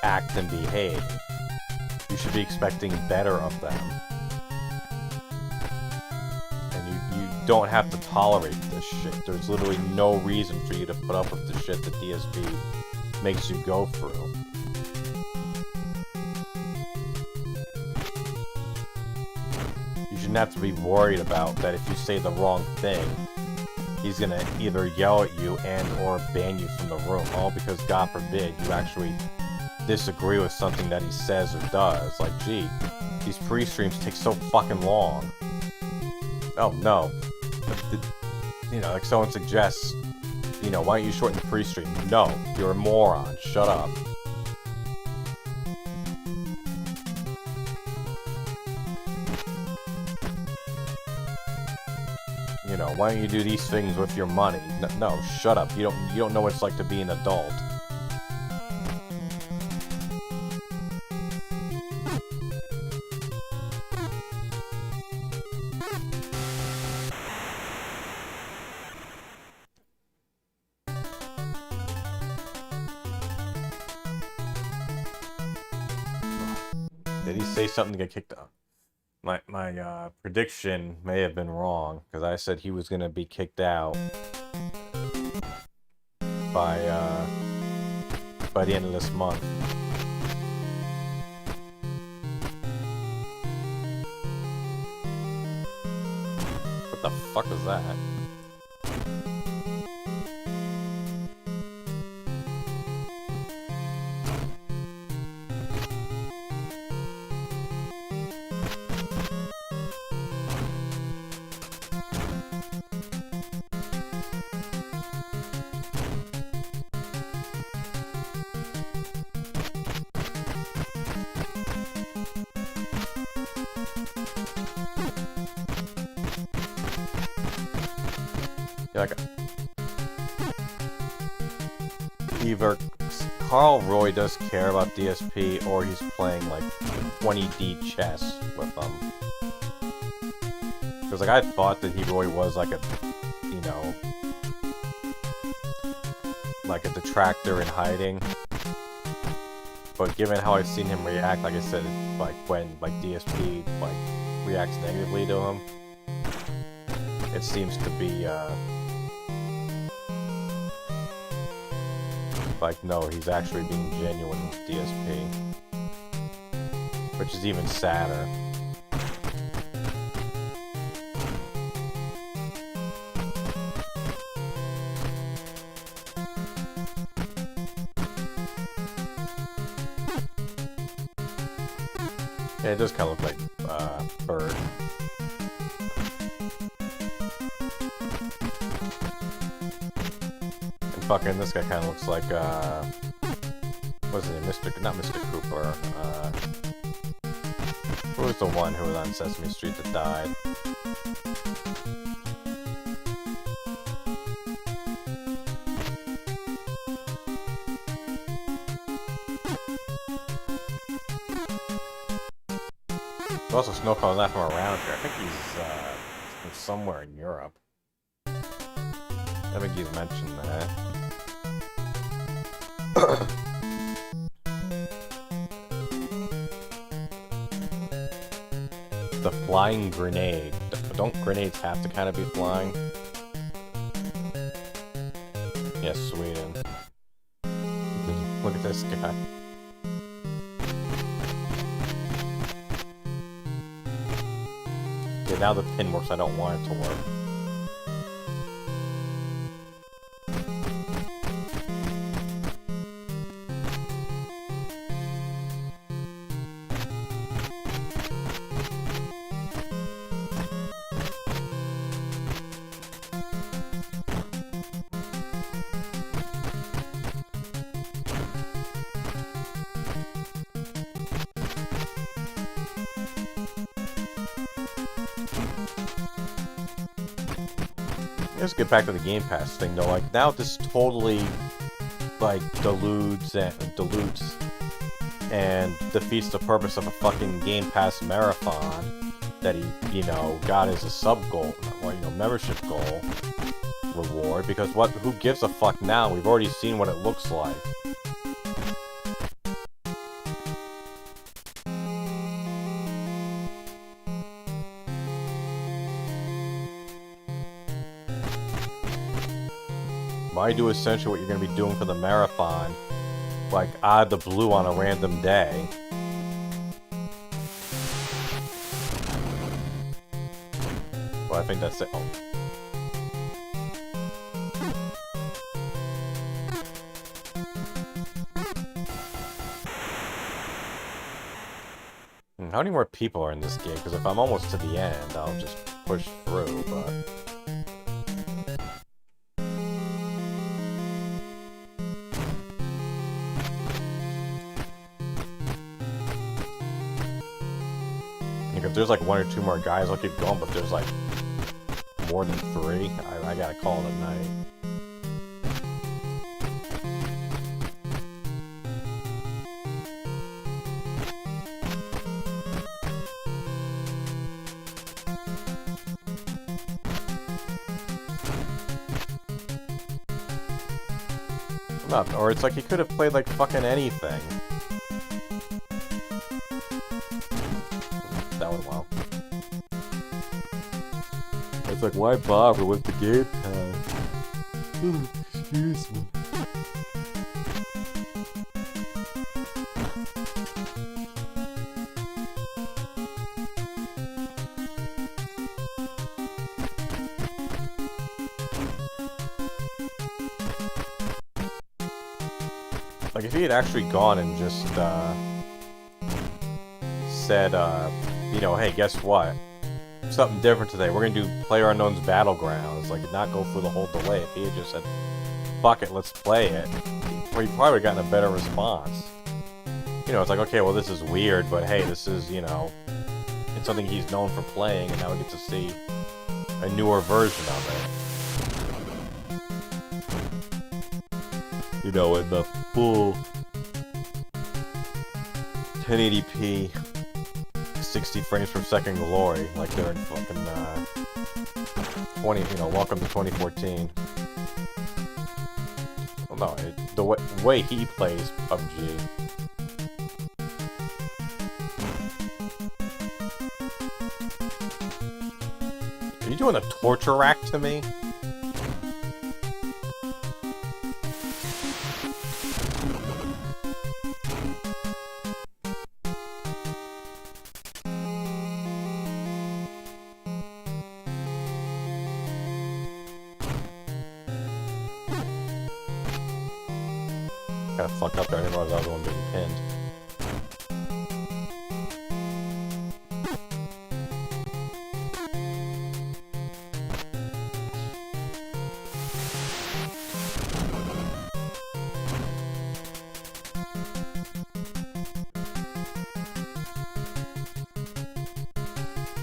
act and behave. You should be expecting better of them. And you don't have to tolerate this shit. There's literally no reason for you to put up with the shit that DSP makes you go through. You shouldn't have to be worried about that if you say the wrong thing, he's gonna either yell at you and or ban you from the room, all because, God forbid, you actually disagree with something that he says or does. Like, gee, these pre-streams take so fucking long. Oh, no. You know, like someone suggests, you know, why don't you shorten the pre-stream? No, you're a moron. Shut up. You know, why don't you do these things with your money? No, shut up. You don't know what it's like to be an adult. Did he say something to get kicked out? My prediction may have been wrong, because I said he was going to be kicked out by the end of this month. What the fuck is that? Like, either Carl Roy does care about DSP, or he's playing like 20D chess with them. Because like I thought that he really was like a, you know, like a detractor in hiding. But given how I've seen him react, like I said, like when like DSP like reacts negatively to him, it seems to be like, no, he's actually being genuine with DSP. Which is even sadder. Yeah, it does kind of look like Bird. Fucking this guy kind of looks like what's his name? Not Mr. Cooper. Who was the one who was on Sesame Street that died? There's also Snowfall not from around here. I think he's from somewhere in Europe. I think he's mentioned that. The flying grenade. Don't grenades have to kind of be flying? Yes, Sweden. Look at this guy. Yeah, now the pin works. I don't want it to work. Let's get back to the Game Pass thing though. Like now, this totally like dilutes and defeats the purpose of a fucking Game Pass marathon that he, you know, got as a sub-goal, or, you know, membership goal reward, because who gives a fuck now? We've already seen what it looks like. Why do essentially what you're going to be doing for the marathon, like, out of the blue on a random day? Well, I think that's it. Oh. How many more people are in this game? Because if I'm almost to the end, I'll just push through, but... Like, if there's like 1 or 2 more guys, I'll keep going, but if there's like more than 3, I gotta call it a night. Not, or it's like he could have played like fucking anything. That one, wow. It's like, why bother with the gamepad? Excuse me. Like, if he had actually gone and just, said, you know, hey, guess what? Something different today. We're gonna do PlayerUnknown's Battlegrounds. Like, not go through the whole delay. If he had just said, fuck it, let's play it, well, he probably would have gotten a better response. You know, it's like, okay, well, this is weird, but hey, this is, you know, it's something he's known for playing, and now we get to see a newer version of it. You know, in the full 1080p 60 frames per second glory, like they're in fucking 20, you know, welcome to 2014. Well, no, the way he plays PUBG. Are you doing a torture rack to me? Gotta fuck up there, I didn't realize I was the one being pinned.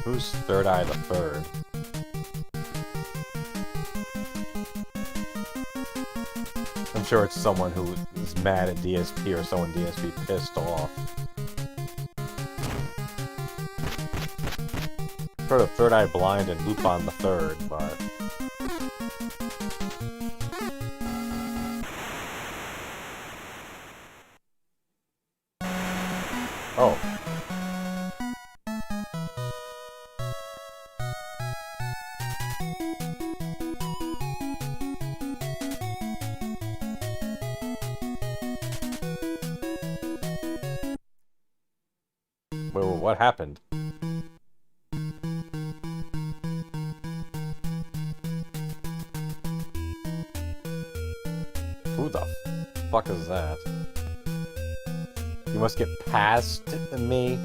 Who's Third Eye the Third? I'm sure it's someone who is mad at DSP or someone DSP pissed off. Heard of Third Eye Blind and Lupin the Third, but... Oh. What happened? Who the fuck is that? You must get past me.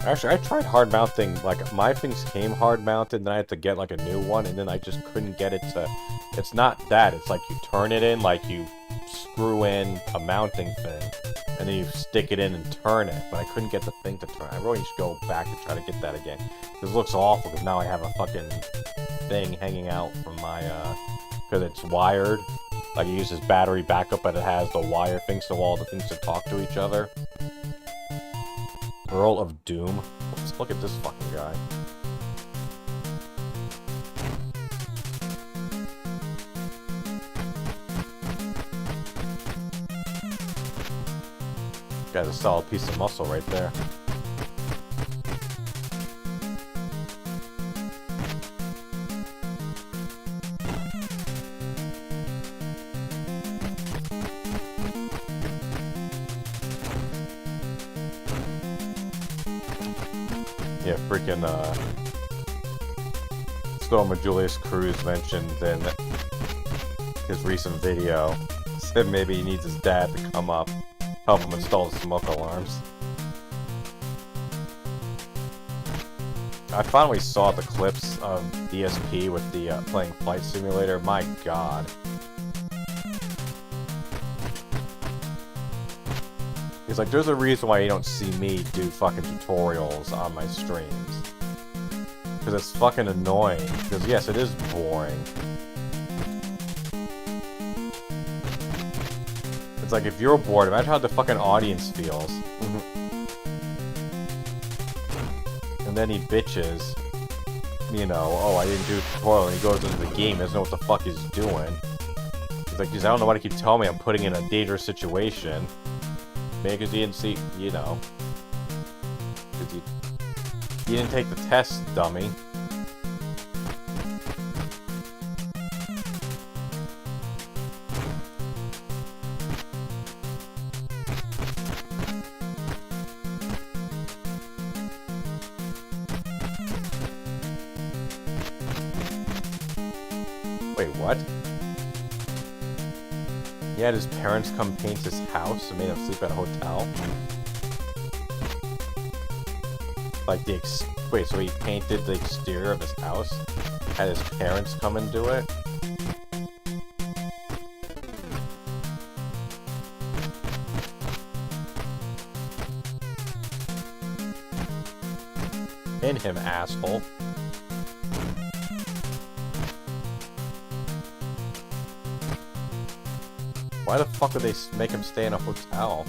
Actually, I tried hard mounting, like, my things came hard mounted, and then I had to get, like, a new one, and then I just couldn't get it to... It's not that, it's like you turn it in, like you screw in a mounting thing, and then you stick it in and turn it, but I couldn't get the thing to turn. I really should go back and try to get that again. This looks awful, because now I have a fucking thing hanging out from my, because it's wired. Like, it uses battery backup, but it has the wire thing, so all the things to talk to each other. Earl of Doom. Let's look at this fucking guy. Guy's a solid piece of muscle right there. Yeah, freaking, Storm Julius Cruz mentioned in his recent video, said maybe he needs his dad to come up, help him install the smoke alarms. I finally saw the clips of DSP with the playing Flight Simulator. My god. He's like, there's a reason why you don't see me do fucking tutorials on my streams. Because it's fucking annoying. Because yes, it is boring. It's like, if you're bored, imagine how the fucking audience feels. And then he bitches, you know, oh, I didn't do a tutorial, and he goes into the game, doesn't know what the fuck he's doing. He's like, I don't know why they keep telling me I'm putting in a dangerous situation. Maybe because you didn't see, you know. Because you didn't take the test, dummy. Wait, what? He had his parents come paint his house and made him sleep at a hotel? Like wait, so he painted the exterior of his house? Had his parents come and do it? In him, asshole. Why the fuck would they make him stay in a hotel?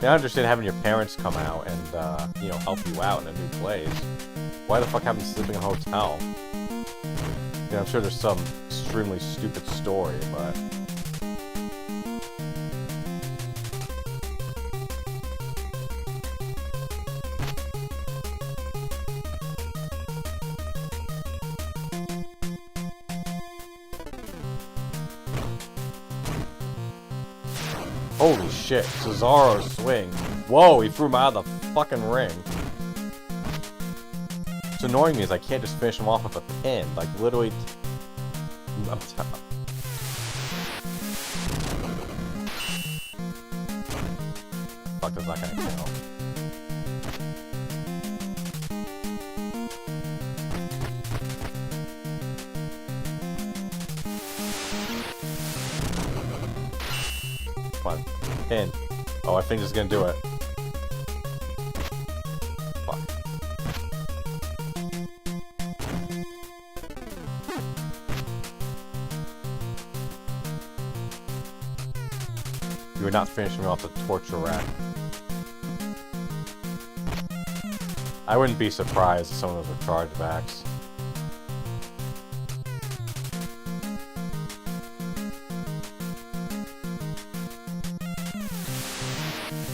I understand having your parents come out and, you know, help you out in a new place. Why the fuck have them sleeping in a hotel? Yeah, I'm sure there's some extremely stupid story, but... Holy shit, Cesaro's swing. Whoa, he threw him out of the fucking ring. What's annoying me is I can't just finish him off with a pin. Like, literally... Fuck, that's not gonna count. Come on. Pin. Oh, I think this is gonna do it. Fuck. You are not finishing off the torture rack. I wouldn't be surprised if some of those were chargebacks.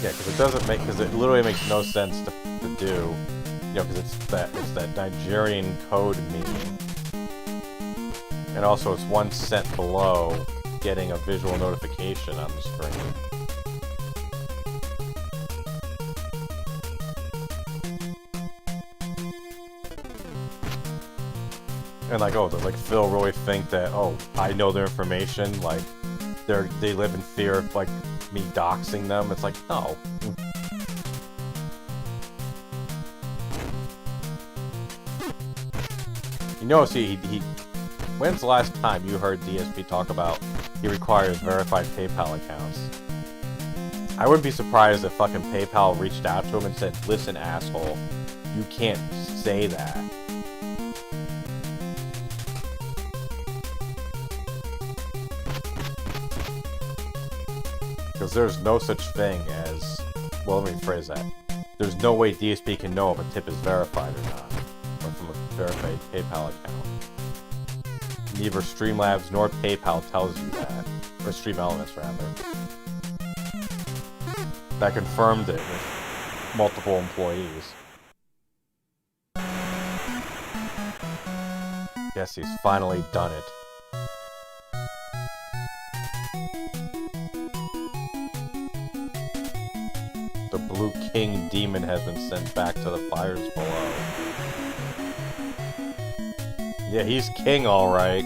Yeah, because it doesn't make, because it literally makes no sense to do, you know, because it's that Nigerian code meme, and also it's 1 cent below getting a visual notification on the screen. And like, oh, like Phil really think that, oh, I know their information, like they live in fear of like me doxing them. It's like, no. You know, see, when's the last time you heard DSP talk about he requires verified PayPal accounts? I wouldn't be surprised if fucking PayPal reached out to him and said, listen, asshole, you can't say that. Because there's no such thing as... Well, let me rephrase that. There's no way DSP can know if a tip is verified or not. Or from a verified PayPal account. Neither Streamlabs nor PayPal tells you that. Or Stream Elements, rather. That confirmed it with multiple employees. Guess he's finally done it. The Blue King demon has been sent back to the fires below. Yeah, he's king, alright.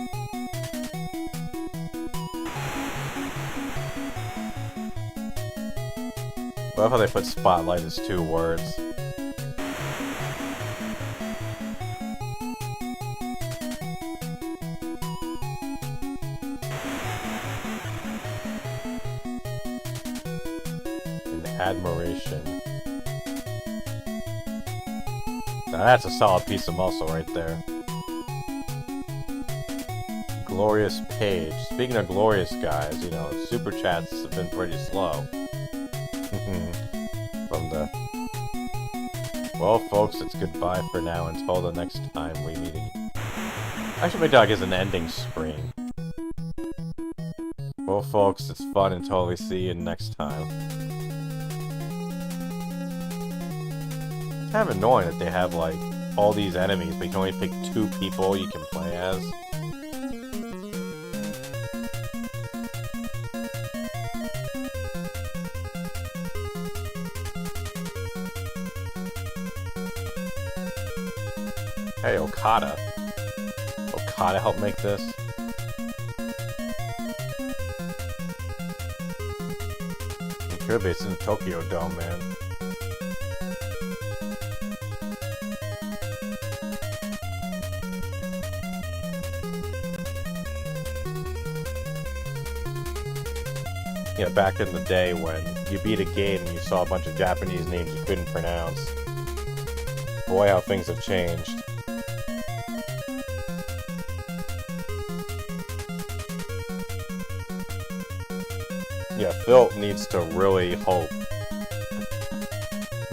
I love how they put spotlight as 2 words. Admiration. Now that's a solid piece of muscle right there. Glorious Page. Speaking of glorious guys, you know, super chats have been pretty slow. From the... Well, folks, it's goodbye for now until the next time we meet again. Actually, my dog is an ending screen. Well, folks, it's fun until we see you next time. It's kind of annoying that they have, like, all these enemies, but you can only pick 2 people you can play as. Hey, Okada. Okada helped make this. It could be. It's in the Tokyo Dome, man. Yeah, back in the day when you beat a game and you saw a bunch of Japanese names you couldn't pronounce. Boy, how things have changed. Yeah, Phil needs to really hope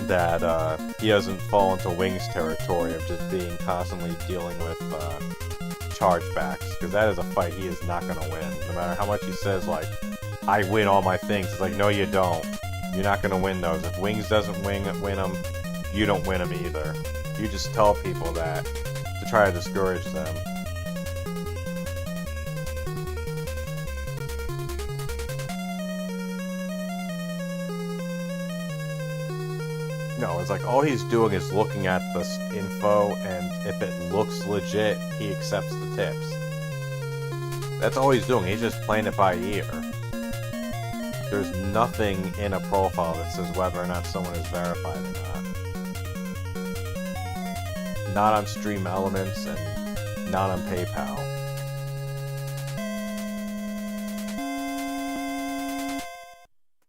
that he doesn't fall into Wings territory of just being constantly dealing with chargebacks, because that is a fight he is not going to win. No matter how much he says, like, I win all my things, it's like, no you don't. You're not going to win those. If Wings doesn't win them, you don't win them either. You just tell people that to try to discourage them. No, it's like all he's doing is looking at this info, and if it looks legit, he accepts the tips. That's all he's doing. He's just playing it by ear. There's nothing in a profile that says whether or not someone is verified or not. Not on Stream Elements and not on PayPal.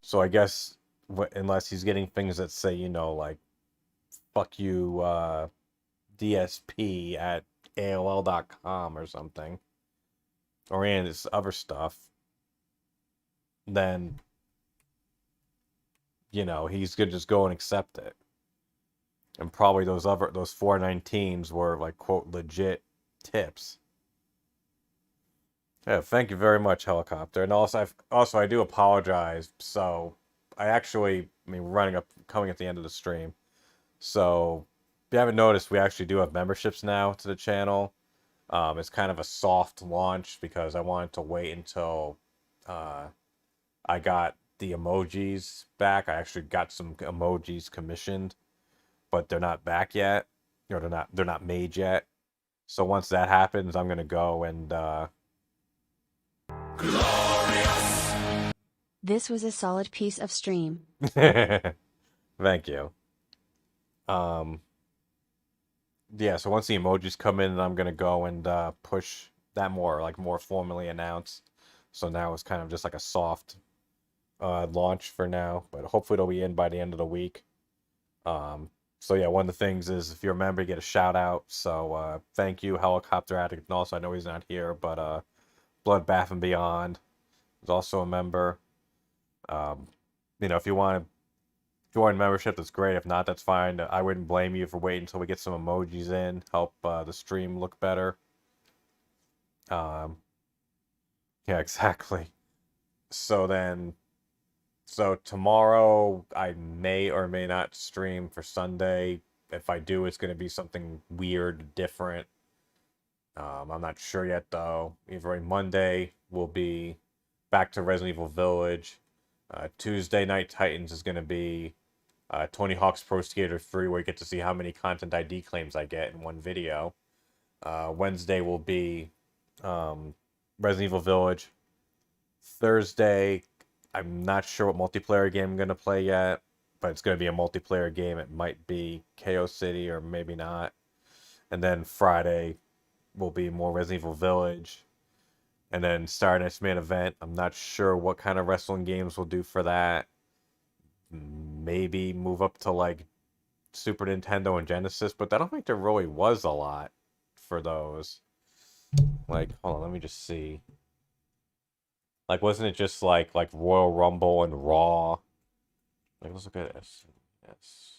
So I guess, unless he's getting things that say, you know, like, fuck you, DSP at AOL.com or something, or any of this other stuff, then, you know, he's gonna just go and accept it. And probably those 419s were, like, quote, legit tips. Yeah, thank you very much, Helicopter. And also, I do apologize. So, coming at the end of the stream. So, if you haven't noticed, we actually do have memberships now to the channel. It's kind of a soft launch because I wanted to wait until I got the emojis back. I actually got some emojis commissioned, but they're not back yet, or they're not made yet. So once that happens, I'm gonna go and Glorious! This was a solid piece of stream. Thank you. Yeah, so once the emojis come in, I'm gonna go and push that more formally announced. So now it's kind of just like a soft launch for now, but hopefully it'll be in by the end of the week. So yeah, one of the things is if you're a member, you get a shout out. So thank you, Helicopter Addict. And also, I know he's not here, but Bloodbath and Beyond is also a member. You know, if you want to join membership, that's great. If not, that's fine. I wouldn't blame you for waiting until we get some emojis in, help the stream look better. Um, yeah, exactly. So then, so tomorrow I may or may not stream for Sunday. If I do, it's going to be something weird, different. I'm not sure yet though. Either way, Monday will be back to Resident Evil Village. Tuesday Night Titans is going to be Tony Hawk's Pro Skater 3, where you get to see how many content ID claims I get in one video. Wednesday will be um, Resident Evil Village. Thursday, I'm not sure what multiplayer game I'm going to play yet, but it's going to be a multiplayer game. It might be KO City or maybe not. And then Friday will be more Resident Evil Village. And then Saturday Night's Main Event, I'm not sure what kind of wrestling games we'll do for that. Maybe move up to like Super Nintendo and Genesis, but I don't think there really was a lot for those. Like, hold on, let me just see. Like, wasn't it just like Royal Rumble and Raw? Like, let's look at this. Yes.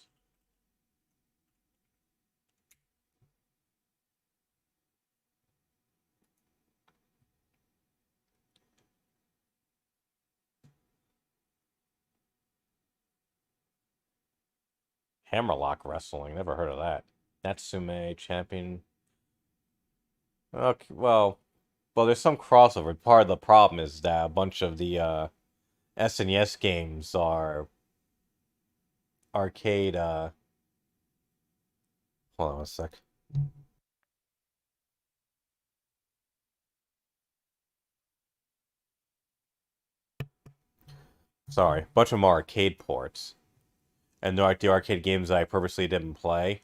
Hammerlock Wrestling, never heard of that. Natsume Champion. Okay, well, there's some crossover. Part of the problem is that a bunch of the SNES games are arcade. Hold on a sec. Sorry, a bunch of them are arcade ports, and they're like the arcade games that I purposely didn't play.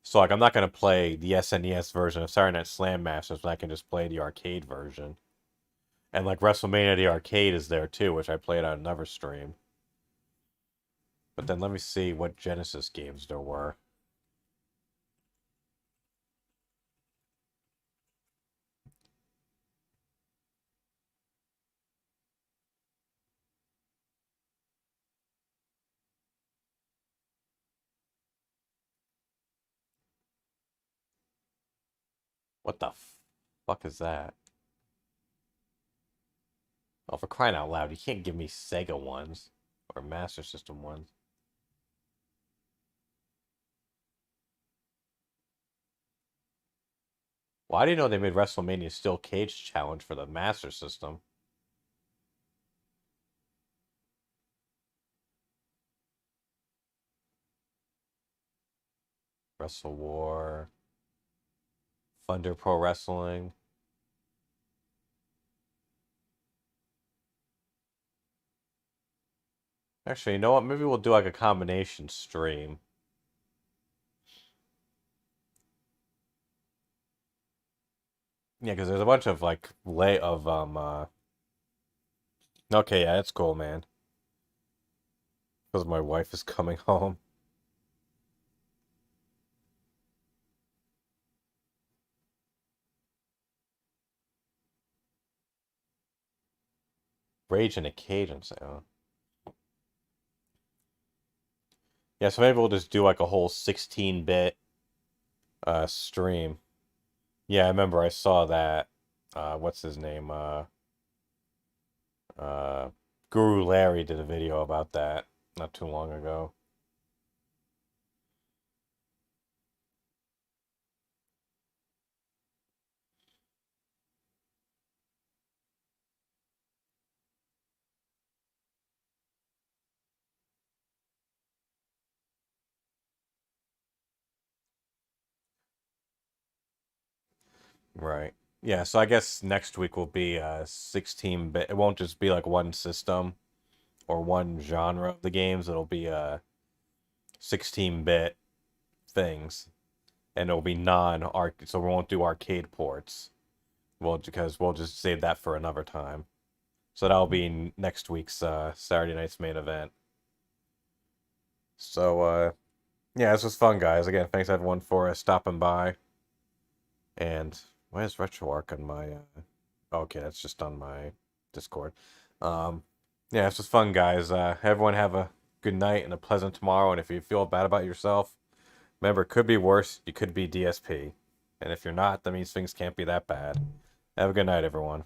So like, I'm not gonna play the SNES version of Saturday Night Slam Masters, but I can just play the arcade version. And like WrestleMania, the arcade is there too, which I played on another stream. But then let me see what Genesis games there were. What the fuck is that? Oh, for crying out loud, you can't give me Sega ones or Master System ones. Well, I didn't know they made WrestleMania Steel Cage Challenge for the Master System. Wrestle War, Thunder Pro Wrestling. Actually, you know what? Maybe we'll do like a combination stream. Yeah, because there's a bunch of like lay of Okay, yeah, that's cool, man. Because my wife is coming home. Rage in a Cage and say, oh. Yeah, so maybe we'll just do like a whole 16-bit stream. Yeah, I remember I saw that. What's his name? Uh, Guru Larry did a video about that not too long ago. Right. Yeah, so I guess next week will be 16-bit. It won't just be like one system or one genre of the games. It'll be 16-bit things, and it'll be non-arc. So we won't do arcade ports. Well, because we'll just save that for another time. So that'll be next week's Saturday night's main event. So yeah, this was fun, guys. Again, thanks everyone for stopping by. And why is RetroArch on my Okay, that's just on my Discord. Yeah, this was fun, guys. Everyone have a good night and a pleasant tomorrow. And if you feel bad about yourself, remember, it could be worse. You could be DSP. And if you're not, that means things can't be that bad. Have a good night, everyone.